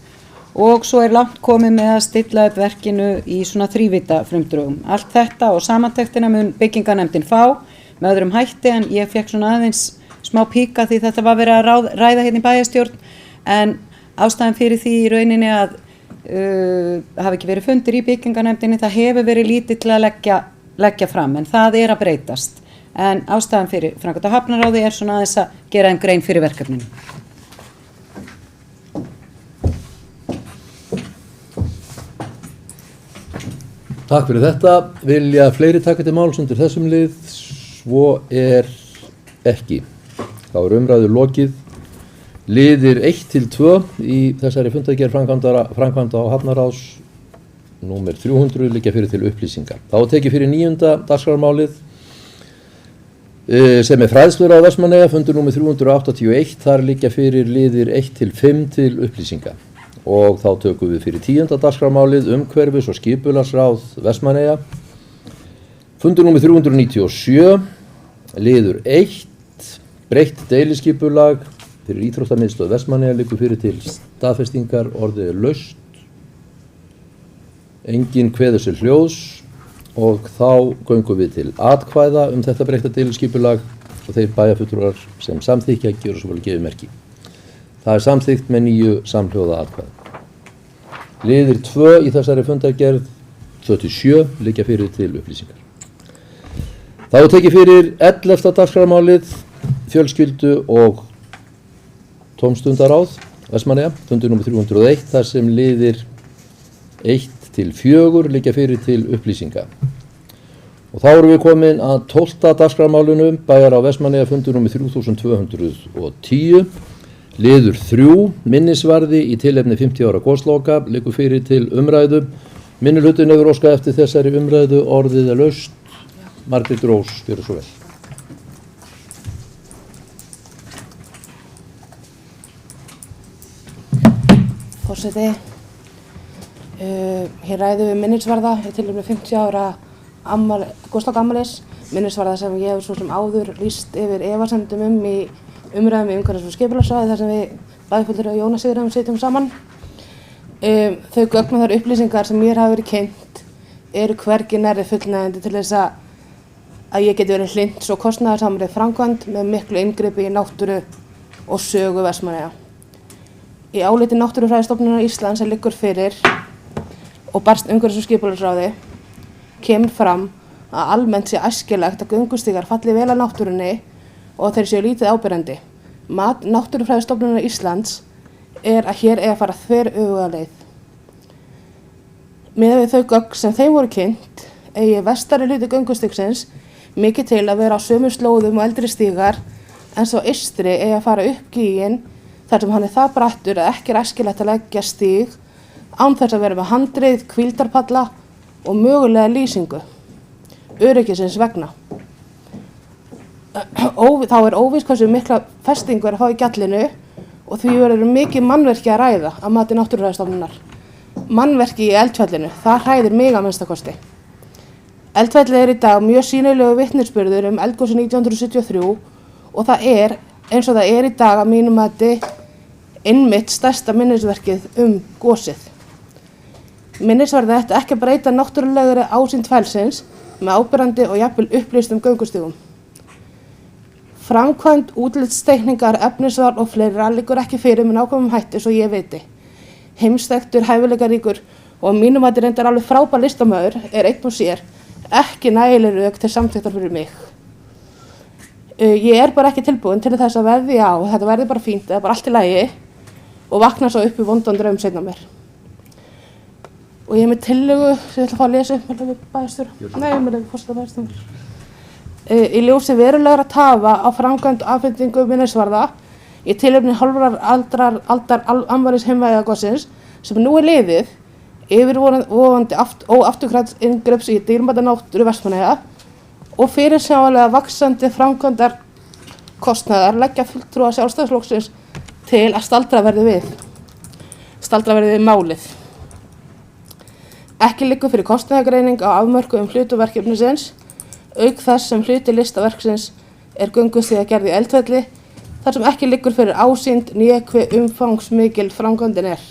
og svo er langt komið með að stilla upp verkinu í svona þrívídda frumdrögum. Allt þetta og samantektina mun byggingarnefndin fá með öðrum hætti en ég fekk svona aðeins smá píka því þetta var verið að ræða hérna í bæjarstjórn en ástæðan fyrir því í rauninni að hafi ekki verið fundir í byggingarnefndinni, það hefur verið lítið til að leggja fram en það er að breytast. En ástæðan fyrir framkvæmda og hafnaráði er svona aðeins að gera einn grein fyrir verkefninu. Takk fyrir þetta. Vilja fleiri taka til máls undir þessum lið? Svo er ekki. Þá er umræðu lokið. Liðir 1-2 í þessari fundagerð framkvæmda og hafnaráðs númer 300 liggja fyrir til upplýsingar. Þá tekið fyrir 9. dagskrármálið sem er fræðslur á Vestmannaeyja, fundur númer 381, þar liggja fyrir liðir 1-5 til upplýsinga. Og þá tökum við fyrir 10. dagskrármálið umhverfis- og skipulagsráð Vestmannaeyja. Fundur númer 397, liður 1, breytt deiliskipulag fyrir íþróttamiðstöð Vestmannaeyja liggur fyrir til staðfestingar, orðið er laust. Enginn kveður sér hljóðs. Og þá göngum við til atkvæða þetta breytta deiliskipulag og þeir bæjarfulltrúar sem samþykkja gjöra svo vel gefið merki. Það er samþykkt með 9 samhljóða atkvæða. Liðir 2 í þessari fundargerð 27 liggja fyrir til upplýsingar. Þá er tekið fyrir 11. dagskrármálið fjölskyldu og tómstundaráð Vestmannaeyja, fundur númer 301 þar sem liðir 1-4 liggja fyrir til upplýsinga. Og þá erum við komin að 12. dagskrármálinu, bæjar á Vestmannaeyja, fundur númer 3210. Liður 3, minnisvarði í tilefni 50 ára gosloka, liggur fyrir til umræðu. Minnihlutinn hefur óskað eftir þessari umræðu, orðið er laust. Margrét Rós, gjörðu svo vel. Forseti, hér ræðum við minnisvarða í tilefni 50 ára goslokaafmælis minnisvarða sem ég hef svo sem áður lýst yfir efasemdum í umræðum í umhverfis- og skipulagsráði þar sem við bæjarfulltrúi og Jóna Sigurðardóttir sitjum saman. Þau gögn og þær upplýsingar sem mér hafa verið kynnt eru hvergi nærri fullnægjandi til þess að ég geti verið hlynnt svo kostnaðarsamri framkvæmd með miklu inngripi í náttúru og sögu Vestmannaeyja. Í áliti Náttúrufræðistofnunar Íslands sem liggur fyrir og barst umhverfis- og skipulagsráði kemur fram að almennt sé æskilegt að göngustígar falli vel að náttúrunni og þeir séu lítið áberandi. Mat Náttúrufræðistofnunar Íslands er að hér eigi að fara þveröfuga leið. Miðað við þau gögn sem þeim voru kynnt eigi vestari hluti göngustígsins mikið til að vera á sömu slóðum og eldri stígar en svo eystri eigi að fara upp gíginn þar sem hann er það brattur að ekki er æskilegt að leggja stíg án þess að vera með handrið, hvíldarpalla og mögulega lýsingu öryggisins vegna. Þá er óvíst hversu mikla festingu er að fá í gjallinu og því verður mikið mannverki að ræða að mati Náttúrufræðistofnunar. Mannverki í Eldfjallinu, það hræðir mig að minnstakosti. Eldfjallið er í dag mjög sýnilegu vitnisburður eldgosið 1973 og það er, eins og það er í dag að mínu mati, einmitt stærsta minnisverkið gosið. Minnisvarði ætti ekki að breyta náttúrulegri ásýnd fellsins með áberandi og jafnvel upplýstum göngustígum. Framkvæmd, útlitsteikningar, efnisval og fleira liggur ekki fyrir með nákvæmum hætti svo ég veiti. Heimsþekktur, hæfileikaríkur og mínum að þetta reyndar alveg frábær listamöður er einn og sér ekki nægileg rök til samþykktar fyrir mig. Ég er bara ekki tilbúin til þess að veðja á þetta verði bara fínt eða bara allt í lagi og vakna svo upp í vondan draum seinna mér. Og ég er með tillögu sem ég ætla að fá að lesa upp með bæjarstjóra. Nei, með forseta bæjarstjóra. Í ljósi verulegra tafa á framkvæmd og afhendingu minnisvarða í tilefni hálfrar aldar afmælis heimvæðagosins sem nú er liðið yfirvofandi óafturkræfts inngrips í dýrmæta náttúru Vestmannaeyja og fyrirsjáanlega vaxandi framkvæmdar kostnaðar leggja fulltrúa Sjálfstæðisflokksins til að staldra verði við málið. Ekki liggur fyrir kostnaðargreining á afmörkuðum hlutum verkefnisins, auk þess sem hluti listaverksins er göngustígagerð í Eldfelli, þar sem ekki liggur fyrir ásýnd né hve umfangsmikil framkvæmdin er.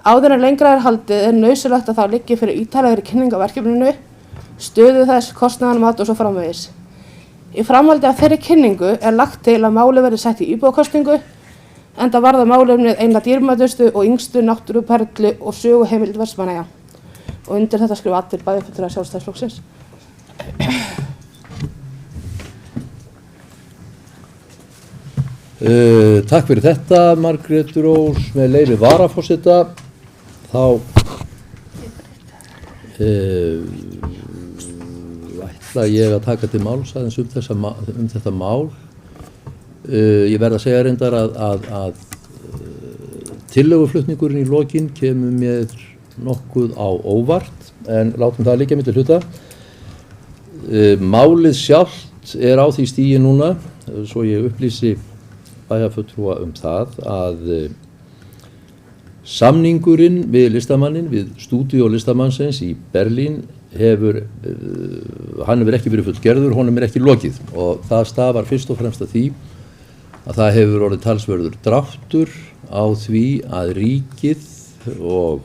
Áður en lengra er haldið er nauðsynlegt að það liggi fyrir ítarlegri kynning á verkefninu, stöðu þess, kostnaðarmat og svo framvegis. Í framhaldi af þeirri kynningu er lagt til að málið verði sett í íbúakosningu, enda varða málefnið eina dýrmætustu og yngstu náttúruperlu og söguheimild Vestmannaeyja. Og undir þetta skrifa allir bæjarfulltrúar Sjálfstæðisflokksins. Takk fyrir þetta, Margrét Rós. Með leyfi varaforseta þá ætla ég að taka til máls aðeins þetta mál. Ég verð að segja reyndar að tillöguflutningurinn í lokin kemur mér nokkuð á óvart, en látum það liggja milli hluta. Málið sjálft er á því stigi núna, svo ég upplýsi bæjarfulltrúa það, að samningurinn við listamannin, við stúdíó listamannsins í Berlín hann hefur ekki verið fullgerður, honum er ekki lokið og það stafar fyrst og fremst að því að það hefur orðið talsverður dráttur á því að ríkið og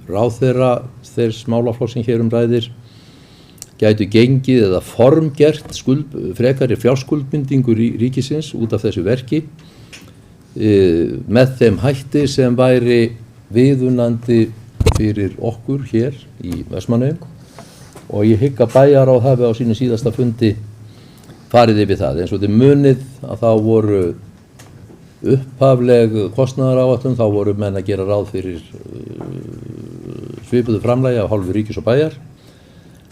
ráðherra þess málaflokks sem hér ræðir gætu gengið eða formgert frekari fjárskuldbindingu ríkisins út af þessu verki með þeim hætti sem væri viðunandi fyrir okkur hér í Vestmannaeyjum og ég hygg að bæjarráð hafi á sínu síðasta fundi farið yfir það. Eins og þið munið að þá voru upphafleg kostnaðaráætlun, þá voru menn að gera ráð fyrir svipuðu framlagi af hálfu ríkis og bæjar.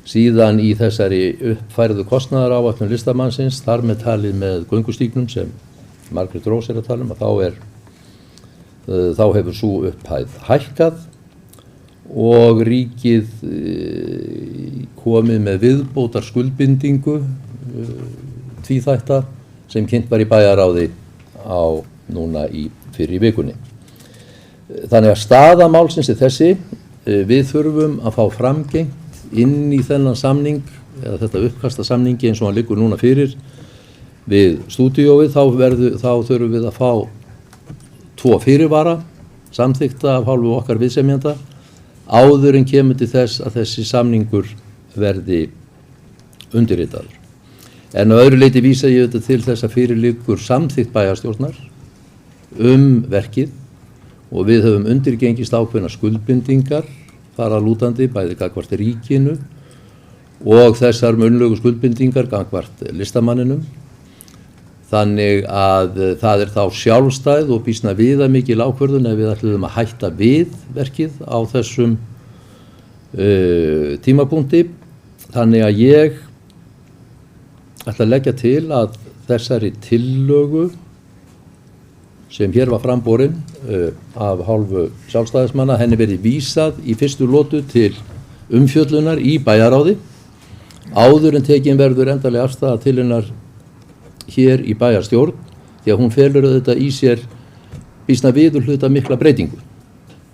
Síðan í þessari uppfærðu kostnaðaráætlun listamannsins, þar með talið með göngustígnum sem Margrét Rós er að tala að þá hefur sú upphæð hækkað og ríkið komið með viðbótar skuldbindingu tvíþætta sem kynnt var í bæjarráði núna fyrr í vikunni. Þannig að staða málsins er þessi, við þurfum að fá framgengt inn í þennan samning eða þetta uppkasta samningi eins og hann liggur núna fyrir við stúdíóið, þá þurfum við að fá 2 fyrirvara samþykkta af hálfu okkar viðsemjenda áður en kemur til þess að þessi samningur verði undirritaður. En að öðru leyti vísa ég þetta til þess að fyrir liggur samþykkt bæjarstjórnar verkið og við höfum undirgengist ákveðna skuldbindingar þar að lútandi bæði gagnvart ríkinu og þessar munnlegu skuldbindingar gagnvart listamanninum. Þannig að það þá sjálfstæð og býsna viðamikil ákvörðun ef við ætluðum að hætta við verkið á þessum tímapunkti. Þannig að ég ætla að leggja til að þessari tillögu sem hér var framborin af hálfu sjálfstæðismanna, henni verið vísað í fyrstu lotu til umfjöllunar í bæjaráði áður en tekin verður endanlega afstaða til hennar hér í bæjarstjórn, því að hún felur auðvitað í sér býsna viðurhluta mikla breytingu,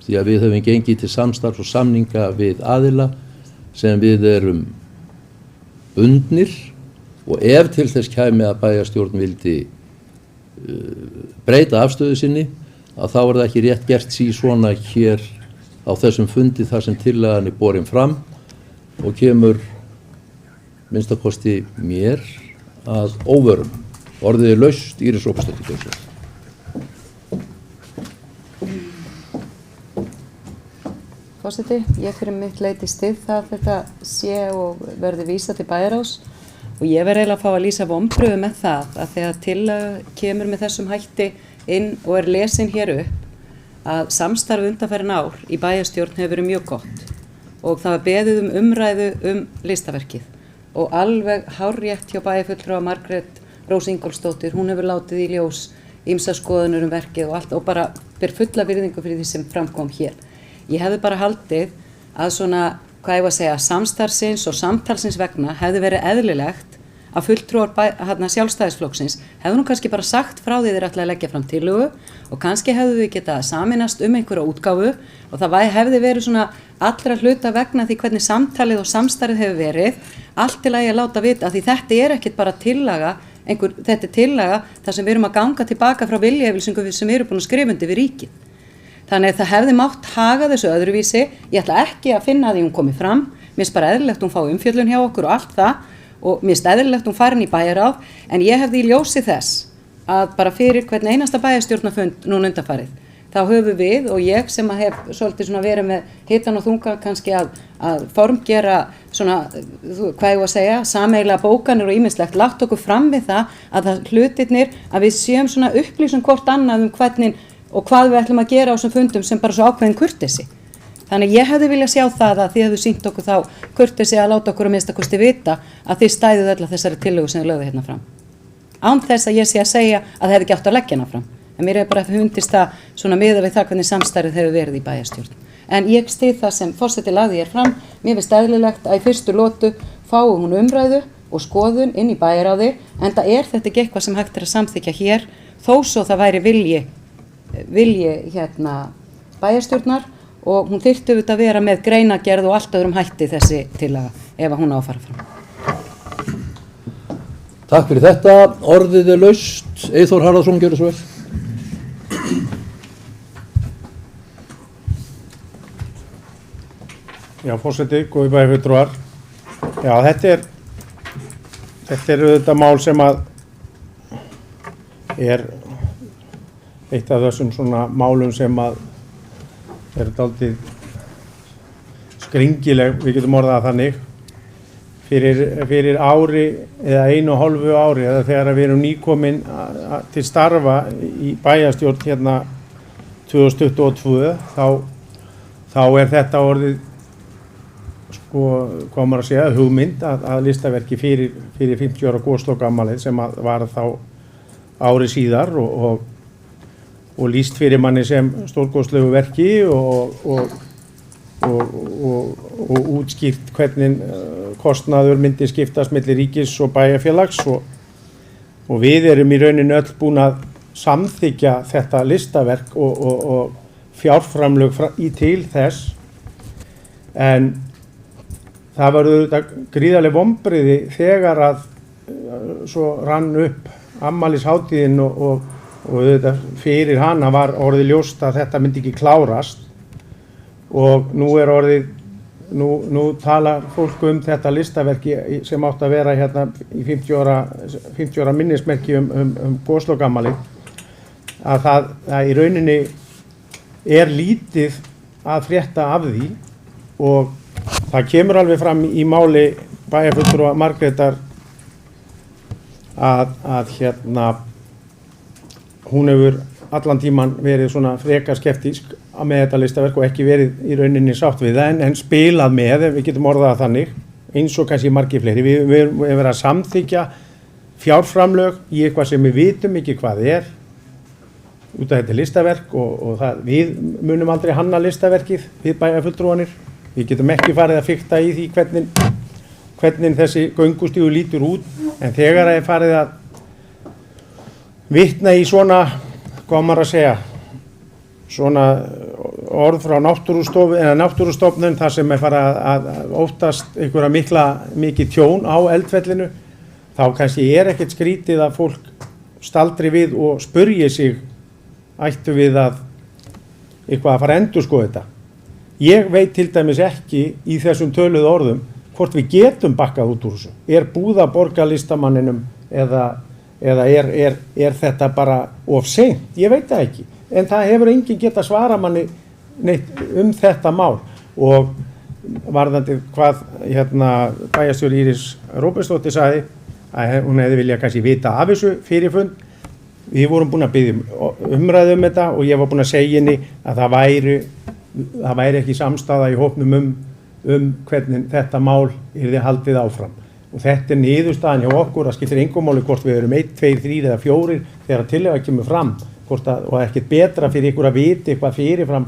því að við höfum gengið til samstarfs og samninga við aðila sem við erum bundnir og ef til þess kæmi að bæjarstjórn vildi breyta afstöðu sinni að þá það ekki rétt gert svona hér á þessum fundi þar sem tillagan borin fram og kemur minnstakosti mér að óvörum. Orðið laust, Íris Róbersdóttir. Forseti, ég fyrir mitt leyti styð það að þetta sé og verði vísað til bæjarráðs og ég verð eiginlega að fá að lýsa vonbrigðum með það að þegar tillaga kemur með þessum hætti inn og lesin hér upp að samstarf undanfarin ár í bæjarstjórn hefur verið mjög gott og það var beðið umræðu listaverkið og alveg hárrétt hjá bæjarfulltrúa Margrét Rós Ingólfsdóttir, hún hefur látið í ljós ýmsar skoðanir verkið og allt og bara ber fulla virðingu fyrir því sem framkom hér. Ég hefði bara haldið að svona, hvað ég var að segja, samstarfsins og samtalsins vegna hefði verið eðlilegt að fulltrúar sjálfstæðisflokksins hefðu nú kannski bara sagt frá því þeir ætla að leggja fram tillögu og kannski hefðu við getað saminast einhverja útgáfu og það hefði verið svona allra hluta vegna því hvernig samtalið og samstarfið hefur verið allt til að ég láta vita að því þetta ekkert bara tillaga þetta tillaga þar sem við erum að ganga tilbaka frá viljayfirlýsingu sem við erum búin að skrifa undir við ríkið. Þannig að það hefði mátt haga þessu öðruvísi, ég ætla ekki að finna að því hún komi fram, mér finnst bara eðlilegt hún fái umfjöllun hjá okkur og allt það og mér finnst eðlilegt hún farin í bæjarráð en ég hefði í ljósi þess að bara fyrir hvern einasta bæjarstjórnarfund núna undanfarið. Þá höfum við og ég sem að hef svolítið svona verið með hitan og þunga kannski að formgera svona, hvað ég að segja, sameiginlega bókanir og ýmislegt, lagt okkur fram við það að hlutirnir að við séum svona upplýsum hvort annað hvernig og hvað við ætlum að gera á þessum fundum sem bara svo ákveðin kurteisi. Þannig ég hefði viljað sjá það að þið hefðu sýnt okkur þá kurteisi að láta okkur að minnsta kosti vita að þið stæðuð öll þessari tillögu sem þið lögðu hérna fram. Án þess að ég sé að segja að það hefði ekki átt að leggja hana fram. En mér hefur bara fundist það svona miðað við það hvernig samstarfið hefur verið í bæjarstjórn. En ég styð það sem forseti lagði hér fram, mér finnst eðlilegt að í fyrstu lotu fái hún umræðu og skoðun inn í bæjarráði, enda þetta ekki eitthvað sem hægt að samþykkja hér, þó svo það væri vilji bæjarstjórnar og hún þyrfti auðvitað að vera með greinagerð og allt öðrum hætti þessi tillaga ef hún á að fara fram. Takk fyrir þetta. Orðið laust. Eyþór Harðarson, gjörðu svo vel. Já, forseti, góði bæjarfulltrúar. Já, þetta er auðvitað mál sem að er eitt af þessum svona málum sem að er dálítið skringileg, við getum orðað þannig, fyrir ári eða 1,5 ári eða þegar við erum nýkomin til starfa í bæjarstjórn hérna 2022 þá er þetta orðið hvað maður að segja, hugmynd að listaverki fyrir 50 ára góðslokkammalið sem var þá ári síðar og lýst fyrir manni sem stórgóðslegu verki og útskýrt hvernig kostnaður myndi skiptast milli ríkis og bæjarfélags og við erum í rauninu öll búin að samþykkja þetta listaverk og fjárframlög til þess en það var auðvitað gríðarleg vonbrigði þegar að svo rann upp afmælishátíðin og auðvitað fyrir hana var orðið ljóst að þetta myndi ekki klárast og nú er orðið, nú talar fólk þetta listaverki sem átt að vera hérna í 50 ára minnismerki Goðslokaafmælið, að það í rauninni er lítið að frétta af því og það kemur alveg fram í máli bæjarfulltrúa Margrétar að hérna hún hefur allan tíman verið svona frekar skeptísk með þetta listaverk og ekki verið í rauninni sátt við það en spilað með, ef við getum orðað það þannig, eins og kannski margir fleiri. Við erum verið að samþykja fjárframlög í eitthvað sem við vitum ekki hvað er út af þetta listaverk og við munum aldrei hanna listaverkið við bæjarfulltrúanir. Við getum ekki farið að fikta í því hvernig þessi göngustígur lítur út, en þegar það er farið að vitna í svona, hvað maður að segja, svona orð frá náttúrustofnun þar sem er farið að óttast einhverja mikið tjón á eldfellinu, þá kannski er ekkert skrítið að fólk staldri við og spurji sig, ættu við að eitthvað að fara að endurskoða þetta. Ég veit til dæmis ekki í þessum töluðu orðum hvort við getum bakkað út úr þessu. Er búið að borga listamanninum eða er þetta bara of seint? Ég veit það ekki. En það hefur enginn getað svara manni neitt þetta mál. Og varðandi hvað bæjarstjóri Íris Róbertsdóttir sagði að hún hefði viljað kannski vita af þessu fyrirfund. Við vorum búin að biðja umræðu þetta og ég var búin að segja henni að það væri ekki samstaða í hópnum hvernig þetta mál yrði haldið áfram. Og þetta er niðurstaðan hjá okkur, það skiptir engum máli hvort við erum 1, 2, 3 eða 4 þegar tillaga kemur fram. Og ekkert betra fyrir ykkur að vita eitthvað fyrirfram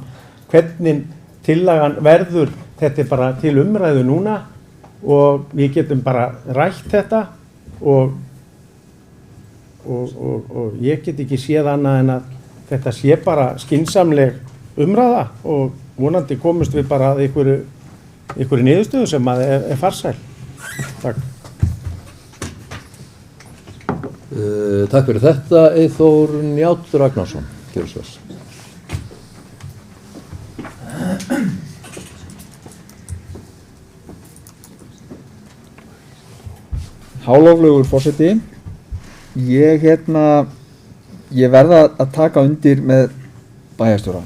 hvernig tillagan verður. Þetta er bara til umræðu núna og við getum bara rætt þetta og ég get ekki séð annað en að þetta sé bara skynsamleg umræða og vonandi komumst við bara að einhverju niðurstöðu sem að er farsæl. Takk. Takk fyrir þetta, Eyþór Njáll Ragnarsson, gjörðu svo vel. Háloflegur forseti, ég verða að taka undir með bæjarstjóra.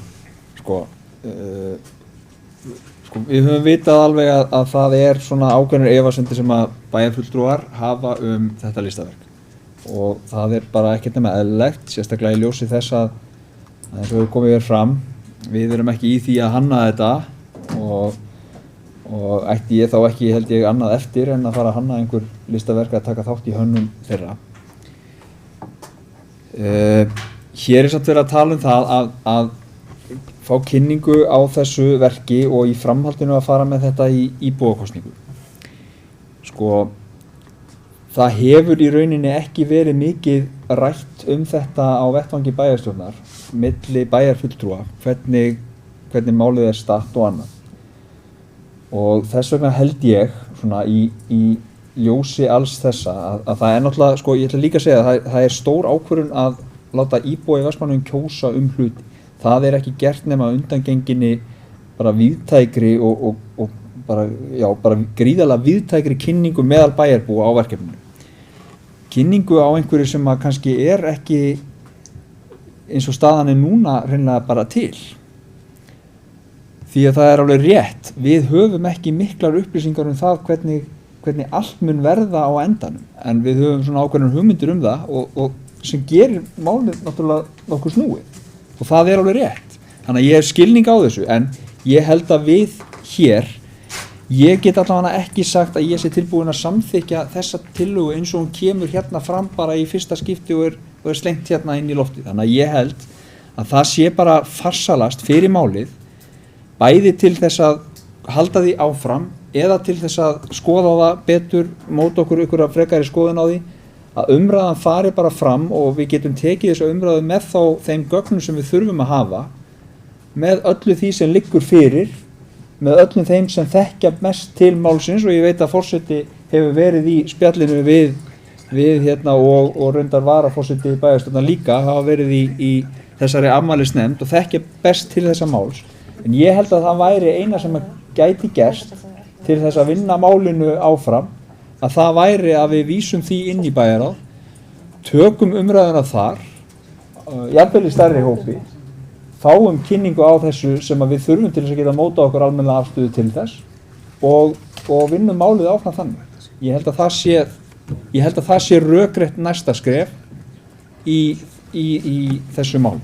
Við höfum vitað alveg að það er svona ákveðnir efasemdir sem að bæjarfulltrúar hafa þetta listaverk og það er bara ekkert nema eðlilegt, sérstaklega í ljósi þess að eins og við komum við fram, við erum ekki í því að hanna þetta og ætti ég þá ekki held ég annað eftir en að fara að hanna einhver listaverk að taka þátt í hönnun þeirra. Hér er samt verið að tala það að fá kynningu á þessu verki og í framhaldinu að fara með þetta í íbúakosningu. Það hefur í rauninni ekki verið mikið rætt þetta á vettvangi bæjarstjórnar, milli bæjarfulltrúa, hvernig málið er statt og annað. Og þess vegna held ég svona í ljósi alls þessa að það er náttúrulega, ég ætla líka að segja að það er stór ákvörðun að láta íbúa í Vestmannaeyjum kjósa hluti. Það er ekki gert nema undangenginni bara víðtækri og bara gríðarlega víðtækri kynningu meðal bæjarbúa á verkefninu. Kynningu á einhverju sem að kannski er ekki eins og staðan er núna hreinlega bara til. Því að það er alveg rétt, við höfum ekki miklar upplýsingar það hvernig allt mun verða á endanum, en við höfum svona ákveðnar hugmyndir það og sem gerir málið náttúrulega nokkuð snúið. Og það er alveg rétt. Þannig að ég hef skilning á þessu, en ég held að við hér, ég get allavega ekki sagt að ég sé tilbúin að samþykja þessa tillögu eins og hún kemur hérna fram bara í fyrsta skipti og er slengt hérna inn í loftið. Þannig að ég held að það sé bara farsalast fyrir málið, bæði til þess að halda því áfram eða til þess að skoða það betur, móta okkur ykkur að frekari skoðun á því, að umræðan fari bara fram og við getum tekið þessu umræðu með þeim gögnum sem við þurfum að hafa, með öllu því sem liggur fyrir með öllum þeim sem þekkja mest til málsins, og ég veit að forseti hefur verið í spjallinu við og reyndar varaforseti bæjarstjórnar líka, hafa verið í þessari afmælisnefnd og þekkja best til þessa máls. En ég held að það væri eina sem gæti gerst til þess að vinna málinu áfram, að það væri að við vísum því inn í bæjarráð, tökum umræðuna þar, jafnvel í stærri hópi, fáum kynningu á þessu sem að við þurfum til þess að geta móta okkur almennilega afstöðu til þess og vinnum málið áfram þannig. Ég held að það sé rökrétt næsta skref í þessu mál.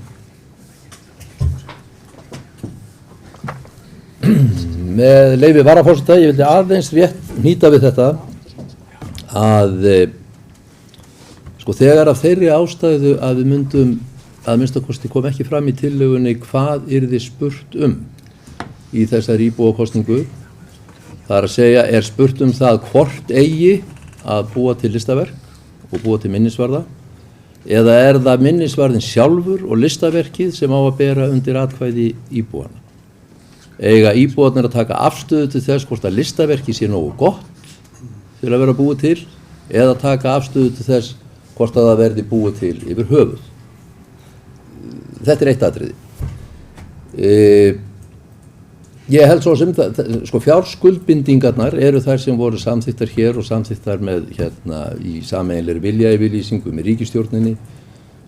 Með leyfi varaforseta, ég vildi aðeins rétt hnýta við þetta að þegar af þeirri ástæðu að við myndum að minnstakosti kom ekki fram í tillögunni hvað yrði spurt í þessari íbúakosningu, það er að segja er spurt það hvort eigi að búa til listaverk og búa til minnisvarða, eða er það minnisvarðin sjálfur og listaverkið sem á að bera undir atkvæði íbúana. Eiga íbúarnir að taka afstöðu til þess hvort að listaverkið sé nógu gott til að vera búið til, eða taka afstöðu til þess hvort að það verði búið til yfir höfuð. Þetta er eitt atriði. Ég held svo sem fjárskuldbindingarnar eru þær sem voru samþykktar hér og samþykktar með í sameiginlegri viljayfirlýsingu með ríkisstjórninni,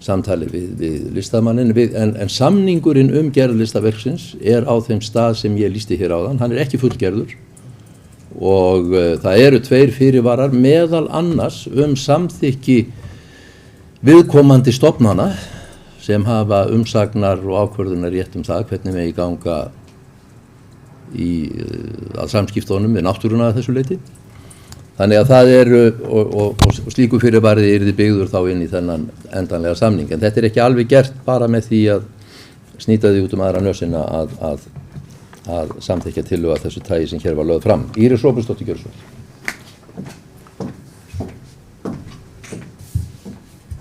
samtali við listamannin, en samningurinn gerð listaverksins er á þeim stað sem ég lýsti hér áðan, hann er ekki fullgerður og það eru 2 fyrirvarar meðal annars samþykki viðkomandi stofnana sem hafa umsagnar og ákvörðunar rétt það hvernig megi ganga að samskiptunum við náttúruna að þessu leyti. Þannig að það eru, og slíku fyrirvari yrði byggður þá inn í þennan endanlega samning. En þetta er ekki alveg gert bara með því að snýta því út aðra nösina að samþykkja tillögu að þessu tagi sem hér var lögð fram. Íris Róbertsdóttir gjörðu svo.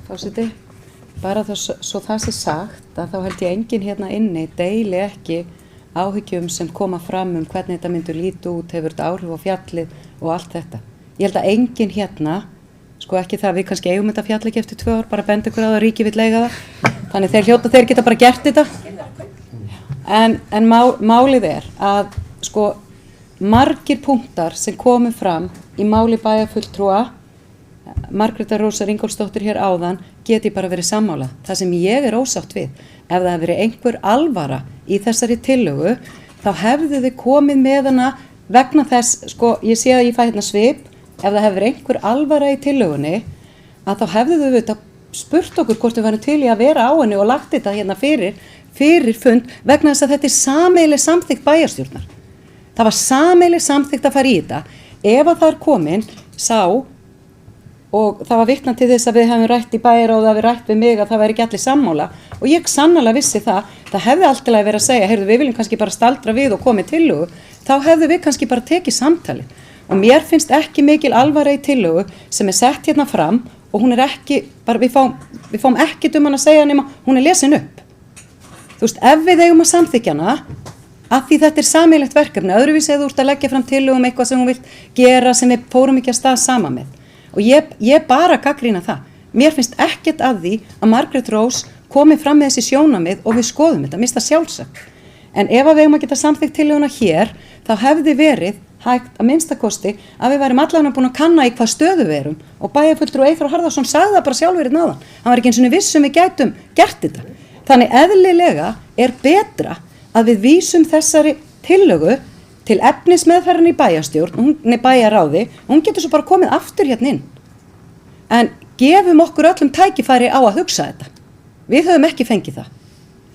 Forseti, bara svo það sé sagt að þá held ég enginn hérna inni deili ekki áhyggjum sem koma fram hvernig þetta myndur líti út, hefur þetta áhrif á fjallið og allt þetta. Ég held að enginn hérna, ekki það við kannski eigum þetta fjall ekki eftir 2 ár, bara benda ykkur á það, ríkið vill eiga það, þannig þeir geta bara gert þetta. En málið er að margir punktar sem komu fram í máli bæjarfulltrúa, Margrétar Rósar Ingólfsdóttir hér áðan, geti bara verið sammála. Það sem ég er ósátt við, ef það hefur verið einhver alvara í þessari tillögu, þá hefðu þið komið með hana vegna þess, ég sé að ég fæ hérna svip, ef það hefur verið einhver alvara í tillögunni, að þá hefðu þið auðvitað spurt okkur hvort við varum til í að vera á henni og lagt þetta hérna fyrir fund, vegna þess að þetta er sameiginleg samþykkt bæjarstjórnar. Það var sameiginleg samþykkt að fara í þetta. Ef að það er komin, og það var vitnað til þess að við hefum rætt í bæjarráði, að við rætt við mig að það væri ekki allir sammála, og ég sannarlega vissi það hefði alltaf verið að segja, heyrðu, við viljum kannski bara staldra við og komið tillögu, þá hefðu við kannski bara tekið samtali. Og mér finnst ekki mikil alvara í tillögu sem er sett hérna fram og hún er ekki, bara við fáum ekkert hann að segja nema, hún er lesin upp. Þú veist, ef við eigum að samþykkja hana, að því þetta er sameiginlegt verkefni, öðruvísi eða þú ert að leggja fram tillögu eitthvað sem hún vilt gera sem við fórum ekki að stað sama með. Og ég bara gagnrýna það. Mér finnst ekkert að því að Margrét Rós komi fram með þessi sjónarmið og við skoðum þetta, mér finnst það sjálfsagt. En ef við eigum að geta samþykkt tillöguna hér, þá hefði verið hægt að minnstakosti að við værum allavega búin að kanna í hvað stöðu við erum, og bæjarfulltrúi Eyþór Harðarson sagði það bara sjálfur hérna áðan. Hann var ekki einu sinni viss við gætum gert þetta. Þannig eðlilega er betra að við vísum þessari tillögu til efnismeðferðin í bæjarráði, hún getur svo bara komið aftur hérna inn. En gefum okkur öllum tækifæri á að hugsa þetta. Við höfum ekki fengið það.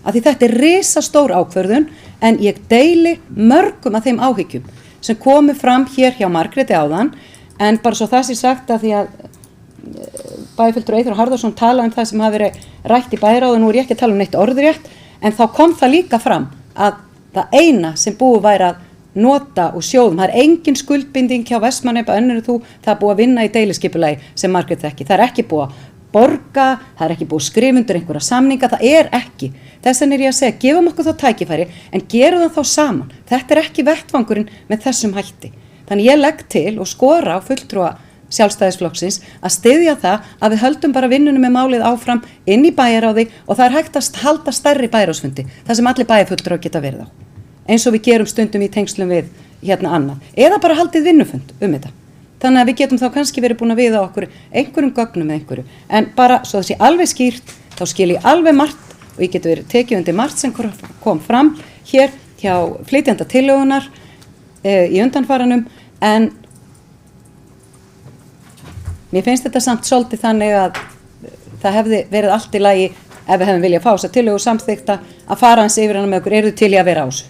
Af því þetta er risastór ákvörðun, en ég deili mörgum af þeim áhyggjum sem komu fram hér hjá Margréti áðan, en bara svo það sé sagt að því að bæjarfulltrúi Eyþór Harðarson tala það sem hafi verið rætt í bæjarráði, nú er ég ekki að tala neitt orðrétt, en þá kom það líka fram að það eina sem búið væri að nota og sjóðum, það er engin skuldbinding hjá Vestmannaeyjabæ önnur en þú, það er búið að vinna í deiliskipulagi sem Margrét þekki, það er ekki búið að borga, það er ekki búið skrifa undir einhverja samninga, það er ekki. Þess vegna er ég að segja, gefum okkur þá tækifæri en gerum það þá saman. Þetta er ekki vettvangurinn með þessum hætti. Þannig ég legg til og skora á fulltrúa Sjálfstæðisflokksins að styðja það að við höldum bara vinnunum með málið áfram inn í bæjarráði og það er hægt að halda stærri bæjarráðsfundi, það sem allir bæjarfulltrúar geta verið á. Eins og við gerum stundum í tengslum við annað. Eða bara haldið vinnufund þetta. Þannig að við getum þá kannski verið búin að viða okkur einhverjum gögnum með einhverju. En bara svo það sé alveg skýrt, þá skil ég alveg margt og ég geti verið tekið undir margt sem kom fram hér hjá flytjanda tillögunar í undanfaranum, en mér finnst þetta samt svolítið þannig að það hefði verið allt í lagi ef við hefum viljað fá þessa tillögu samþykta að fara hans yfir hana með okkur, eru til í að vera á þessu.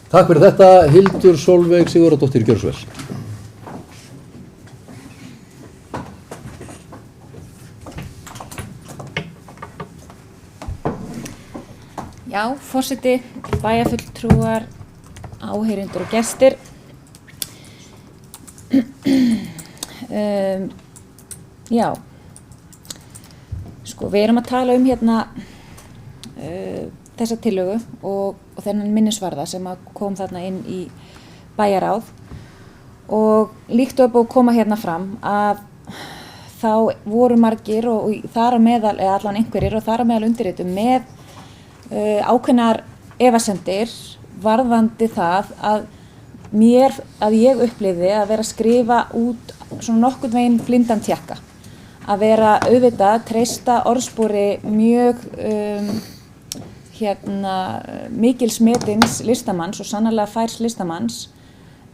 Takk fyrir þetta, Hildur Sólveig Sigurðardóttir, gjörðu svo vel. Já, forseti, bæjarfulltrúar, áheyrendur og gestir. Já, sko við erum að tala hérna þessa tillögu og þennan minnisvarða sem kom þarna inn í bæjarráð og líkt og búið að koma hérna fram að þá voru margir og þar á meðal, eða allan einhverjir og þar á meðal undirritum með ákveðnar efasemdir varðandi það að ég upplifði að vera að skrifa út svona nokkurn veginn blindan tékka, að vera auðvitað treysta orðspori mjög mikils metins listamanns og sannarlega færs listamanns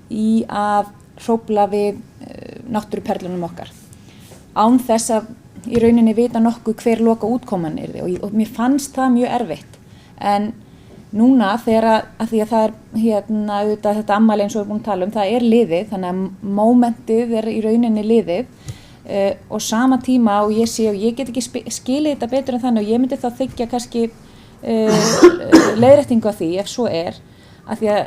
í að hrófla við náttúruperlunum okkar án þess að í rauninni vita nokkuð hver loka útkoman yrði og mér fannst það mjög erfitt. En núna þegar að því að það er auðvitað þetta afmæli eins og við erum búin að tala um, það er liðið, þannig að mómentið er í rauninni liðið og sama tíma og ég get ekki skilið þetta betur en þannig og ég myndi þá þykja kannski leiðréttingu á því ef svo er, að því að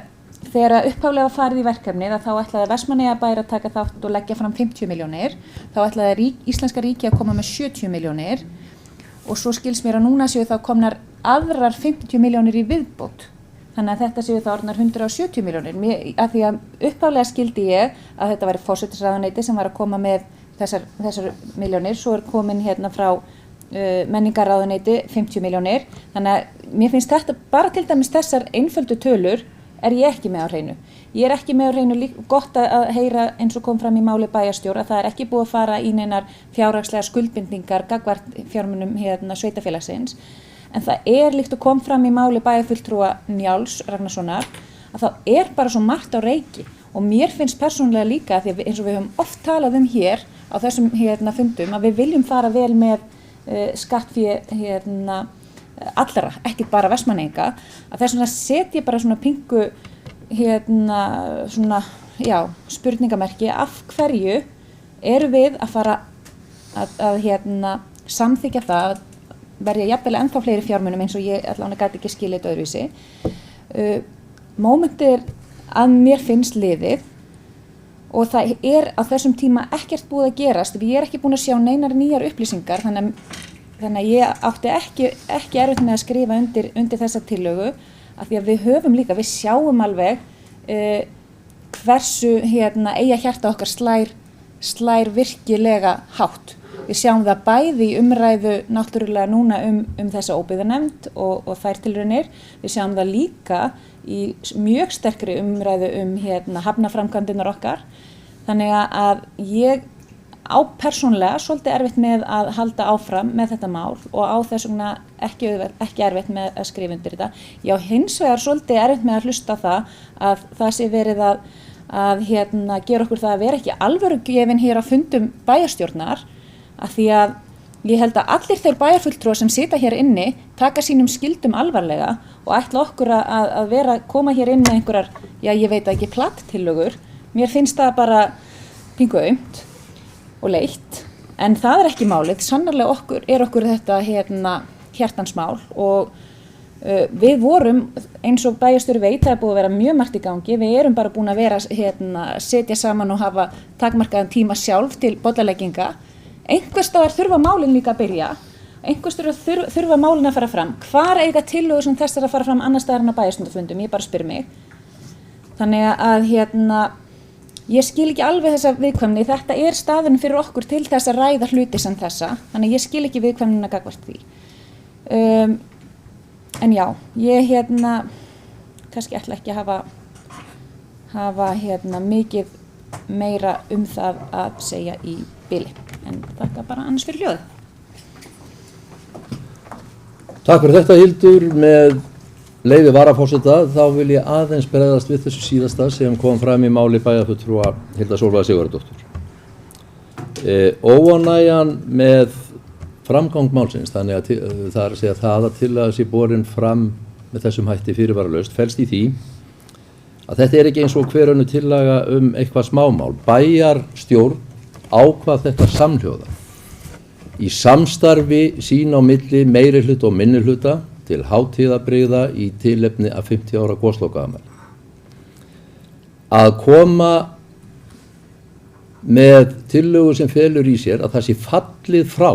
þegar upphaflega farið í verkefnið að þá ætlaði Vestmannaeyjabær að taka þátt og leggja fram 50 milljónir, þá ætlaði Íslenska ríkið að koma með 70 milljónir og svo skils mér að núna séu þá komnar aðrar 50 milljónir í viðbót. Þannig að þetta séu þá orðnar 170 milljónir. Af því að upphaflega skildi ég að þetta væri forsætisráðuneyti sem var að koma með þessar milljónir, svo komin hérna frá menningarráðuneyti 50 milljónir. Þannig að mér finnst þetta, bara til dæmis þessar einföldu tölur, er ég ekki með á hreinu. Ég er ekki með á hreinu gott að heyra eins og kom fram í máli bæjarstjóra, það er ekki búið að fara í neinar fjárhagslegar skuldbindningar gagnvart fjármunum sveitafélagsins. En það er líkt að kom fram í máli bæjarfulltrúa Njáls Ragnarssonar að það er bara svo margt á reiki og mér finnst persónulega líka því að eins og við höfum oft talað um hér á þessum fundum að við viljum fara vel með skattfé allra, ekki bara Vestmannaeyinga, að þess vegna set ég bara svona pingu spurningamerki af hverju eru við að fara að samþykja það verði jafnvel ennþá fleiri fjármunum eins og ég allavega gæti ekki skilja þetta öðruvísi. Mómentir að mér finnst liðið og það er á þessum tíma ekkert búið að gerast, ég er ekki búin að sjá neinar nýjar upplýsingar þannig að ég átti ekki erfitt með að skrifa undir þessa tillögu af því að við höfum líka, við sjáum alveg hversu eiga hjarta okkar slær virkilega hátt. Við sjáum það bæði í umræðu náttúrulega núna um þessa óbyggðanefnd og þær tilraunir. Við sjáum það líka í mjög sterkri umræðu hafnaframkvæmdirnar okkar. Þannig að ég á persónlega svolítið erfitt með að halda áfram með þetta mál og á þess vegna ekki erfitt með að skrifa undir þetta. Ég á hins vegar svolítið erfitt með að hlusta að það sé verið að gera okkur það að vera ekki alvörugefin hér á fundum bæjarstjórnar af því að ég held að allir þeir bæjarfulltrúar sem sita hér inni taka sínum skyldum alvarlega og ætla okkur að koma hér inn með einhverjar, ég veit ekki, platttillögur. Mér finnst það bara pingu aumt og leitt, en það er ekki málið. Sannarlega er okkur þetta hjartansmál og Við vorum, eins og bæjarstjóri veit, það er búið að vera mjög margt í gangi, við erum bara búin að vera setja saman og hafa takmarkaðan tíma sjálf til bollalegginga. Einhvers staðar þurfa málin líka að byrja, einhvers staðar þurfa málin að fara fram. Hvar eiga tillögur sem þessar að fara fram annars staðar en á bæjarstjórnarfundum? Ég bara spyr mig. Þannig að ég skil ekki alveg þessa viðkvæmni, þetta er staðurinn fyrir okkur til þess að ræða hluti sem þessa, þannig ég skil ekki viðkvæmnina gagnvart því. En já, ég kannski ætla ekki að hafa mikið meira það að segja í bili, en þetta bara annars fyrir hljóðu. Takk fyrir þetta, Hildur. Með leyfi varaforseta þá vil ég aðeins bregðast við þessu síðasta sem kom fram í máli bæjarfulltrúa Hildar Sólveigar Sigurðardóttur. Óánægjan með framgang málsins, þannig að það er að segja það að tillaga sé borin fram með þessum hætti fyrirvaralaust, felst í því að þetta er ekki eins og hver önnur tillaga eitthvað smámál. Bæjarstjórn ákvað þetta samhljóða í samstarfi sín á milli meirihluta og minnihluta til hátíðabrigða í tilefni af 50 ára goslokaafmæli. Að koma með tillögu sem felur í sér að það sé fallið frá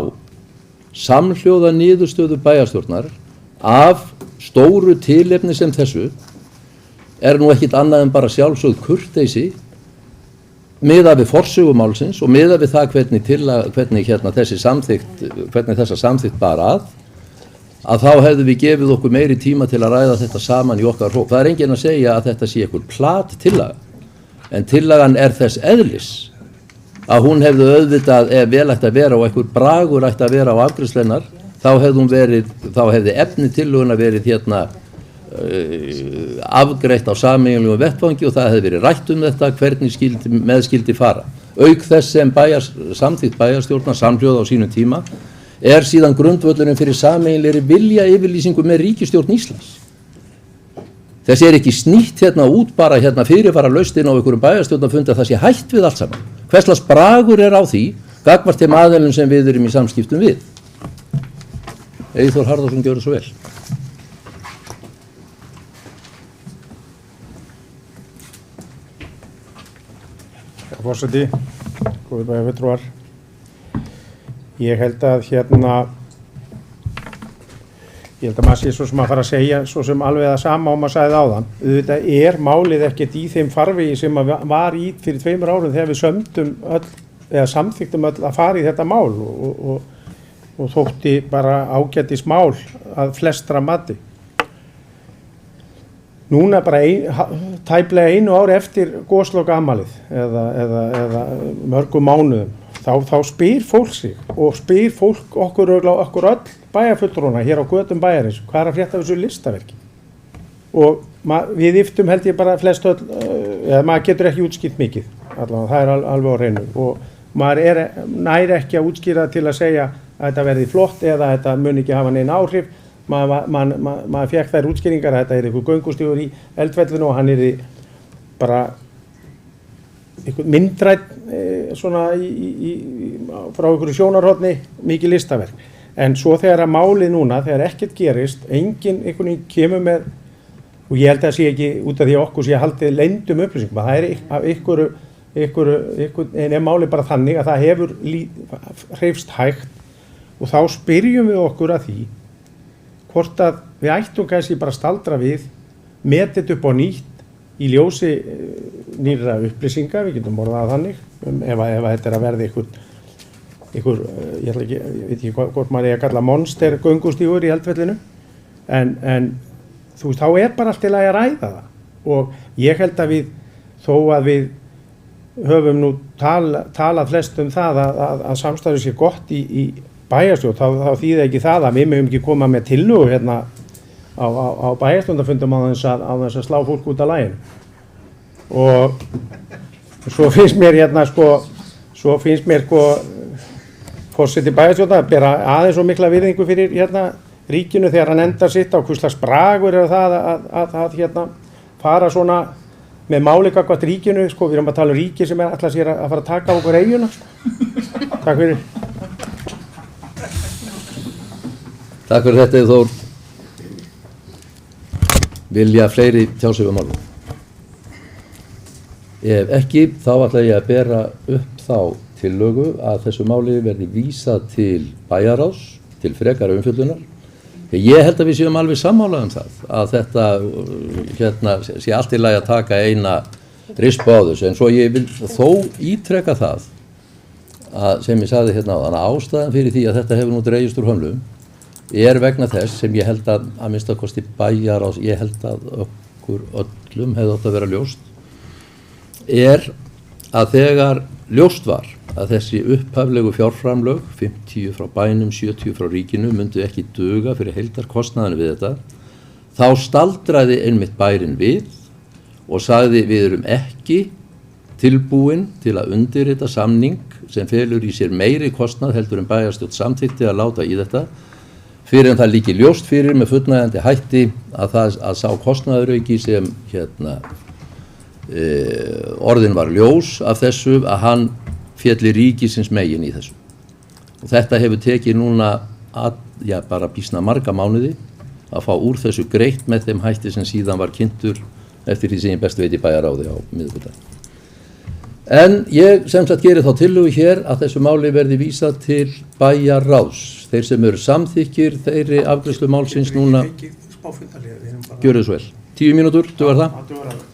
samhljóða niðurstöðu bæjarstjórnar af stóru tilefni sem þessu er nú ekkit annað en bara sjálfsögð kurteisi miðað við forsögu málsins og miðað við það hvernig þessa samþykkt bar að þá hefðum við gefið okkur meiri tíma til að ræða þetta saman í okkar hóp. Það er enginn að segja að þetta sé einhver plat tillaga, en tillagan er þess eðlis að hún hefði auðvitað, ef vel ætti að vera og einhver bragur ætti að vera á afgreiðslennar, þá hefði efni tillöguna verið afgreitt á sameiginlegum vettvangi og það hefði verið rætt þetta hvernig með skyldi fara. Auk þess sem samþykkt bæjarstjórnar samhljóða á sínum tíma er síðan grundvöllurinn fyrir sameiginlegri vilja yfirlýsingu með ríkisstjórn Íslands. Þessi er ekki snýtt út bara fyrirvaralaust inn á einhverjum bæjarstjórnarfundi að það sé hætt við allt saman. Hverslags bragur er á því gagnvart þeim aðilum sem við erum í samskiptum við? Eyþór Harðarson gjörðu svo vel. Forseti, góðir bæjarfulltrúar. Ég held að maður sé svo sem að fara að segja svo sem alveg það sama maður sagði áðan. Auðvitað er málið ekkert í þeim farvegi sem var í fyrir 2 árum þegar við sömdum öll, eða samþykktum öll að fara í þetta mál og þótti bara ágætis mál að flestra mati. Núna bara tæplega 1 ár eftir goslokaafmælið eða mörgum mánuðum þá spyr fólk sig og spyr fólk okkur öll bæjarfulltrúana hér á götum bæjarins hvað er að frétta af þessu listaverki. Og við yftum held ég bara flest öll, maður getur ekki útskýrt mikið, allavega það er alveg á hreinu og maður nær ekki að útskýra til að segja að þetta verði flott eða að þetta mun ekki hafa neina áhrif. Maður fekk þær útskýringar að þetta er einhver göngustígur í Eldfellinu og hann er bara einhver myndrætt svona frá einhverju sjónarhorni mikið listaverk. En svo þegar að málið núna, þegar ekkert gerist, enginn einhvern veginn kemur með, og ég held að það sé ekki út af því að okkur sé að haldið leyndum upplýsingum, það er af einhverju málið bara þannig að það hefur hreyfst hægt og þá spyrjum við okkur að því hvort að við ættum kannski bara staldra við, metið þetta upp á nýtt í ljósi nýrra upplýsinga, við getum orðað þannig, ef þetta er að verða einhver, ég veit ekki hvort maður er að kalla monster göngustígur í Eldfellinu, en þú veist, þá er bara allt í lagi að ræða það og ég held að þó að við höfum nú talað flest það að samstarfið sé gott í bæjarstjórn, þá þýðir ekki það að við mögum ekki koma með tillögu á bæjarstjórnarfundum á þess að slá fólk út af laginu. Og svo finnst mér forseti bæjarstjórnar að bera aðeins svo mikla virðingu fyrir ríkinu þegar hann endar sitt á hvers slags bragur er það að fara svona með máli gagnvart ríkinu, við erum að tala ríki sem ætla sér að fara að taka á okkur eyjuna. Takk fyrir. Takk fyrir þetta, Eyþór. Vilja fleiri tjá sig um málið? Ef ekki, þá ætla ég að bera upp þá tillögu að þessu máli verði vísað til bæjarráðs, til frekara umfjöllunar. Ég held að við séum alveg sammála um það, að þetta sé allt í lagi að taka eina rispu á þessu, en svo ég vil þó ítreka það, að, sem ég sagði hérna áðan, að ástæðan fyrir því að þetta hefur nú dregist úr hömlum, vegna þess sem ég held að minnsta kosti bæjarráðs, ég held að okkur öllum hefði átt að vera ljóst, að þegar ljóst var að þessi upphaflegu fjárframlög, 50 frá bænum, 70 frá ríkinu, myndu ekki duga fyrir heildarkostnaðinu við þetta, þá staldraði einmitt bærinn við og sagði við erum ekki tilbúin til að undirrita samning sem felur í sér meiri kostnað heldur en bæjarstjórn samþykkti að láta í þetta, fyrir en það líki ljóst fyrir með fullnægjandi hætti að sá kostnaðarauki sem orðin var ljós af þessu að hann félli ríkisins megin í þessu. Og þetta hefur tekið núna bara býsna marga mánuði að fá úr þessu greitt með þeim hætti sem síðan var kynntur eftir því sem ég best veit í bæjarráði á miðvikudag. En ég sem sagt geri þá tillögu hér að þessu máli verði vísað til bæjarráðs. Þeir sem eru samþykkir þeirri afgreiðslu málsins núna, gjörðu svo vel. 10 mínútur, dugar það?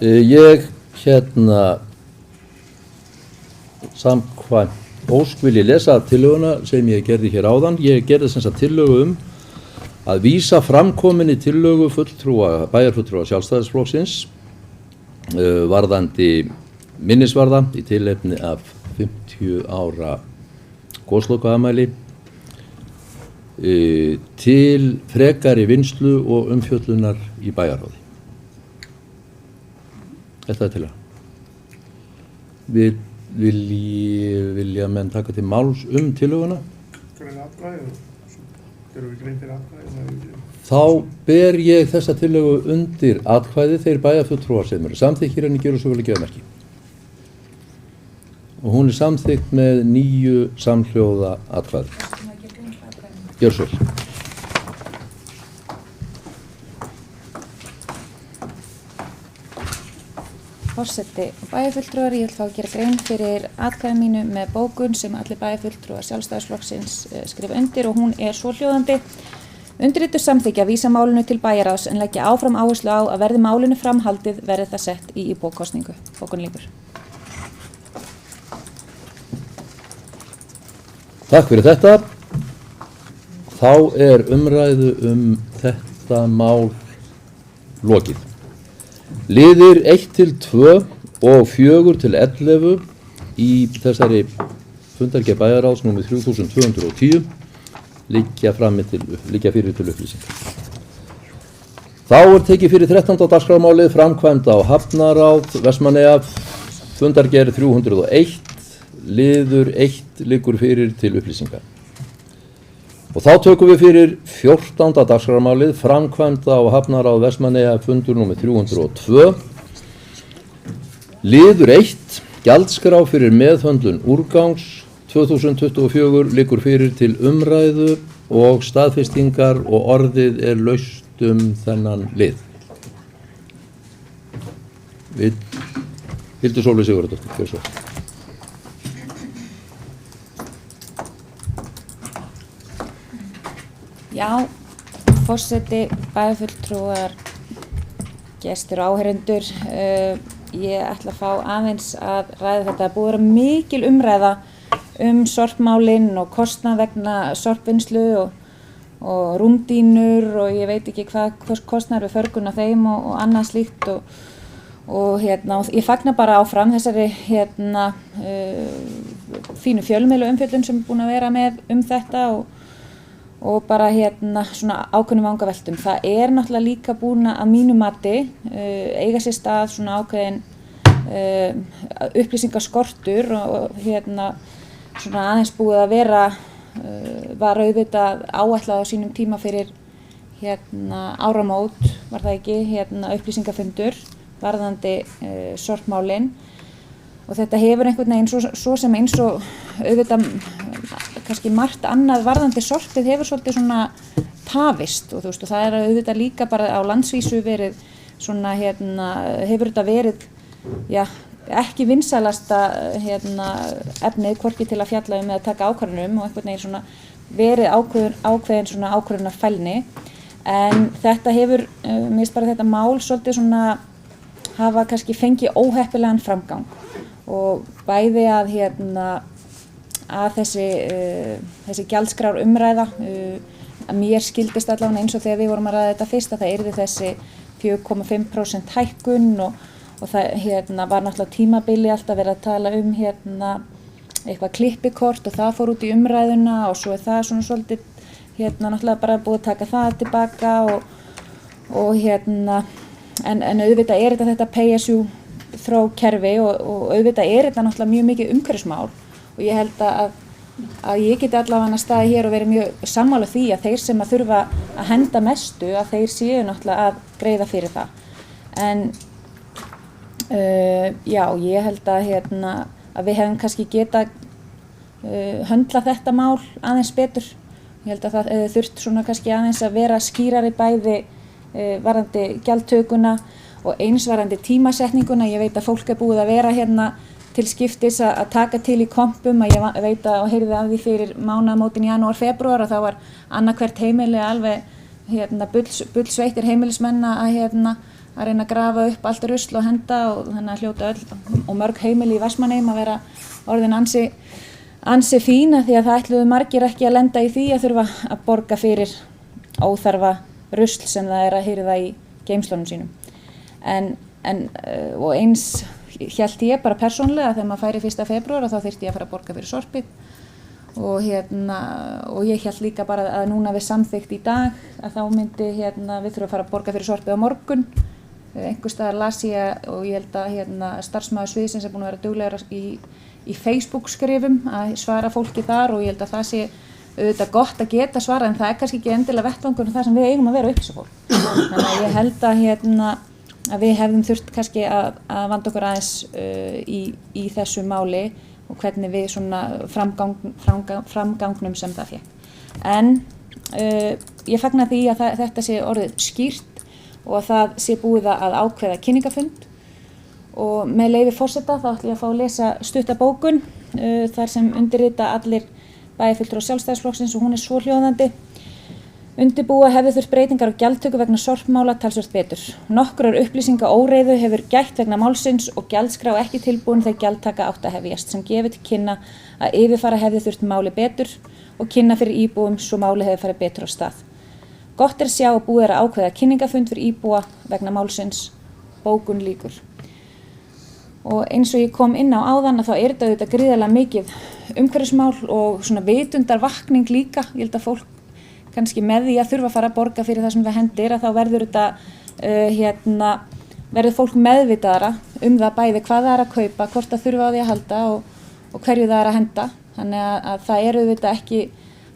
Ég samkvæmt ósk vil ég lesa tillöguna sem ég gerði hér áðan. Ég gerði sem sagt tillögu að vísa framkominni tillögu bæjarfulltrúa Sjálfstæðisflokksins varðandi minnisvarða í tilefni af 50 ára goslokaafmæli til frekari vinnslu og umfjöllunar í bæjarráði. Þetta til það. Vilja menn taka til máls tillöguna? Þá ber ég þessa tillögu undir atkvæði þeir bæjarfulltrúar sem eru samþykkir en gjöru svo vel að gefa merki. Og hún er samþykkt með 9 samhljóða atkvæði. Gjör svo vel. Forseti og bæjarfulltrúar, ég vil fá að gera grein fyrir atkvæði mínu með bókun sem allir bæjarfulltrúar Sjálfstæðisflokksins skrifa undir og hún er svohljóðandi. Undirrituð samþykkja að vísa málinu til bæjarráðs en leggja áfram áherslu á að verði málinu framhaldið verði það sett í íbúakosningu. Bókun lýkur. Takk fyrir þetta. Þá er umræðu þetta mál lokið. Liðir 1-2 og 4-11 í þessari fundargerð bæjarráðs númer 3210 liggja fyrir til upplýsingar. Þá er tekið fyrir 13. dagskrármálið framkvæmd á Hafnaráð Vestmannaeyja, fundargerð 301, liður 1 liggur fyrir til upplýsingar. Og þá tökum við fyrir 14. dagskrármálið framkvæmd á Hafnaráð Vestmannaeyja, fundur númer 302, liður 1, gjaldskrá fyrir meðhöndlun úrgangs 2024 liggur fyrir til umræðu og staðfestingar og orðið er laust þennan lið. Hildur Sólveig Sigurðardóttir, gjörðu svo. Já, forseti, bæjarfulltrúar, gestir og áheyrendur, ég ætla að fá aðeins að ræða þetta. Búið að vera mikil umræða sorpmálin og kostnað vegna sorpvinnslu og rúmdýnur og ég veit ekki hvað kostnaður við förgun á þeim og annað slíkt og ég fagna bara áfram þessari fínu fjölmiðlu umfjöllun sem er búin að vera með þetta og bara svona ákveðnum vangaveltum. Það er náttúrulega líka búin að mínu mati eiga sér stað svona ákveðin upplýsingaskortur og svona aðeins búið að vera var auðvitað áætlað á sínum tíma fyrir áramót, var það ekki, upplýsingafundur varðandi sorpmálin og þetta hefur einhvern veginn svo sem eins og auðvitað kannski margt annað varðandi sorpið hefur svolítið svona tafist og þú veist og það er auðvitað líka bara á landsvísu verið svona hefur þetta verið ekki vinsælasta efnið hvorki til að fjalla eða taka ákvarðanir og einhvern veginn svona verið ákveðin svona ákvörðunarfælni en þetta hefur mér finnst bara þetta mál svolítið svona hafa kannski fengið óheppilegan framgang og bæði að þessi gjaldskrár umræða að mér skildist allavega eins og þegar við vorum að ræða þetta fyrst að það yrði þessi 4,5% hækkun og það var náttúrulega tímabili alltaf verið að tala eitthvað klippikort og það fór út í umræðuna og svo er það svona svolítið náttúrulega bara búið að taka það tilbaka og en auðvitað er þetta pay as you throw kerfi og auðvitað er þetta náttúrulega mjög mikið umhverfismál og ég held að ég geti allavega staðið hér og verið mjög sammála því að þeir sem að þurfa að henda mestu að þeir séu náttúrulega að greiða fyrir það en ég held að við hefum kannski getað höndlað þetta mál aðeins betur. Ég held að það þurft svona kannski aðeins að vera skýrari bæði varðandi gjaldtökuna og eins varðandi tímasetninguna. Ég veit að fólk er búið að vera til skiptis að taka til í kompum að ég veit að og heyrði af því fyrir mánaðamótin janúar, febrúar og þá var annað hvert heimili alveg bullsveittir heimilismenn að að reyna að grafa upp allt rusl og henda og þannig að hljóta öll og mörg heimili í Vestmannaeyjum að vera orðin ansi fína því að það ætluðu margir ekki að lenda í því að þurfa að borga fyrir óþarfa rusl sem það að hirða í geymslunum sínum. Og eins hélt ég bara persónlega að þegar maður færi 1. febrúar þá þyrfti ég að fara að borga fyrir sorpið og ég hélt líka bara að núna við samþykkt í dag að þá myndi við þurfum að fara að borga fyrir sorpið á morgun. Einhvers staðar las ég og ég held að starfsmaður sviðsins er búin að vera duglegur í Facebook skrifum að svara fólki þar og ég held að það sé auðvitað gott að geta svara en það er kannski ekki endilega vettvangur það sem við eigum að vera upplýsa fólk. Þannig að ég held að við hefðum þurft kannski að vanda okkur aðeins í þessu máli og hvernig við svona framgangnum sem það fékk. En ég fagna því að þetta sé orðið skýrt og að það sé búið að ákveða kynningafund og með leyfi forseta þá ætla ég að fá að lesa stutta bókun þar sem undirrita allir bæjarfulltrúar Sjálfstæðisflokksins og hún er svohljóðandi. Undirbúa hefði þurft breytingar á gjaldtöku vegna sorpmála talsvert betur. Nokkrar upplýsingaóreiðu hefur gætt vegna málsins og gjaldskrá ekki tilbúin þegar gjaldtaka átti að hefjast sem gefur til kynna að yfirfara hefði þurft máli betur og kynna fyrir íbúum svo máli hefði farið betur á stað. Gott er að sjá að búið er að ákveða kynningafund fyrir íbúa vegna málsins, bókun lýkur. Og eins og ég kom inn á áðan að þá er þetta auðvitað gríðarlega mikið umhverfismál og svona vitundarvakning líka. Ég held að fólk kannski með því að þurfa að fara að borga fyrir það sem það hendir að þá verður þetta, verður fólk meðvitaðara það bæði hvað það er að kaupa, hvort það þurfa á því að halda og hverju það er að henda. Þannig að það er auðvitað ekki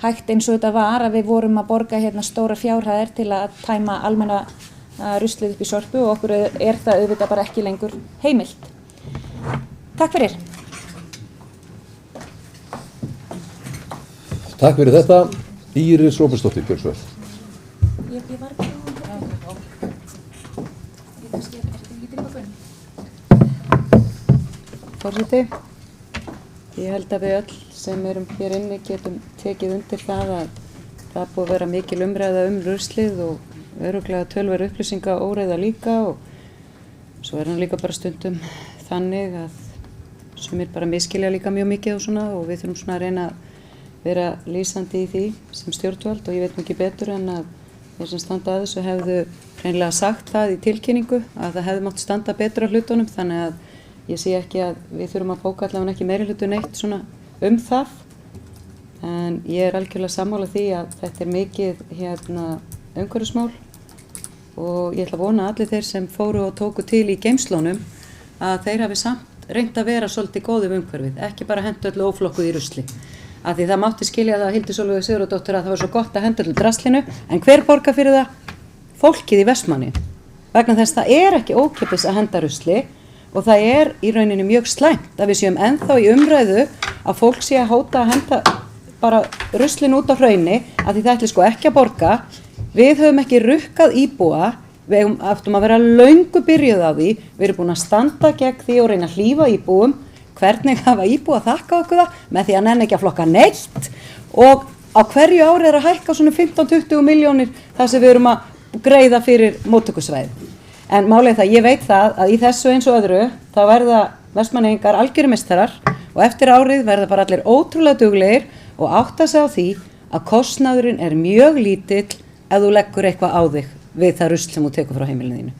hægt eins og þetta var að við vorum að borga stóra fjárhæðir til að tæma almenna ruslið upp í sorpu og okkur er það auðvitað bara ekki lengur heimilt. Takk fyrir. Takk fyrir þetta. Íris Róbertsdóttir, gjörðu svo vel. Ég var ekki Forseti, ég held að við öll sem erum hér inni getum tekið undir það að það búið að vera mikil umræða ruslið og örugglega töluverð upplýsingaóreiða líka og svo er hann líka bara stundum þannig að sumir bara misskilja líka mjög mikið og svona og við þurfum svona að reyna að vera lýsandi í því sem stjórnvald og ég veit mikið betur en að þeir sem standa að þessu hefðu hreinlega sagt það í tilkynningu að það hefði mátt standa betur á hlutunum þannig að ég sé ekki að við þurfum að bóka allavega ekki meiri hlutu neitt svona það en ég er algjörlega sammála því að þetta er mikið umhverfismál og ég ætla að vona að allir þeir sem fóru og tóku til í geymslunum að þeir hafi samt reynt að vera svolítið góðum umhverfið, ekki bara henda öllu óflokkuð í rusli. Af því það mátti skilja það Hildi Sólveigu Sigurðardóttur að það var svo gott að henda öllu draslinu, en hver borgar fyrir það? Fólkið í Vestmannaeyjum. Vegna þess það er ekki ókeypis að henda rusli og það er í rauninni mjög slæmt að við séum ennþá í umræðu að fólk sé að hóta að henda bara ruslin út á hrauni af því það ætli sko ekki að borga. Við höfum ekki rukkað íbúa, við áttum að vera löngu byrjuð á því, við erum búin að standa gegn því og reyna að hlífa íbúum. Hvernig hafa íbúa þakka okkur það með því að nenni ekki að flokka neitt og á hverju ári er að hækka svona 15-20 milljónir þar sem við erum að greiða fyrir móttökusvæði. En málið það, ég veit það að í þessu eins og öðru þá verða Vestmannaeyingar algjörir meistarar og eftir árið verða bara allir ótrúlega duglegir og átta sig á því að kostnaðurinn er mjög lítill ef þú leggur eitthvað á þig við það rusl sem þú tekur frá heimilinu þínu.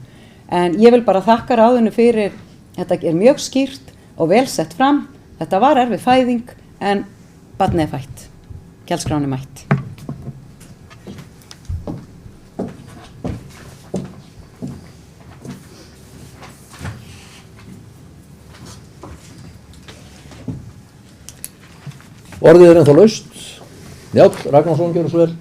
En ég vil bara þakka ráðinu fyrir, þetta er mjög skýrt og vel sett fram, þetta var erfið fæðing en barnið er fætt, gjaldskráin er mætt. Orðið er ennþá laust. Njáll Ragnarsson, gjörðu svo vel.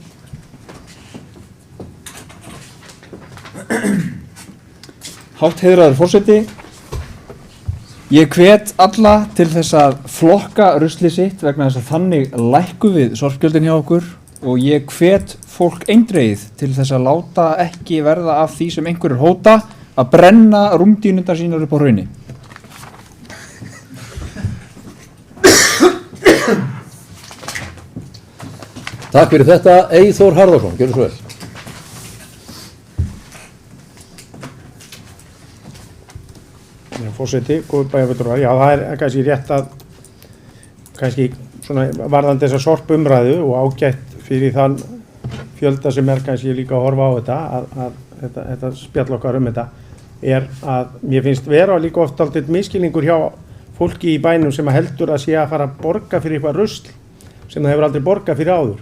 Hátt heiðraður forseti, ég hvet alla til þess að flokka ruslið sitt vegna þess að þannig lækkum við sorpgjöldin hjá okkur og ég hvet fólk eindregið til þess að láta ekki verða af því sem einhverjir hóta að brenna rúmdýnundar sínar upp á hrauni. Takk fyrir þetta. Eyþór Harðarsson, gjörðu svo vel. Forseti, góð bæjarfulltrúar, já það er kannski rétt að kannski svona varðandi þessa sorpumræðu og ágætt fyrir þann fjölda sem er kannski líka að horfa á þetta að þetta spjall okkar þetta er að mér finnst vera líka oft aldrei miskilningur hjá fólki í bænum sem heldur að sé að fara að borga fyrir eitthvað rusl sem það hefur aldrei borgað fyrir áður.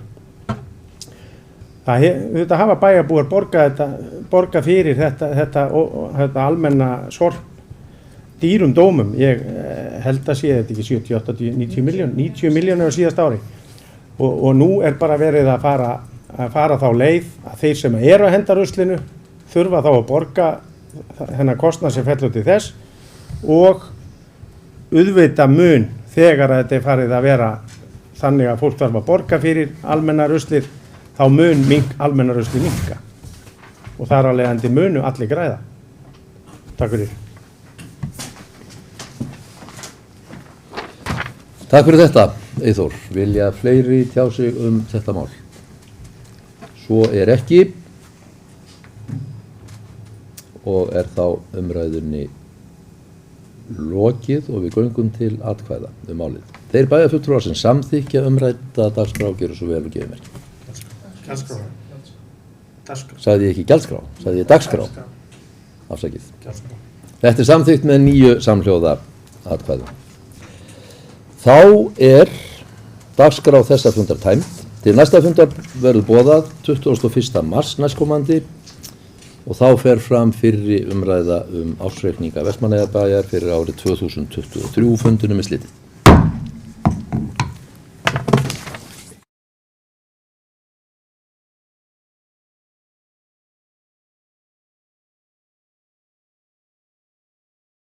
Þetta hafa bæjarbúar borga fyrir þetta almenna sorp dýrum dómum. Ég held að sé þetta ekki 70, 80, 90 miljónir á síðasta ári og nú er bara verið að fara þá leið að þeir sem eru að henda ruslinu þurfa þá að borga þennan kostnað sem fellur til þess og auðvita mun þegar að þetta er farið að vera þannig að fólk þarf að borga fyrir almenna ruslir þá mun almenna rusli minnka og þar að leiðandi munu allir græða. Takk fyrir. Takk fyrir þetta, Eyþór. Vilja fleiri tjá sig þetta mál? Svo er ekki og er þá umræðunni lokið og við göngum til atkvæða málið. Þeir bæjarfulltrúar sem samþykkja umrædda dagskrá gera svo vel og gefa merki. Dagskrá. Sagði ég ekki gjaldskrá, sagði ég dagskrá. Afsakið. Þetta er samþykkt með 9 samhljóða atkvæðum. Þá er dagskrá þessa fundar tæmd. Til næsta fundar verður boðað 21. mars næstkomandi og þá fer fram fyrri umræða ársreikninga Vestmannaeyjabæjar fyrir árið 2023 fundunum er slitið.